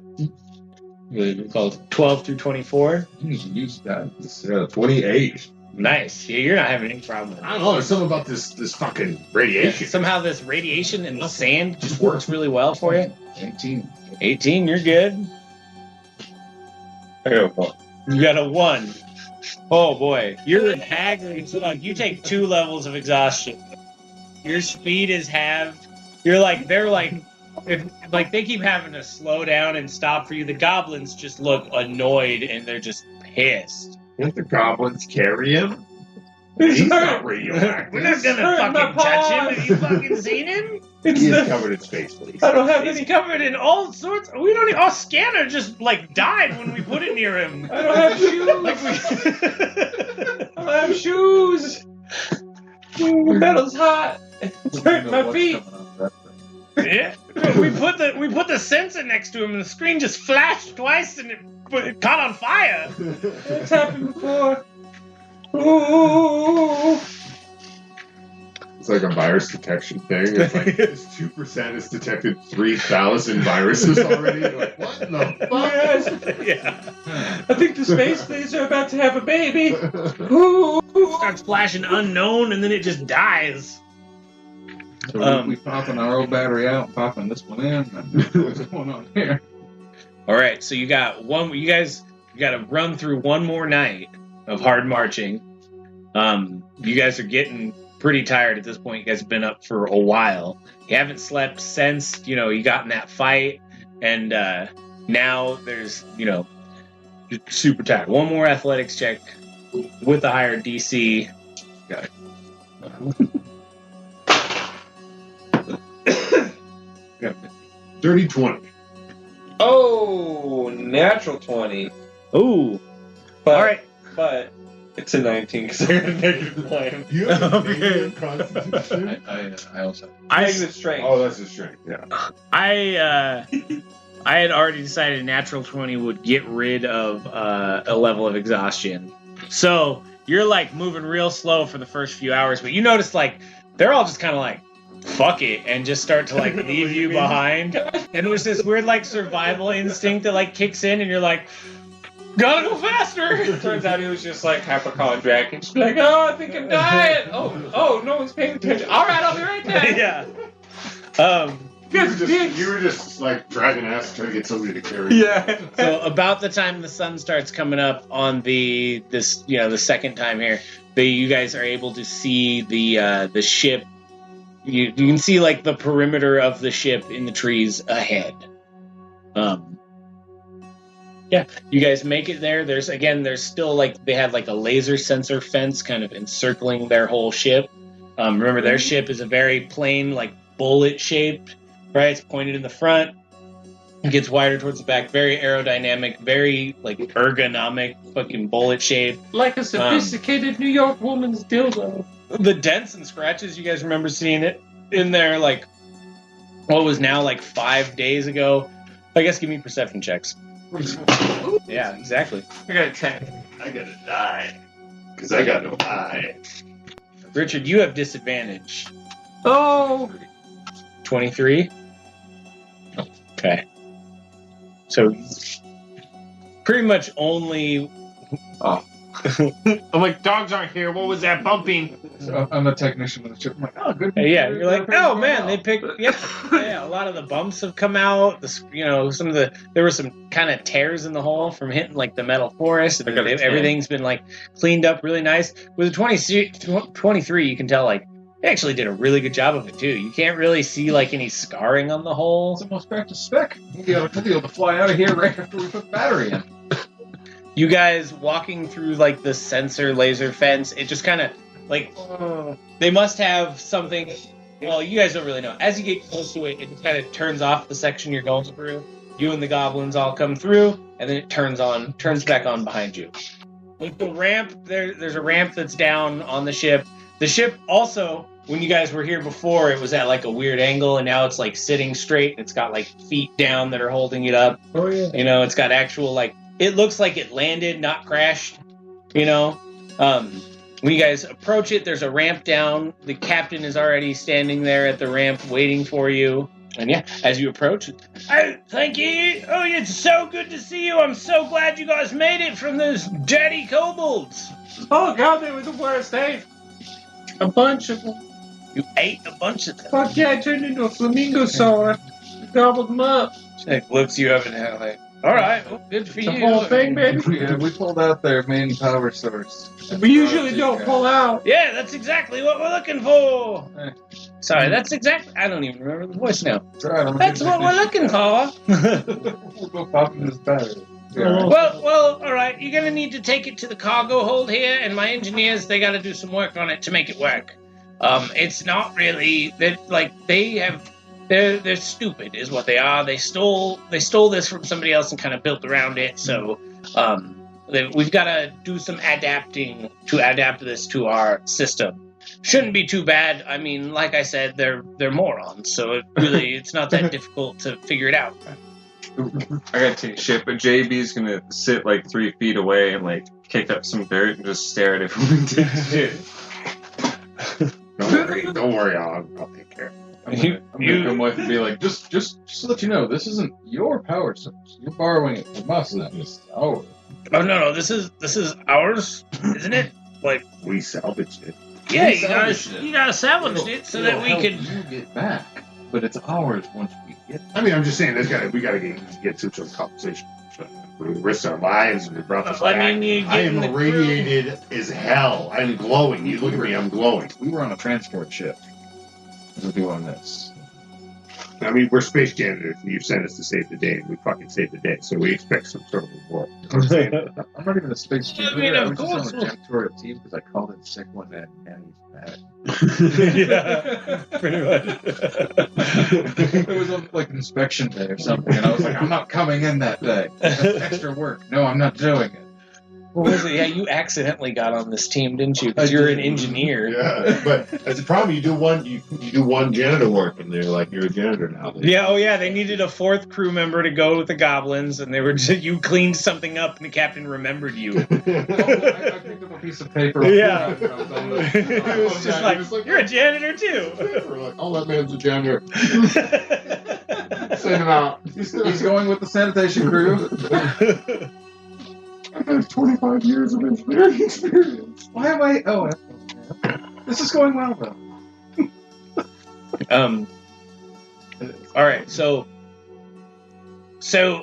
called 12 through 24. Use that. It's, 28. Nice. Yeah, you're not having any problem with it. I don't know. There's something about this fucking radiation. Somehow this radiation and the sand just works really well for you. 18. 18, you're good. I got 1. You got a 1. Oh boy, you're haggard. You take 2 levels of exhaustion. Your speed is halved. If they keep having to slow down and stop for you. The goblins just look annoyed and they're just pissed. Can't the goblins carry him? He's not radioactive. We're not gonna hurting my fucking touch him. paws. Have you fucking seen him? It's He is the, covered in space, please. I don't have He's any. covered in all sorts. We don't. Our scanner just like died when we put it near him. I don't have shoes. I don't have shoes. The metal's hot. It's hurting my feet. Yeah, we put the sensor next to him, and the screen just flashed twice, and it caught on fire. It's happened before. Ooh. It's like a virus detection thing. It's like this 2% has detected 3,000 viruses already. You're like, what in the fuck? Yeah, I think the space fleas are about to have a baby. Ooh. starts flashing unknown, and then it just dies. So we popping our old battery out and popping this one in. What's going on here? All right, so you got one. You guys got to run through one more night of hard marching. You guys are getting pretty tired at this point. You guys have been up for a while. You haven't slept since you got in that fight, and now there's you're super tired. One more athletics check with a higher DC. Got it. Dirty 20. Oh, natural 20. Ooh, But, all right. But it's a 19 because I got a negative plan. You have a Okay. negative constitution? I also. Negative strength. Oh, that's a strength, yeah. I had already decided a natural 20 would get rid of a level of exhaustion. So you're like moving real slow for the first few hours, but you notice like they're all just kind of like fuck it and just start to like leave you behind. And it was this weird like survival instinct that like kicks in, and you're like, gotta go faster. Turns out he was just like hypochondriac and just be like, oh, I think I'm dying. Oh, no one's paying attention. All right, I'll be right back. Yeah. You were just like dragging ass trying to get somebody to carry you. Yeah. So about the time the sun starts coming up on the second time here, you guys are able to see the ship. You can see like the perimeter of the ship in the trees ahead. Yeah, you guys make it there. There's still like they have like a laser sensor fence kind of encircling their whole ship. Remember their ship is a very plain like bullet shaped, right? It's pointed in the front. It gets wider towards the back, very aerodynamic, very like ergonomic, fucking bullet shape. Like a sophisticated New York woman's dildo. The dents and scratches, you guys remember seeing it in there like what was now like 5 days ago. I guess give me perception checks. Yeah, exactly. I got a 10. I gotta die. Because I got no eye. Richard, you have disadvantage. Oh! 23? Okay. So, pretty much only... I'm like, dogs aren't here. What was that bumping? So I'm a technician with the ship. I'm like, oh, good. Yeah, you're like, oh man, they picked. Yeah, a lot of the bumps have come out. Some of the there were some kind of tears in the hull from hitting like the metal forest. And everything's been like cleaned up really nice. With a 23, you can tell like they actually did a really good job of it too. You can't really see like any scarring on the hull. It's almost back to spec. We'll be able to fly out of here right after we put the battery in. You guys walking through like the sensor laser fence, it just kind of like they must have something. Well, you guys don't really know. As you get close to it, it just kind of turns off the section you're going through. You and the goblins all come through, and then it turns back on behind you. With the ramp, there's a ramp that's down on the ship. The ship also, when you guys were here before, it was at like a weird angle, and now it's like sitting straight. It's got like feet down that are holding it up. Oh yeah. You know, it's got actual like. It looks like it landed, not crashed, you know? When you guys approach it, there's a ramp down. The captain is already standing there at the ramp waiting for you. And yeah, as you approach, thank you. Oh, it's so good to see you. I'm so glad you guys made it from those dirty kobolds. Oh god, they were the worst, eh? A bunch of them. You ate a bunch of them. Fuck yeah, I turned into a flamingo soar. Gobbled them up. She looks you up and down like, all right, well, good for The you. whole thing, baby. We pulled out their main power source. We usually don't pull out. Yeah, that's exactly what we're looking for. Sorry, that's exactly... I don't even remember the voice now. That's right, That's what we're looking for. We'll go pop in this battery. Yeah. Well, all right. You're gonna need to take it to the cargo hold here, and my engineers, they got to do some work on it to make it work. It's not really... They're stupid, is what they are. They stole this from somebody else and kind of built around it. So we've got to do some adapting to adapt this to our system. Shouldn't be too bad. I mean, like I said, they're morons. So it's not that difficult to figure it out. I gotta take shit, but Jaybee's gonna sit like 3 feet away and like kick up some dirt and just stare at it when we take shit. Don't worry, I'll take care of it. I'm gonna come with and be like, just to let you know, this isn't your power source. You're borrowing it from us, and it's ours. Oh no, this is ours, isn't it? Like We salvaged it. yeah, We you guys salvaged it so that we could. You get back, but it's ours once we get. I mean, I'm just saying, we gotta get to some compensation. We risked our lives and we brought this back. I mean, I am irradiated as hell. I'm glowing. You look at me, I'm glowing. We were on a transport ship. We're doing this. I mean, we're space janitors, and you sent us to save the day, and we fucking saved the day, so we expect some sort of reward. I'm not even a space janitor. I mean, I of was course. just on a janitorial team because I called in sick one day and he's bad. Yeah, pretty much. It was on like inspection day or something, and I was like, I'm not coming in that day. That's extra work. No, I'm not doing it. What was it? Yeah, you accidentally got on this team, didn't you? Because you're an engineer. Yeah, but that's the problem. You do one janitor work, and they're like, you're a janitor now. Yeah, oh yeah, they needed a 4th crew member to go with the goblins, and you cleaned something up, and the captain remembered you. I picked up a pice of paper. Yeah. It was just like, you're a janitor too. We're like, oh, that man's a janitor. Send him out. He's going with the sanitation crew. I have 25 years of engineering experience. Why am I? Oh, this is going well though. All right, so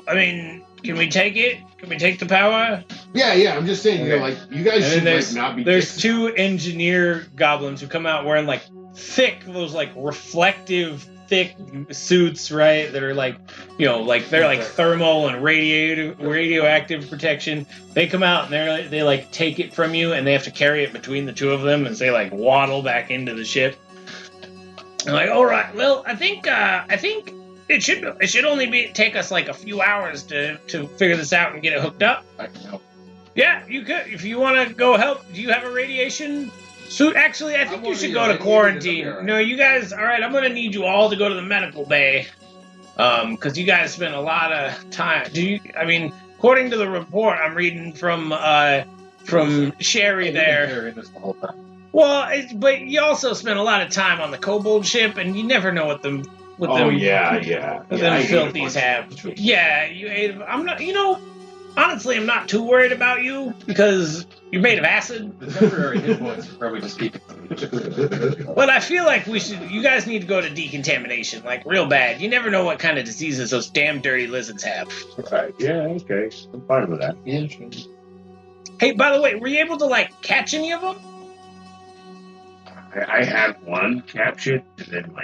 I mean, can we take it? Can we take the power? Yeah. I'm just saying, Okay. like, you guys And then should like not be. There's 2 engineer goblins who come out wearing like thick, those like reflective, thick suits, right? That are like, like they're like thermal and radioactive protection. They come out and they like take it from you, and they have to carry it between the 2 of them as they like waddle back into the ship. And like, all right, well, I think It should only take us like a few hours to figure this out and get it hooked up. I can help. Yeah, you could if you want to go help. Do you have a radiation suit? Actually, I think you should go to irradiated, quarantine. it'll be all right. No, you guys. All right, I'm gonna need you all to go to the medical bay, because you guys spend a lot of time. According to the report I'm reading from Sherry there. Carrying this the whole time. Well, but you also spend a lot of time on the kobold ship, and you never know what them. With them, yeah. What Yeah, them I hate filthies it. have. Yeah, you ate. I'm not. Honestly, I'm not too worried about you because you're made of acid. The temporary hit points are probably just keep. But I feel like you guys need to go to decontamination, like real bad. You never know what kind of diseases those damn dirty lizards have. Right. Yeah. Okay. I'm fine with that. Yeah, sure. Hey, by the way, were you able to catch any of them? I had one captured, and then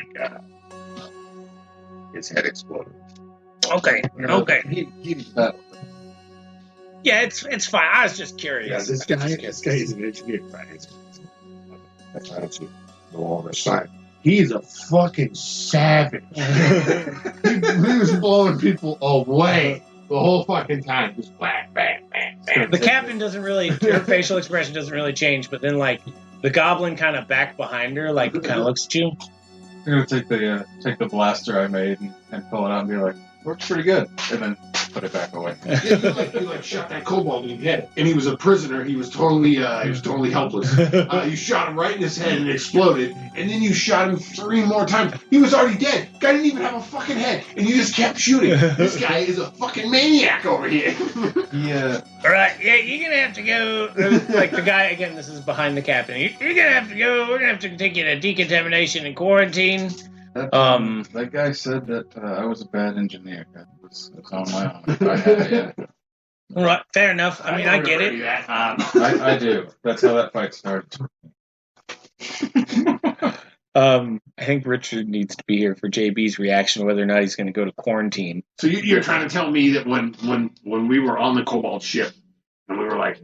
his head exploded. Okay. He was bad. Yeah, it's fine. I was just Yeah, curious. this guy is an engineer, right? That's how to go on the side. He's a fucking savage. he was blowing people away the whole fucking time. Just bang, bang, bang, bang. The captain her facial expression doesn't really change, but then the goblin kind of back behind her, kind of looks at you. I'm gonna take the blaster I made and pull it out and be like, works pretty good, and then put it back away. Yeah, you shot that kobold in the head, and he was a prisoner. He was totally helpless. You shot him right in his head and it exploded, and then you shot him 3 more times. He was already dead. Guy didn't even have a fucking head, and you just kept shooting. This guy is a fucking maniac over here. Yeah. All right, yeah, you're gonna have to go. The guy again. This is behind the captain. You're gonna have to go. We're gonna have to take you to decontamination and quarantine. That guy said that I was a bad engineer. That was on my own. All right, fair enough. I mean, I get it. I do. That's how that fight started. I think Richard needs to be here for JB's reaction to whether or not he's going to go to quarantine. So you're trying to tell me that when we were on the Cobalt ship and we were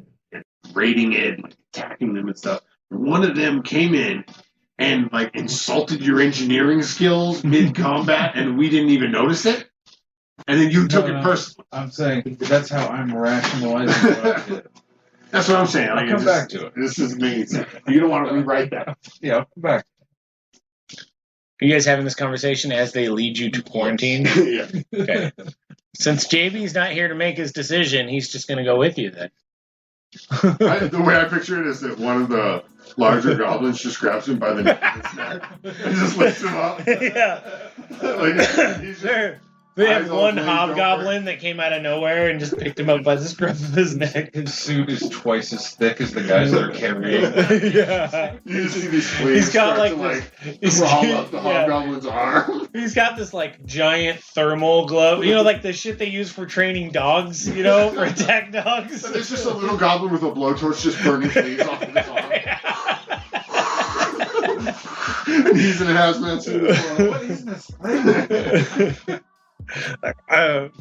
raiding it, and, attacking them and stuff, one of them came in and insulted your engineering skills mid combat, and we didn't even notice it, and then you took it personally. I'm saying that's how I'm rationalizing what I did. That's what I'm saying. I'll come back to it. This is amazing. You don't want to rewrite that. Yeah, I'll come back. Are you guys having this conversation as they lead you to quarantine? Yeah. Okay. Since JB's not here to make his decision, he's just going to go with you then. The way I picture it is that one of the larger goblins just grabs him by the neck of his neck and just lifts him up. Yeah. He's just, They have eyes all one glazed hobgoblin that came out of nowhere and just picked him up by the scruff of his neck. His suit is twice as thick as the guys that are carrying. Yeah. you just see these sleeves He's got start this. to crawl up the hobgoblin's arm. He's got this giant thermal glove. The shit they use for training dogs. For attack dogs. And there's just a little goblin with a blowtorch just burning fleas off of his arm. And he's in a hazmat suit as well. What is this thing? I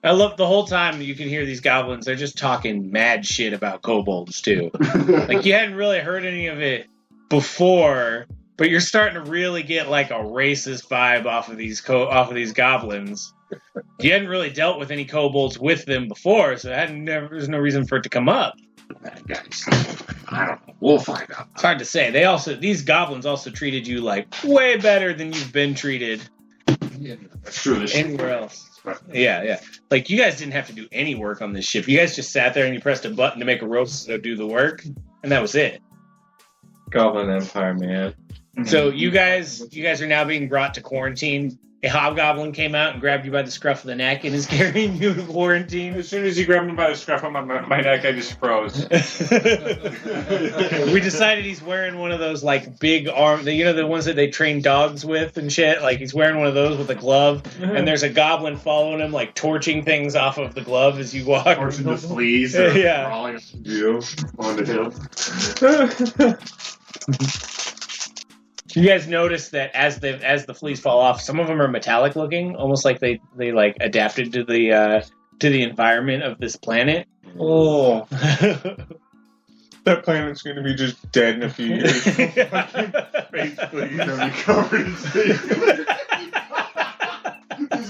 love the whole time you can hear these goblins. They're just talking mad shit about kobolds too. You hadn't really heard any of it before, but you're starting to really get a racist vibe off of these goblins. You hadn't really dealt with any kobolds with them before, so there's no reason for it to come up. Guys, I don't know. We'll find out. It's hard to say. These goblins also treated you way better than you've been treated. Yeah. That's true. This Anywhere else. Yeah. You guys didn't have to do any work on this ship. You guys just sat there and you pressed a button to make a rope do the work, and that was it. Goblin Empire, man. So you guys are now being brought to quarantine. A hobgoblin came out and grabbed you by the scruff of the neck and is carrying you to quarantine. As soon as he grabbed me by the scruff of my neck, I just froze. We decided he's wearing one of those big arm, the ones that they train dogs with and shit. He's wearing one of those with a glove, and there's a goblin following him, torching things off of the glove as you walk. Torching the fleas that are Yeah. crawling up you onto him. You guys notice that as the fleas fall off, some of them are metallic looking, almost like they adapted to the environment of this planet. Oh, that planet's going to be just dead in a few years. Basically, be covered in space.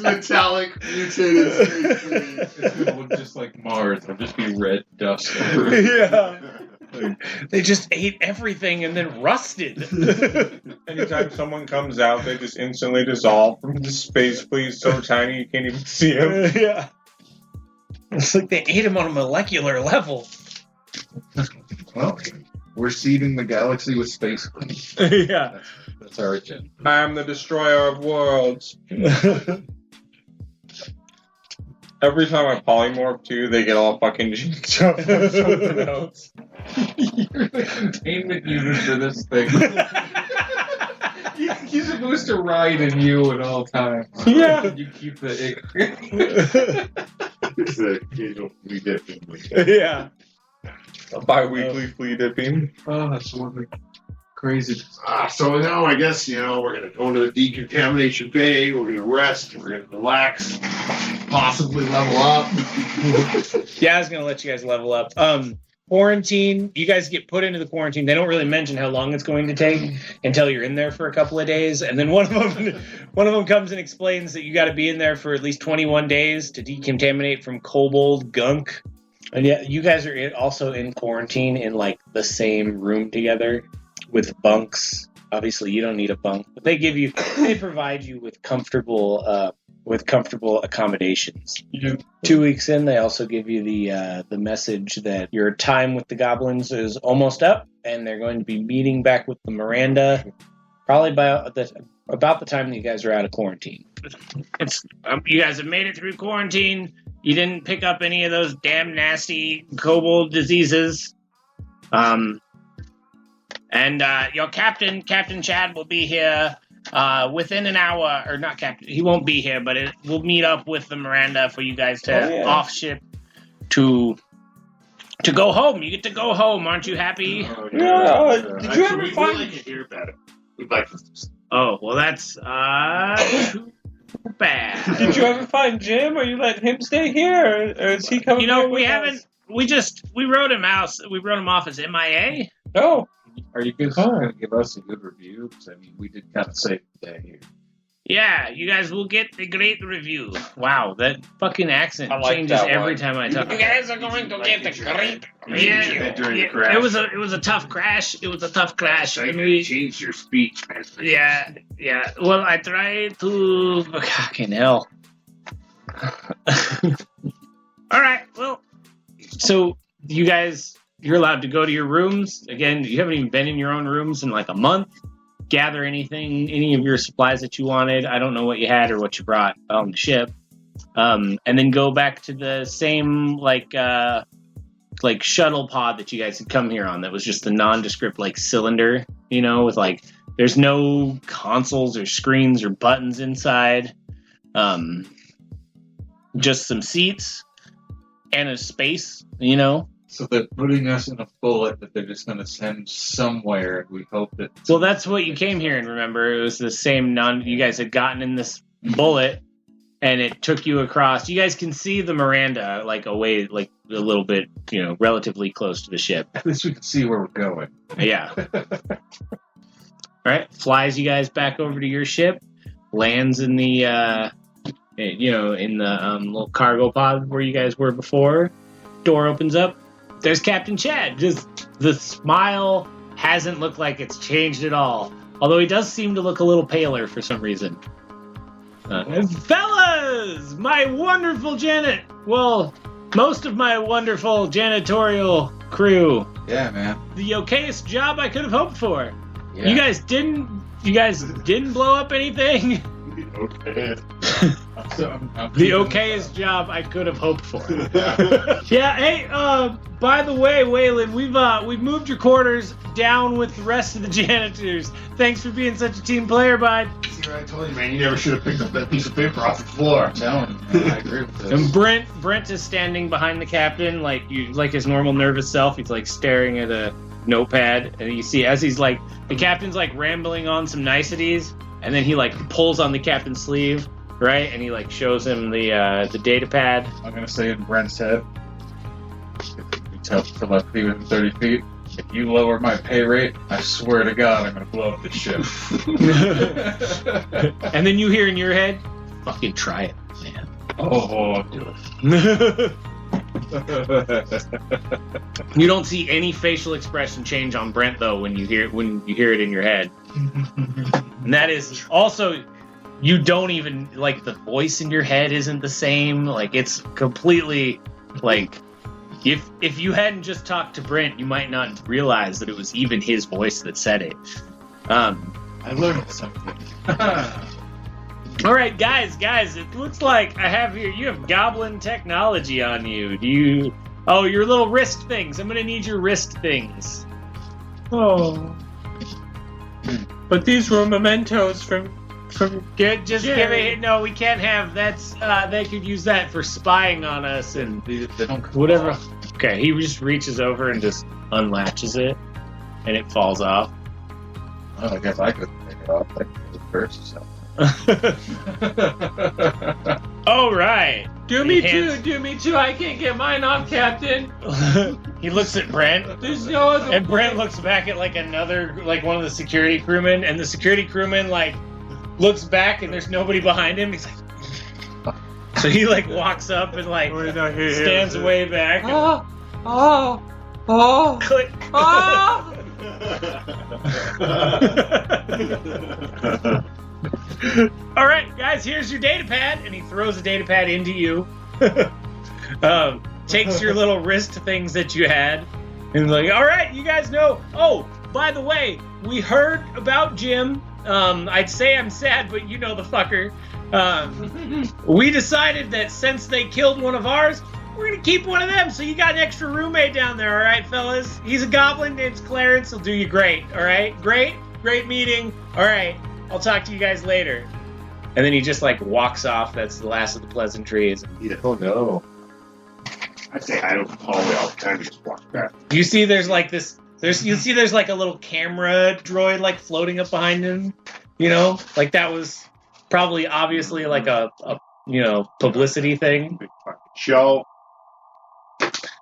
This metallic mutated space thing. It's gonna look just like Mars. It'll just be red dust. Yeah. They just ate everything and then rusted. Anytime someone comes out, they just instantly dissolve from the space fleas so tiny you can't even see them. Yeah. It's like they ate him on a molecular level. Well, we're seeding the galaxy with space cleans. Yeah. That's our agenda. I am the destroyer of worlds. Every time I polymorph too, they get all fucking jacked up on something else. You're the containment unit for this thing. He's supposed to ride in you at all times. Yeah. You keep the ick. It's the occasional flea dipping. Yeah. A bi-weekly flea dipping. Oh, that's one crazy. So now I guess, we're going to go into the decontamination bay, we're going to rest, we're going to relax, possibly level up. Yeah, I was going to let you guys level up. Quarantine, you guys get put into the quarantine. They don't really mention how long it's going to take until you're in there for a couple of days. And then one of them comes and explains that you got to be in there for at least 21 days to decontaminate from kobold gunk. And yeah, you guys are also in quarantine in like the same room together with bunks. Obviously, you don't need a bunk, but they provide you with comfortable accommodations. 2 weeks in, they also give you the message that your time with the goblins is almost up, and they're going to be meeting back with the Miranda probably about the time that you guys are out of quarantine. It's you guys have made it through quarantine. You didn't pick up any of those damn nasty kobold diseases. And your captain, Captain Chad, will be here within an hour. Or not captain, he won't be here, but we'll meet up with the Miranda for you guys to off ship to go home. You get to go home, aren't you happy? Oh, Yeah. Did you ever find... like to hear about it. We'd like to... Oh, well, that's too bad. Did you ever find Jim, or you let him stay here, or is he coming? We haven't. We wrote him out. We wrote him off as MIA. No. Are you guys going to give us a good review? Because, we did kind of save the day here. Yeah, you guys will get a great review. Wow, that fucking accent changes every time I talk. You guys are going to get a great review. It was a tough crash. It was a tough crash. You changed your speech, man. Yeah. Well, I tried to. Fucking hell. All right. Well, so you guys. You're allowed to go to your rooms. Again, you haven't even been in your own rooms in like a month. Gather any of your supplies that you wanted. I don't know what you had or what you brought on the ship. And then go back to the same like shuttle pod that you guys had come here on. That was just the nondescript like cylinder, with like, there's no consoles or screens or buttons inside. Just some seats and a space, So they're putting us in a bullet that they're just going to send somewhere. We hope that... Well, that's what you came here and remember. It was the same you guys had gotten in this bullet, and it took you across. You guys can see the Miranda, like, away, like, a little bit, relatively close to the ship. At least we can see where we're going. Yeah. All right. Flies you guys back over to your ship. Lands in the, little cargo pod where you guys were before. Door opens up. There's Captain Chad. Just the smile hasn't looked like it's changed at all. Although he does seem to look a little paler for some reason. Fellas! My wonderful most of my wonderful janitorial crew. Yeah, man. The okayest job I could have hoped for. Yeah. You guys didn't blow up anything? Okay. The okayest job I could have hoped for. Yeah, hey, by the way, Waylon, we've moved your quarters down with the rest of the janitors. Thanks for being such a team player, bud. See what I told you, man? You never should have picked up that piece of paper off the floor. I'm telling you, man, I agree with this. And Brent is standing behind the captain, like his normal nervous self. He's like staring at a notepad, and you see as he's like, the captain's like rambling on some niceties, and then he like pulls on the captain's sleeve, right, and he like shows him the data pad. I'm gonna say in Brent's head, if you tell to left feet within 30 feet, if you lower my pay rate, I swear to God, I'm gonna blow up the ship. And then you hear in your head, Fucking try it, man. Oh, do it. You don't see any facial expression change on Brent though when you hear it in your head. And that is also, you don't even, like, the voice in your head isn't the same. Like, it's completely, like, if you hadn't just talked to Brent, you might not realize that it was even his voice that said it. I learned something. All right, guys, it looks like I have here, you have goblin technology on you. Oh, your little wrist things. I'm going to need your wrist things. Oh. But these were mementos from Just give it. No, we can't have. That's. They could use that for spying on us and They don't come whatever. off. Okay, he just reaches over and just unlatches it, and it falls off. Well, I guess I could take it off like the first. So. All right. Do me too, I can't get mine off, Captain. He looks at Brent, There's no other and Brent looks back at like one of the security crewmen, and the security crewman like looks back, and there's nobody behind him. He's like, so he like walks up and like stands way back. And click. All right, guys, here's your data pad, and he throws a data pad into you. Takes your little wrist things that you had, and like, all right, you guys know. Oh, by the way, we heard about Jim. I'd say I'm sad, but you know the fucker. We decided that since they killed one of ours, we're gonna keep one of them. So you got an extra roommate down there, all right, fellas? He's a goblin named Clarence. He'll do you great, all right? Great meeting. All right. I'll talk to you guys later. And then he just like walks off. That's the last of the pleasantries. Yeah. Oh no. I say I don't hallway all the time. Just walk back. You see there's like this, there's like a little camera droid like floating up behind him. You know, like that was probably obviously like a publicity thing. Big fucking show.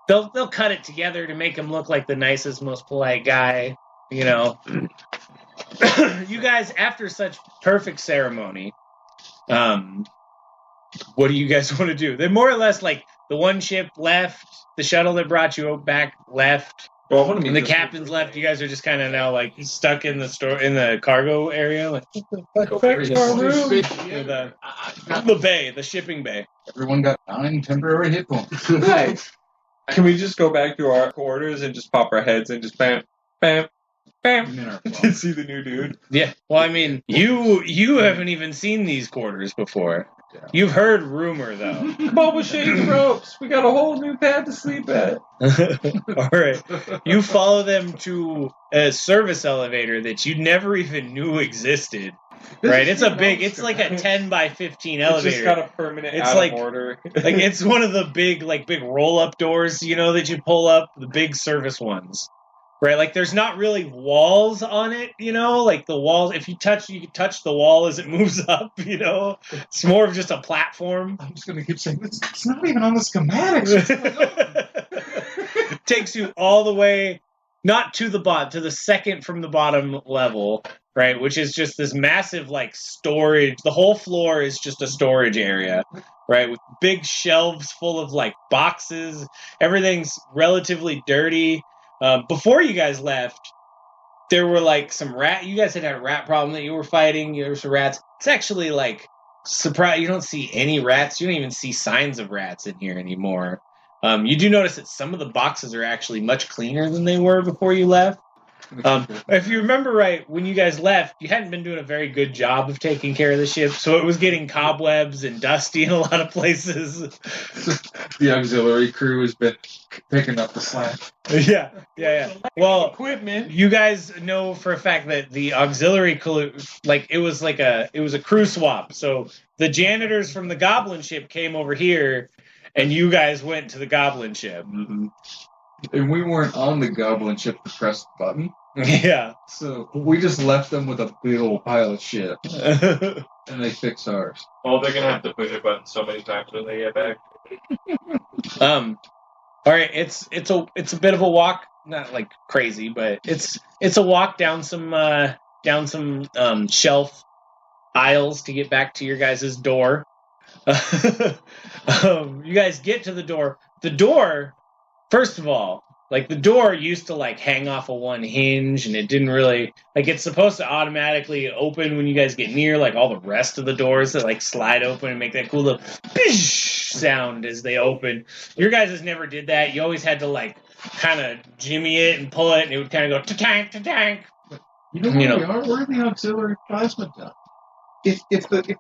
They'll cut it together to make him look like the nicest, most polite guy, you know. You guys, after such perfect ceremony, what do you guys want to do? They're more or less like the one ship left, the shuttle that brought you back left, and the captain's left. You guys are just kind of now like stuck in the cargo area, like Go back to our room. the shipping bay. Everyone got 9 temporary hit points. Nice. Can we just go back to our quarters and just pop our heads and just bam, bam, bam? I'm in our To see the new dude. Yeah. Well, I mean, you haven't even seen these quarters before. Yeah. You've heard rumor though. Bubble shade ropes. We got a whole new pad to sleep at. All right. You follow them to a service elevator that you never even knew existed. Right? It's like a 10 by 15 It's elevator. just got a permanent It's out like- of order. Like it's one of the big roll-up doors, you know, that you pull up, the big service ones. Right? Like there's not really walls on it, you know, like the walls, if you can touch the wall as it moves up, you know. It's more of just a platform. I'm just gonna keep saying it's not even on the schematics. Takes you all the way, not to the bottom, to the second from the bottom level, right? Which is just this massive like storage. The whole floor is just a storage area, right? With big shelves full of like boxes. Everything's relatively dirty. Before you guys left, there were like some you guys had a rat problem that you were fighting. There were some rats. It's actually like surprise. You don't see any rats. You don't even see signs of rats in here anymore. You do notice that some of the boxes are actually much cleaner than they were before you left. If you remember right, when you guys left, you hadn't been doing a very good job of taking care of the ship, so it was getting cobwebs and dusty in a lot of places. The auxiliary crew has been picking up the slack. Yeah. Well, Equipment. you guys know for a fact that the auxiliary crew, it was a crew swap. So the janitors from the Goblin ship came over here, and you guys went to the Goblin ship. Mm-hmm. And we weren't on the Goblin ship to press the button, Yeah. so we just left them with a big old pile of shit, and they fixed ours. Well, they're gonna have to push a button so many times when they get back. All right, it's a bit of a walk, not like crazy, but it's a walk down some shelf aisles to get back to your guys' door. You guys get to the door. The door, first of all, like the door used to like hang off of one hinge, and it didn't really like it's supposed to automatically open when you guys get near, like all the rest of the doors that like slide open and make that cool little bish sound as they open. Your guys' never did that. You always had to like kind of jimmy it and pull it, and it would kind of go ta-tank, ta-tank. You know where we are? We're in the auxiliary plasma dump. If the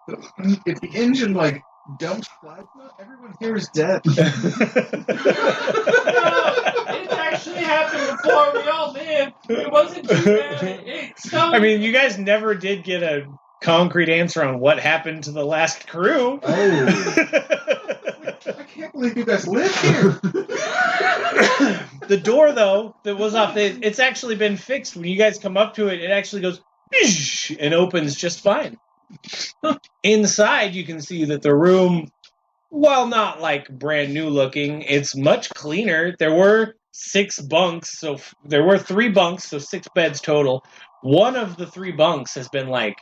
engine like dumps plasma, everyone here is dead. It actually happened before we all lived. It wasn't too bad. I mean, you guys never did get a concrete answer on what happened to the last crew. I can't believe you guys live here. The door, though, that was off, it's actually been fixed. When you guys come up to it, it actually goes and opens just fine. Inside, you can see that the room, while not like brand new looking, it's much cleaner. There were 6 bunks, so there were 3 bunks, so 6 beds total. One of the 3 bunks has been like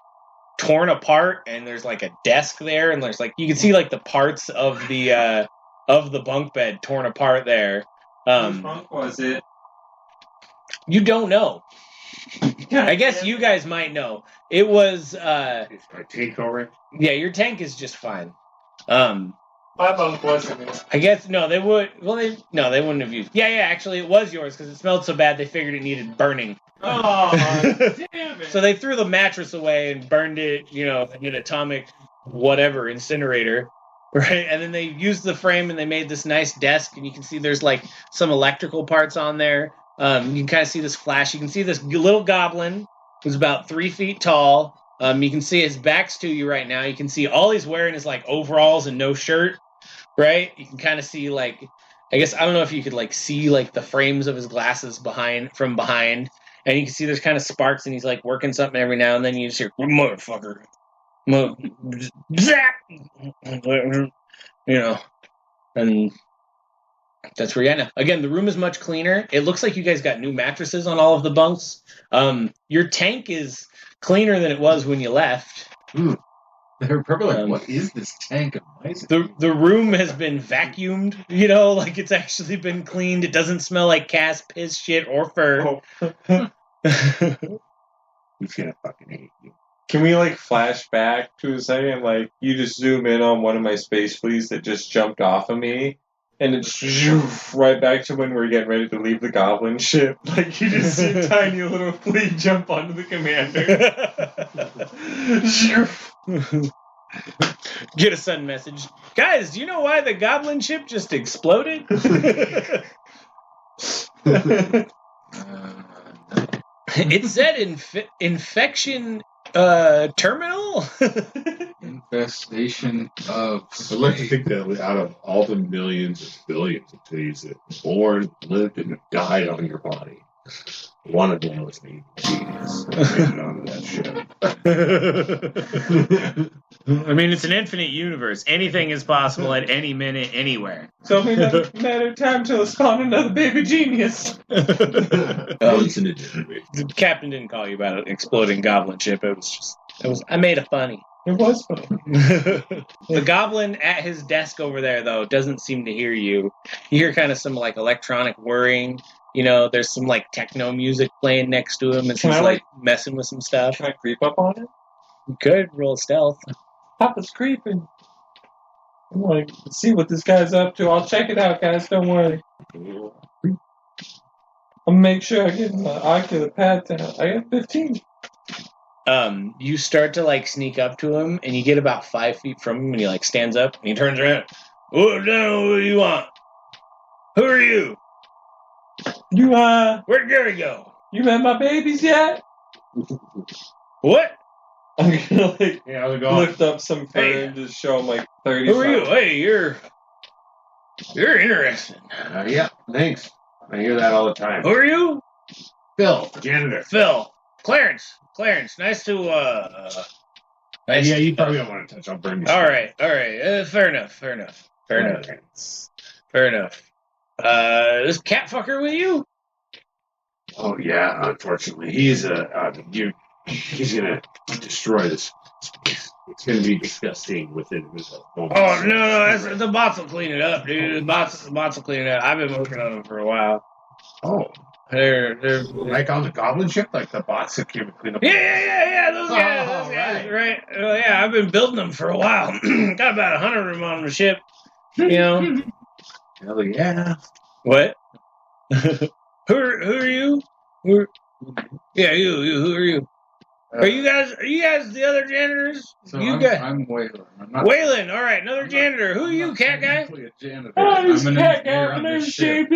torn apart, and there's like a desk there, and there's like you can see like the parts of the bunk bed torn apart there. Which bunk was it? You don't know. I guess you guys might know. It was Is my tank alright? yeah, your tank is just fine. My bunk wasn't it. I guess no, they would. Well, they wouldn't have used. Yeah, actually, it was yours because it smelled so bad they figured it needed burning. Oh, damn it. So they threw the mattress away and burned it, in an atomic whatever incinerator, right? And then they used the frame and they made this nice desk, and you can see there's like some electrical parts on there. You can kind of see this flash. You can see this little goblin who's about 3 feet tall. You can see his back's to you right now. You can see all he's wearing is like overalls and no shirt, right? You can kind of see like, I guess, I don't know if you could like see like the frames of his glasses from behind. And you can see there's kind of sparks, and he's like working something every now and then. You just hear, motherfucker. Zap! And that's where you're at now. Again, the room is much cleaner. It looks like you guys got new mattresses on all of the bunks. Your tank is cleaner than it was when you left. They're probably like, what is this tank of mice? The room has been vacuumed, like it's actually been cleaned. It doesn't smell like cat piss, shit, or fur. He's gonna fucking hate you. Can we like flash back to a second? Like you just zoom in on one of my space fleas that just jumped off of me, and it's right back to when we're getting ready to leave the goblin ship. Like you just see a tiny little flea jump onto the commander. Get a sudden message. Guys, do you know why the goblin ship just exploded? It said infection terminal. Infestation of I'd like to think that out of all the millions and billions of fleas that born, lived, and died on your body, one of them was the genius that made it onto that ship. I mean, it's an infinite universe. Anything is possible at any minute, anywhere. So we never matter of time till it's spawned another baby genius. Once in a generation. The captain didn't call you about an exploding goblin ship. I made a funny. It was fun. The goblin at his desk over there, though, doesn't seem to hear you. You hear kind of some like electronic whirring. There's some like techno music playing next to him, and he's like messing with some stuff. Can I creep up on it? You could roll stealth. Papa's creeping. I'm like, let's see what this guy's up to. I'll check it out, guys. Don't worry. I'll make sure I get my ocular pad down. I got 15. You start to like sneak up to him, and you get about 5 feet from him, and he like stands up and he turns around. What do you want? Who are you? Where'd Gary go? You met my babies yet? What? I'm gonna like How's it going? lift up some fur and just show him like 30. Who are you? Hey, you're interesting. Yeah, thanks. I hear that all the time. Who are you? Phil, janitor. Phil. Clarence, nice to Yeah, you probably don't want to touch. I'll burn you. All right. Fair enough. This cat fucker with you? Oh yeah, unfortunately, he's gonna destroy this It's going to be disgusting within Oh no, the bots will clean it up, dude. The bots will clean it up. I've been working on them for a while. Oh, They're like on the Goblin ship, like the bots that came and clean up. yeah. Those guys, Right. right? Yeah, I've been building them for a while. Got about 100 of them on the ship. You know Hell yeah. what? who are you? Yeah, you. Who are you? Are you guys the other janitors? So You I'm, guys. I'm Waylon. I'm not. Waylon, all right, another I'm not- janitor. Who are I'm you, not cat guy? technically a janitor. He's I'm an cat engineer guy. on My this name's ship.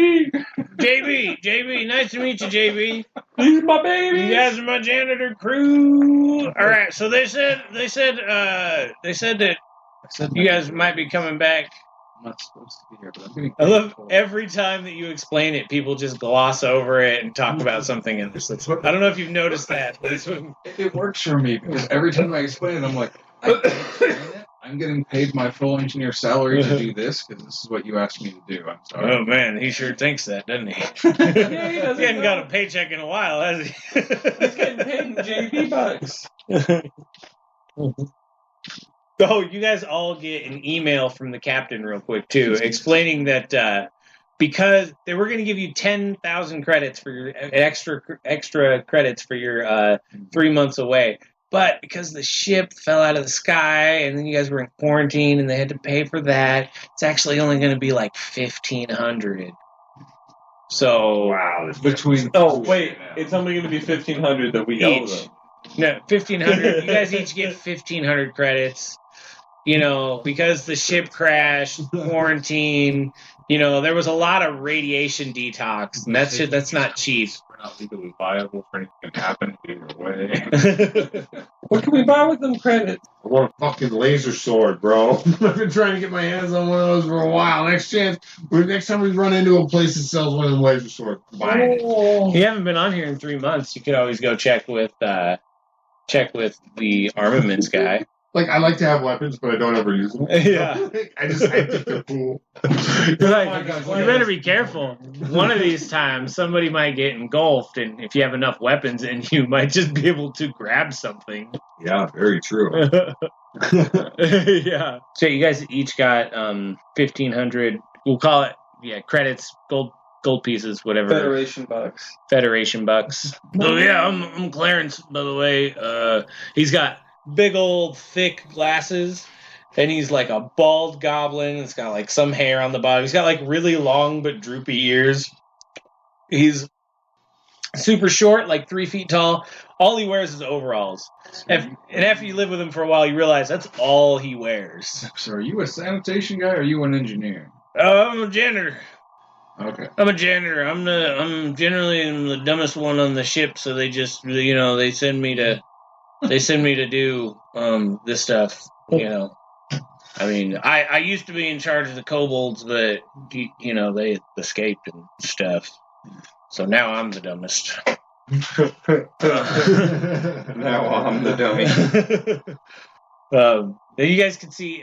Jaybee. JB, nice to meet you, JB. He's my baby. You guys are my janitor crew. All right, so they said that I said you guys might be coming back. I'm not supposed to be here, but I'm getting. I love cold. every time that you explain it, people just gloss over it and talk about something else. I don't know if you've noticed that. It works for me because every time I explain it, I'm like, I can't explain it. I'm getting paid my full engineer salary to do this because this is what you asked me to do. I'm sorry. Oh man, he sure thinks that, doesn't he? Yeah, he doesn't He hasn't got know. a paycheck in a while, has he? He's getting paid in JB bucks. Oh, you guys all get an email from the captain real quick too, explaining that because they were going to give you 10,000 credits for your extra credits for your 3 months away, but because the ship fell out of the sky and then you guys were in quarantine and they had to pay for that, it's actually only going to be like 1,500. So Wow. Between. Oh wait, it's only going to be 1,500 that we owe each. them. No, 1,500. You guys each get 1,500 credits. You know, because the ship crashed, quarantine. You know, there was a lot of radiation detox, and that's not cheap. We're not legally viable for anything that can happen either way. What can we buy with them credits? I want a fucking laser sword, bro. I've been trying to get my hands on one of those for a while. Next time we run into a place that sells one of them laser swords, I'm buying it. You haven't been on here in 3 months. You could always go check with the armaments guy. Like, I like to have weapons, but I don't ever use them. Yeah. I think they're cool. You're like, you better be careful. One of these times, somebody might get engulfed, and if you have enough weapons in you, might just be able to grab something. Yeah, very true. Yeah. So you guys each got 1,500. We'll call it credits, gold pieces, whatever. Federation bucks. Oh yeah, I'm Clarence, by the way. He's got big old thick glasses, and he's like a bald goblin. It's got like some hair on the bottom. He's got like really long but droopy ears. He's super short, like 3 feet tall. All he wears is overalls. And after you live with him for a while, you realize that's all he wears. So are you a sanitation guy or are you an engineer? Oh, I'm a janitor. Okay. I'm a janitor. I'm generally the dumbest one on the ship, so they just they send me to do this stuff. You know, I mean, I used to be in charge of the kobolds, but they escaped and stuff. So now I'm the dumbest. Now I'm the dummy. You guys can see,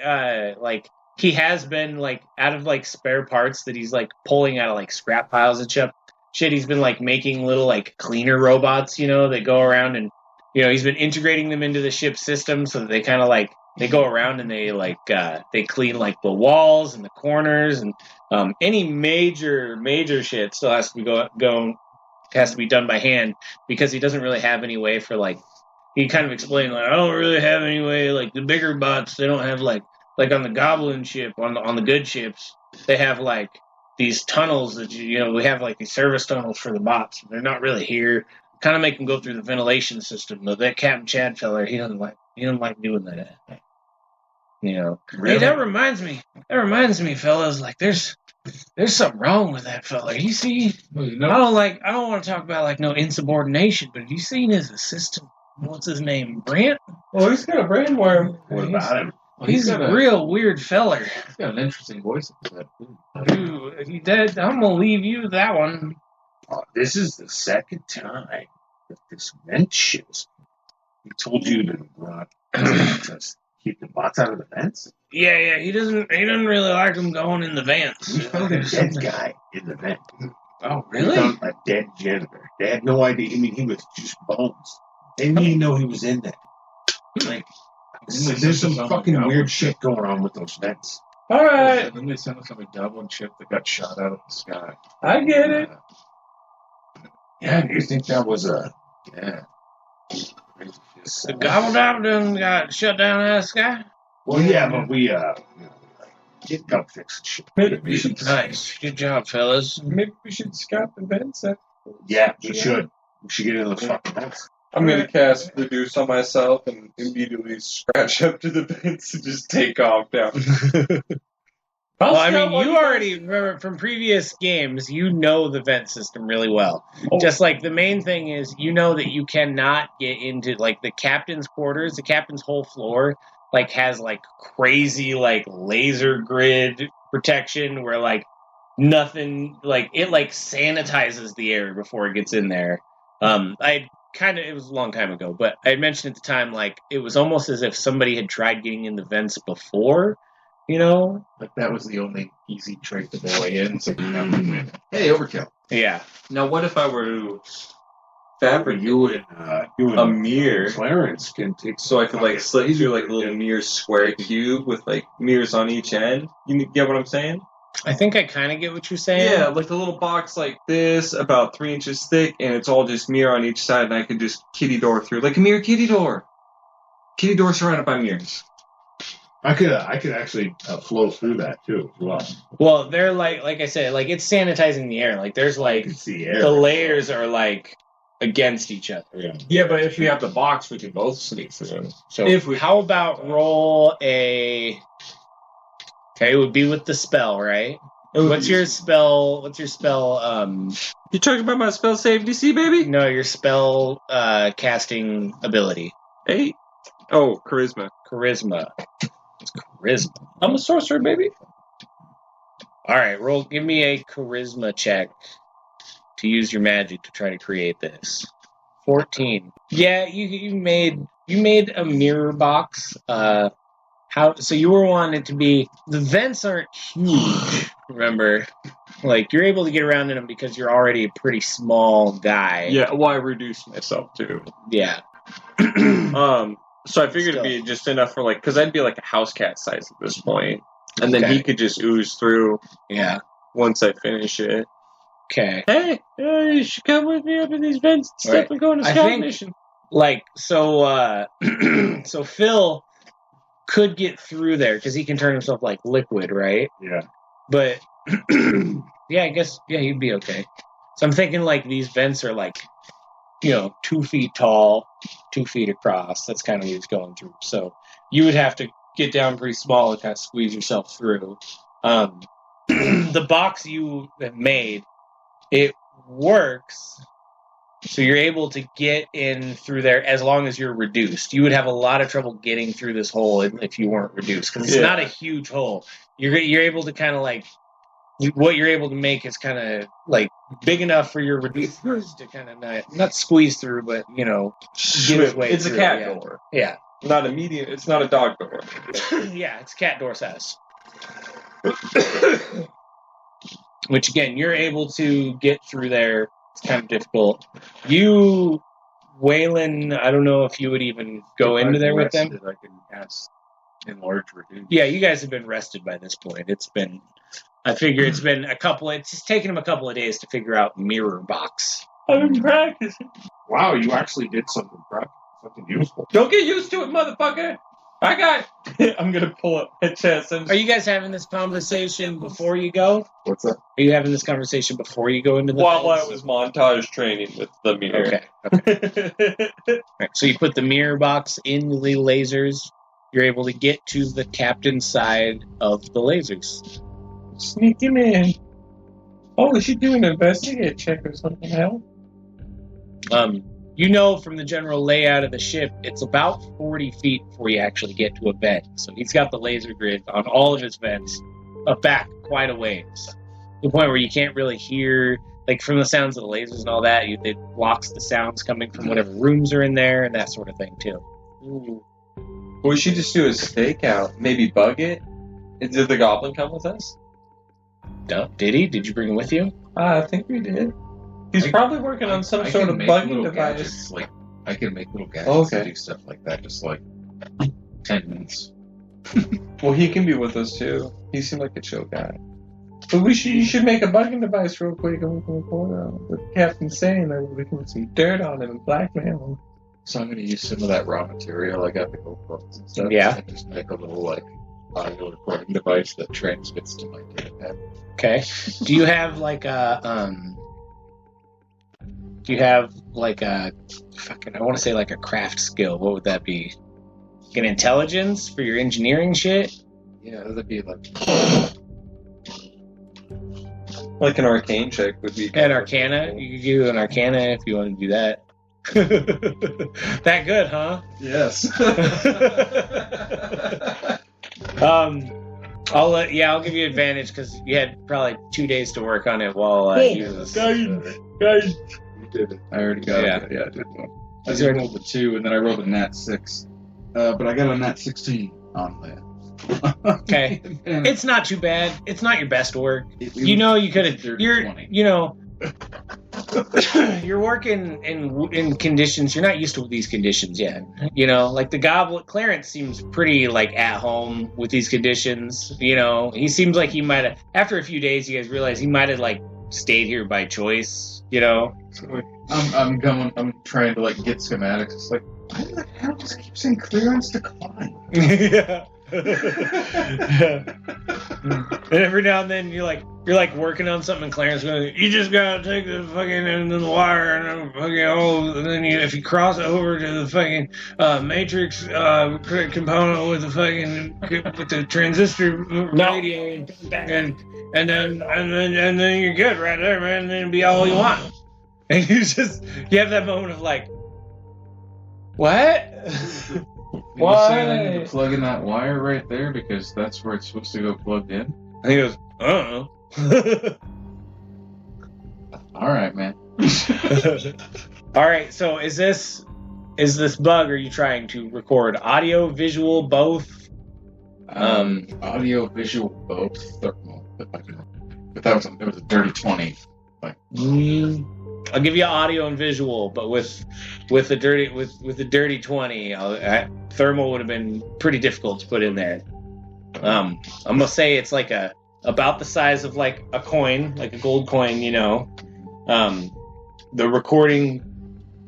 like he has been like out of like spare parts that he's like pulling out of like scrap piles and shit. He's been like making little like cleaner robots, that go around and he's been integrating them into the ship system so that they kind of like they go around and they like they clean like the walls and the corners and any major shit still has to be done by hand because he doesn't really have any way for like he kind of explained like I don't really have any way like the bigger bots they don't have like on the Goblin ship on the good ships they have like these tunnels that we have like these service tunnels for the bots. They're not really here. Kind of make them go through the ventilation system. But that Captain Chad feller, he doesn't like doing that. Really? Hey, that reminds me, fellas. Like, there's something wrong with that fella. You see, I don't want to talk about like no insubordination, but have you seen his assistant? What's his name? Brant? Well, he's got a brainworm. What about him? He's a real weird feller. He's got an interesting voice. Dude, he did. I'm gonna leave you that one. Oh, this is the second time that this vent shit. He told you to keep the bots out of the vents. Yeah. He doesn't really like them going in the vents. We found a dead guy in the vent. Oh, We really? found a dead janitor. They had no idea. I mean, he was just bones. They didn't even know he was in there. Like, There's some fucking weird shit going on with those vents. All right, And then they sent us on a goblin ship that got shot out of the sky. I get it. Yeah, do you think that was a... Yeah. The Goblins got shut down out of the sky? Well, yeah, but we, get got fixed shit. Maybe we should. Nice. Good job, fellas. Maybe we should scout the vents. Yeah, we should. We should get into those fucking vents. I'm gonna cast reduce on myself and immediately scratch up to the vents and just take off down. Well, I mean, you already remember from previous games, you know the vent system really well. Oh. Just like the main thing is, you know that you cannot get into like the captain's quarters. The captain's whole floor like has like crazy like laser grid protection where like nothing like it like sanitizes the air before it gets in there. It was a long time ago, but I had mentioned at the time like it was almost as if somebody had tried getting in the vents before. You know? Like that was the only easy trait to their way in, so we have to win. Hey, overkill. Yeah. Now, what if I were to fabricate You and a mirror Clarence can take... so I could like slip through like a little mirror square cube with like mirrors on each end? You get what I'm saying? I think I kind of get what you're saying. Yeah, like a little box like this, about 3 inches thick, and it's all just mirror on each side, and I could just kitty door through, like a mirror kitty door. Kitty door surrounded by mirrors. I could actually flow through that too as well. Well, they're like I said, like it's sanitizing the air. Like there's You like can see air. the layers are like against each other. Yeah. Yeah, but if we have the box, we can both sneak through. So If we- how about roll a? Okay, it would be with the spell, right? What's your spell? You talking about my spell save DC, baby? No, your spell casting ability. 8. Oh, charisma. Charisma. It's charisma. I'm a sorcerer, baby. All right, roll. Give me a charisma check to use your magic to try to create this. 14. Yeah, you made a mirror box. So you were wanting it to be. The vents aren't huge. Remember, like you're able to get around in them because you're already a pretty small guy. Yeah, well, I reduced myself too. Yeah. So I figured it'd be just enough for like, because I'd be like a house cat size at this point, and then he could just ooze through. Yeah. Once I finish it. Okay. Hey, you should come with me up in these vents and stuff Right. and go on a I scout think- mission. Like so. So Phil could get through there because he can turn himself like liquid, right? Yeah. But yeah, I guess he'd be okay. So I'm thinking like these vents are like 2 feet tall, 2 feet across. That's kind of what he's going through. So you would have to get down pretty small and kind of squeeze yourself through. The box you have made, it works. So you're able to get in through there as long as you're reduced. You would have a lot of trouble getting through this hole if you weren't reduced because it's not a huge hole. You're able to kind of like what you're able to make is kind of like big enough for your reduced to kind of not squeeze through, but get his way. It's through, a cat yeah. door, Yeah, not a medium. It's not a dog door. yeah, it's cat door size. Which again, you're able to get through there. It's kind of difficult. You, Waylon, I don't know if you would even go into there with them. I can cast enlarge reduce. Yeah, you guys have been rested by this point. I figure it's been it's just taken him a couple of days to figure out mirror box. I've been practicing. Wow, you actually did something useful. Don't get used to it, motherfucker. I got. I'm gonna pull up my chest. Are you guys having this conversation before you go? What's that? Are you having this conversation before you go into the While I vents? was montage training with the mirror. Okay. Right, so you put the mirror box in the lasers. You're able to get to the captain's side of the lasers. Sneaky man. Oh, we should do an investigate check or something, hell. From the general layout of the ship, it's about 40 feet before you actually get to a vent. So he's got the laser grid on all of his vents back quite a ways. To the point where you can't really hear, like from the sounds of the lasers and all that, it blocks the sounds coming from whatever rooms are in there and that sort of thing too. Ooh. We should just do a stakeout. Maybe bug it. Did the goblin come with us? No, did he? Did you bring him with you? I think we did. He's probably working on some I sort can of make bugging little device. gadgets, like I can make little gadgets Okay. and do stuff like that. Just like 10 minutes. Well, he can be with us too. He seemed like a chill guy. But you should make a bugging device real quick and we can record what the captain's saying, and we can put some dirt on him and blackmail him. So I'm going to use some of that raw material I got the GoPros and stuff. Yeah. And just make a little like audio recording device that transmits to my data pad. Okay. Do you have like a fucking, I want to say like a craft skill. What would that be? Like an intelligence for your engineering shit? Yeah, that'd be like Like an arcane check would be. An arcana? You could do an arcana if you want to do that. That good, huh? yes. I'll give you advantage because you had probably 2 days to work on it while you was. Guys, you did it. I already got it. Yeah, I did one. I Is just there- rolled a 2 and then I rolled a nat 6. But I got a nat 16 on that. Okay. And It's not too bad. It's not your best work. it- You know, you could have. Dirty You're, 20. you know, you're working in conditions. You're not used to these conditions yet. You know, like the Goblin Clarence seems pretty like at home with these conditions. You know, he seems like he might have. After a few days, you guys realize he might have like stayed here by choice. You know. I'm trying to like get schematics. It's like, why the hell does it keep saying clearance decline? Yeah. And every now and then you're like working on something and Clarence goes, you just gotta take the fucking end of the wire and then fucking and then if you cross it over to the fucking matrix component with the fucking with the transistor radiating and then you're good right there, man, and then it'll be all you want. And you have that moment of like, what? You saying I need to plug in that wire right there because that's where it's supposed to go plugged in? And he goes, uh-oh. All right, man. All right, so is this bug, are you trying to record audio, visual, both? Audio, visual, both, thermal. But that was it was a dirty 20. I'll give you audio and visual, but with the dirty 20, thermal would have been pretty difficult to put in there. I'm gonna say it's like about the size of like a coin, like a gold coin, you know. The recording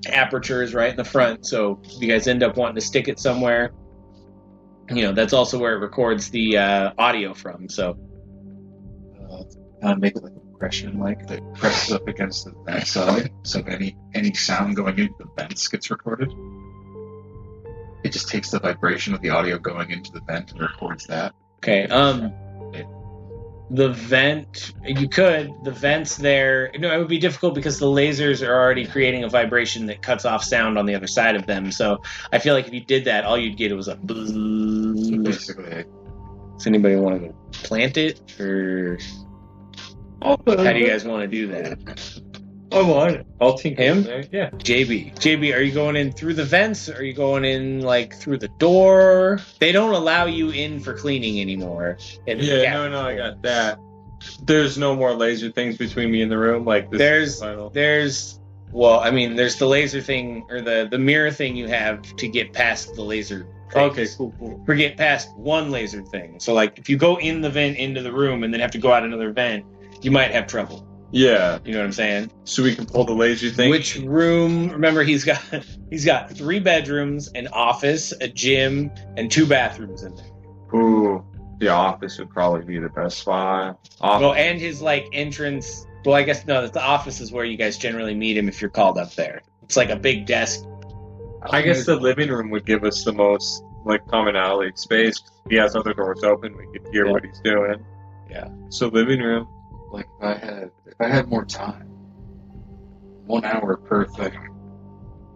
aperture is right in the front, so if you guys end up wanting to stick it somewhere, you know, that's also where it records the audio from. So Make it like a compression mic that presses up against the vent side, so any sound going into the vents gets recorded. It just takes the vibration of the audio going into the vent and records that. okay, the vents there, no, it would be difficult because the lasers are already creating a vibration that cuts off sound on the other side of them. So I feel like if you did that, all you'd get was a So bzzz. basically, Does anybody want to plant it, or how do you guys want to do that? I want it. I'll tinker Him? there. Yeah. JB, are you going in through the vents? Or are you going in like through the door? They don't allow you in for cleaning anymore. Yeah, no, I got that. There's no more laser things between me and the room. Like this is final. There's the laser thing or the mirror thing you have to get past the laser thing. Okay, cool. Or get past one laser thing. So like if you go in the vent into the room and then have to go out another vent, you might have trouble. Yeah. You know what I'm saying? So we can pull the laser thing. Which room? Remember, he's got 3 bedrooms, an office, a gym, and 2 bathrooms in there. Ooh, the office would probably be the best spot. Well, and his like entrance. Well, I guess no. The office is where you guys generally meet him if you're called up there. It's like a big desk. I guess the living room would give us the most like commonality space. If he has other doors open, we could hear what he's doing. Yeah. So living room. like if I had more time, 1 hour per thing.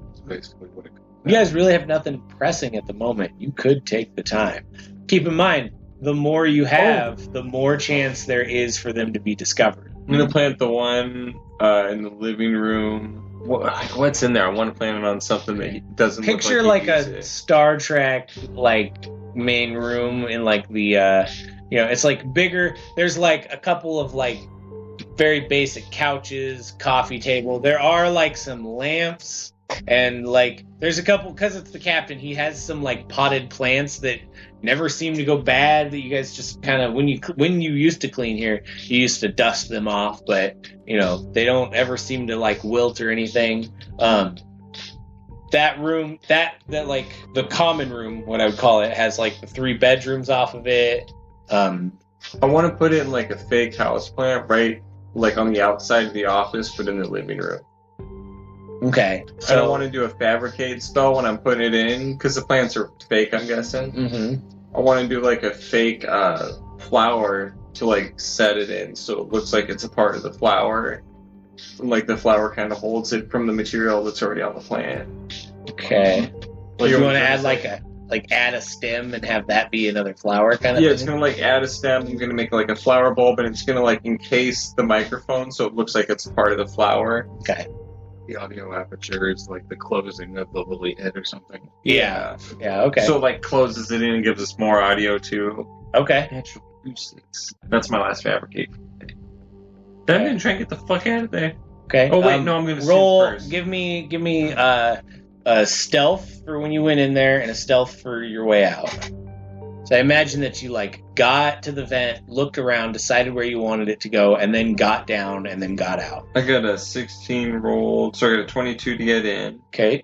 That's basically what it. You guys really have nothing pressing at the moment. You could take the time. Keep in mind, the more you have, the more chance there is for them to be discovered. I'm gonna plant the one in the living room. What's in there? I want to plant it on something that doesn't Picture look like like a Star Trek like main room in like the it's like bigger. There's like a couple of like very basic couches, coffee table. There are like some lamps And like, there's a couple, because it's the captain, he has some like potted plants that never seem to go bad, that you guys just kind of, when you used to clean here, you used to dust them off, but you know, they don't ever seem to like wilt or anything. That room, that like the common room, what I would call it, has like the 3 bedrooms off of it. I want to put in like a fake house plant, right? Like on the outside of the office, but in the living room. Okay. I don't want to do a fabricate spell when I'm putting it in, because the plants are fake, I'm guessing. Mm-hmm. I want to do like a fake flower to like set it in, so it looks like it's a part of the flower. And, like the flower kind of holds it from the material that's already on the plant. Okay. Like, you want to add add a stem and have that be another flower kind of Yeah, thing? it's gonna like add a stem. I'm gonna make like a flower bulb, and it's gonna like encase the microphone so it looks like it's part of the flower. Okay. The audio aperture is like the closing of the lily head or something. Yeah. Yeah. Okay. So it like closes it in and gives us more audio too. Okay. Natural acoustics. That's my last fabricate. Then I'm gonna try and get the fuck out of there. Okay. Oh wait, no, I'm gonna roll. sing first. Give me a stealth for when you went in there and a stealth for your way out. So I imagine that you like got to the vent, looked around, decided where you wanted it to go, and then got down and then got out. I got a 16 rolled, so I got a 22 to get in. Okay.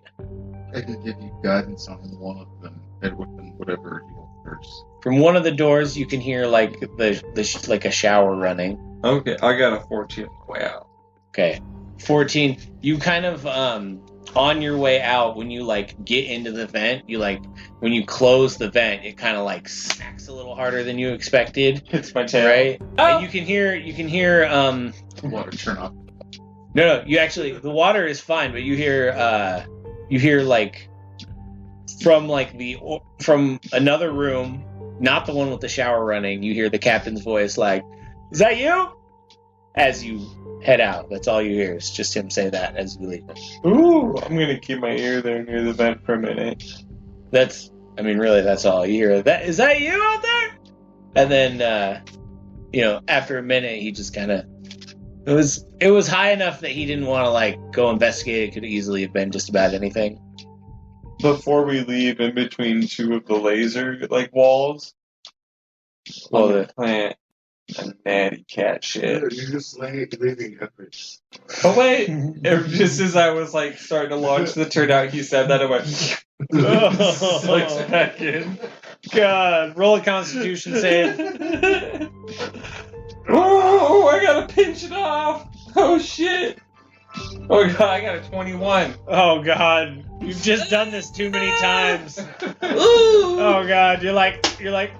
I can give you guidance on one of them, and whatever you go first. From one of the doors, you can hear like the like a shower running. Okay, I got a 14 on the way out. Okay. 14. You kind of on your way out, when you like get into the vent, you like when you close the vent, it kind of like smacks a little harder than you expected. Hits my tail. Right? Oh. And you can hear Water turn off. No, you actually, the water is fine, but you hear like from another room, not the one with the shower running, you hear the captain's voice like, "Is that you?" As you head out. That's all you hear. It's just him say that as you leave. Ooh, I'm gonna keep my ear there near the vent for a minute. Really, that's all you hear. Is that you out there? And then, after a minute, he just kind of, it was high enough that he didn't want to like go investigate. It could easily have been just about anything. Before we leave, in between 2 of the laser like walls, Well, the plant and natty cat shit. You're just leaving efforts. Oh wait, just as I was like starting to launch the turnout, he said that I went slicks back in. God, roll a Constitution save. Oh, I gotta pinch it off. Oh shit. Oh god, I got a 21. Oh God, you've just done this too many times. Ooh. Oh God, you're like,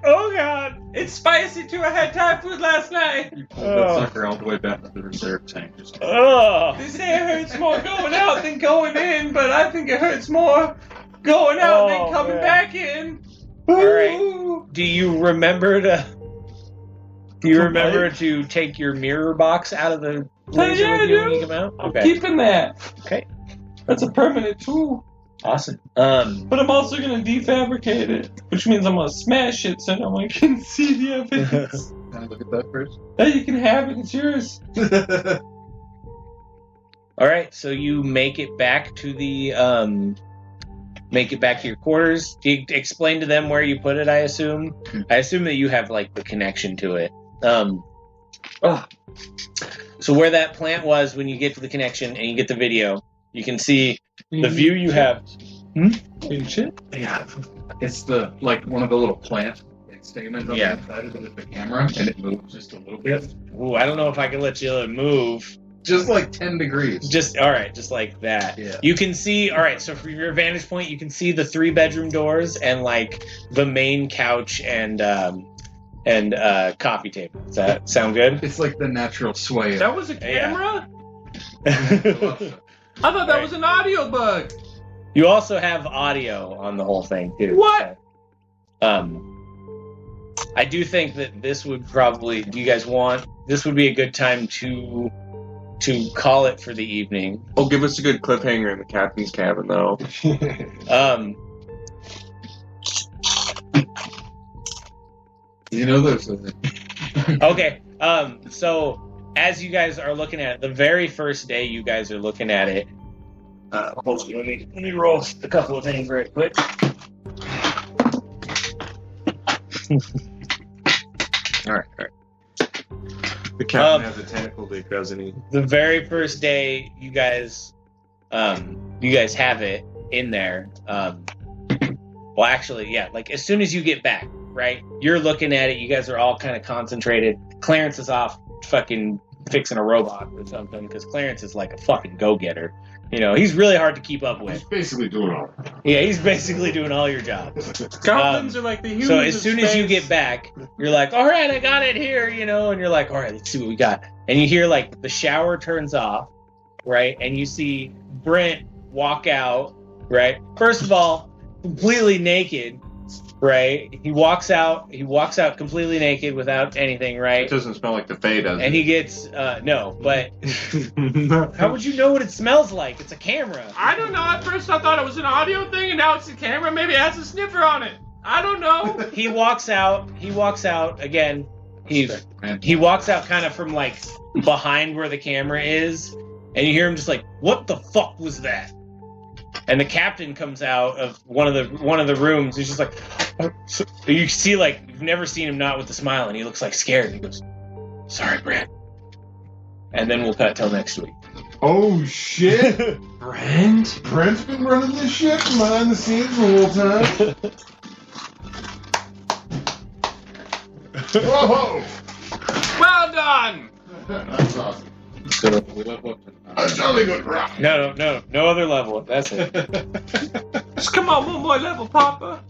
oh God. It's spicy too. I had Thai food last night. You pull that sucker all the way back to the reserve tank. Oh. They say it hurts more going out than going in, but I think it hurts more going out than coming back in. All right. Do you remember to take your mirror box out of the laser with you when you come out? I'm keeping that. Okay. That's a permanent tool. Awesome. But I'm also gonna defabricate it, which means I'm gonna smash it so no one can see the evidence. Can I look at that first? Hey, you can have it. It's yours. All right. So you make it back to your quarters. Do you explain to them where you put it? I assume that you have like the connection to it. So where that plant was, when you get to the connection and you get the video, you can see the view you have. Yeah, it's one of the little plant stamens on the inside of it with the camera, and it moves just a little bit. Ooh, I don't know if I can let you move. Just like 10 degrees. Just like that. Yeah. You can see. All right. So from your vantage point, you can see the 3-bedroom doors and like the main couch and coffee table. Does that sound good? It's like the natural sway. That was a camera? Yeah. I thought that was an audio bug. You also have audio on the whole thing too. What? I do think that this would probably. Do you guys want? This would be a good time to call it for the evening. Oh, give us a good cliffhanger in the captain's cabin, though. You know those. Okay. So as you guys are looking at it, the very first day you guys are looking at it, Hold on, let me roll a couple of things right quick. All right. The captain has a tentacle dick, doesn't he? The very first day you guys have it in there. Well, actually, yeah. Like as soon as you get back, right? You're looking at it. You guys are all kind of concentrated. Clarence is off, fucking fixing a robot or something because Clarence is like a fucking go-getter. You know, he's really hard to keep up He's with. basically doing all. Yeah, he's basically doing all your jobs. Goblins are like the humans. So as of soon as you space. get back, you're like, all right, I got it here, you know, and you're like, all right, let's see what we got. And you hear like the shower turns off, right? And you see Brent walk out, right? First of all, completely naked, right? He walks out completely naked without anything, It right? doesn't smell like the Fae, does And he gets, no, but how would you know what it smells like? It's a camera. I don't know. At first I thought it was an audio thing, and now it's a camera. Maybe it has a sniffer on it. I don't know. He walks out again. He walks out kind of from like behind where the camera is, and you hear him just like, "What the fuck was that?" And the captain comes out of one of the rooms. He's just like, you see, like you've never seen him not with a smile, and he looks like scared. And he goes, "Sorry, Brent." And then we'll cut till next week. Oh shit! Brent? Brent's been running this shit behind the scenes the whole time. Whoa! Well done. That's awesome. So we level up to A jolly good rock. No other level. That's it. Just come on, one more level, Papa.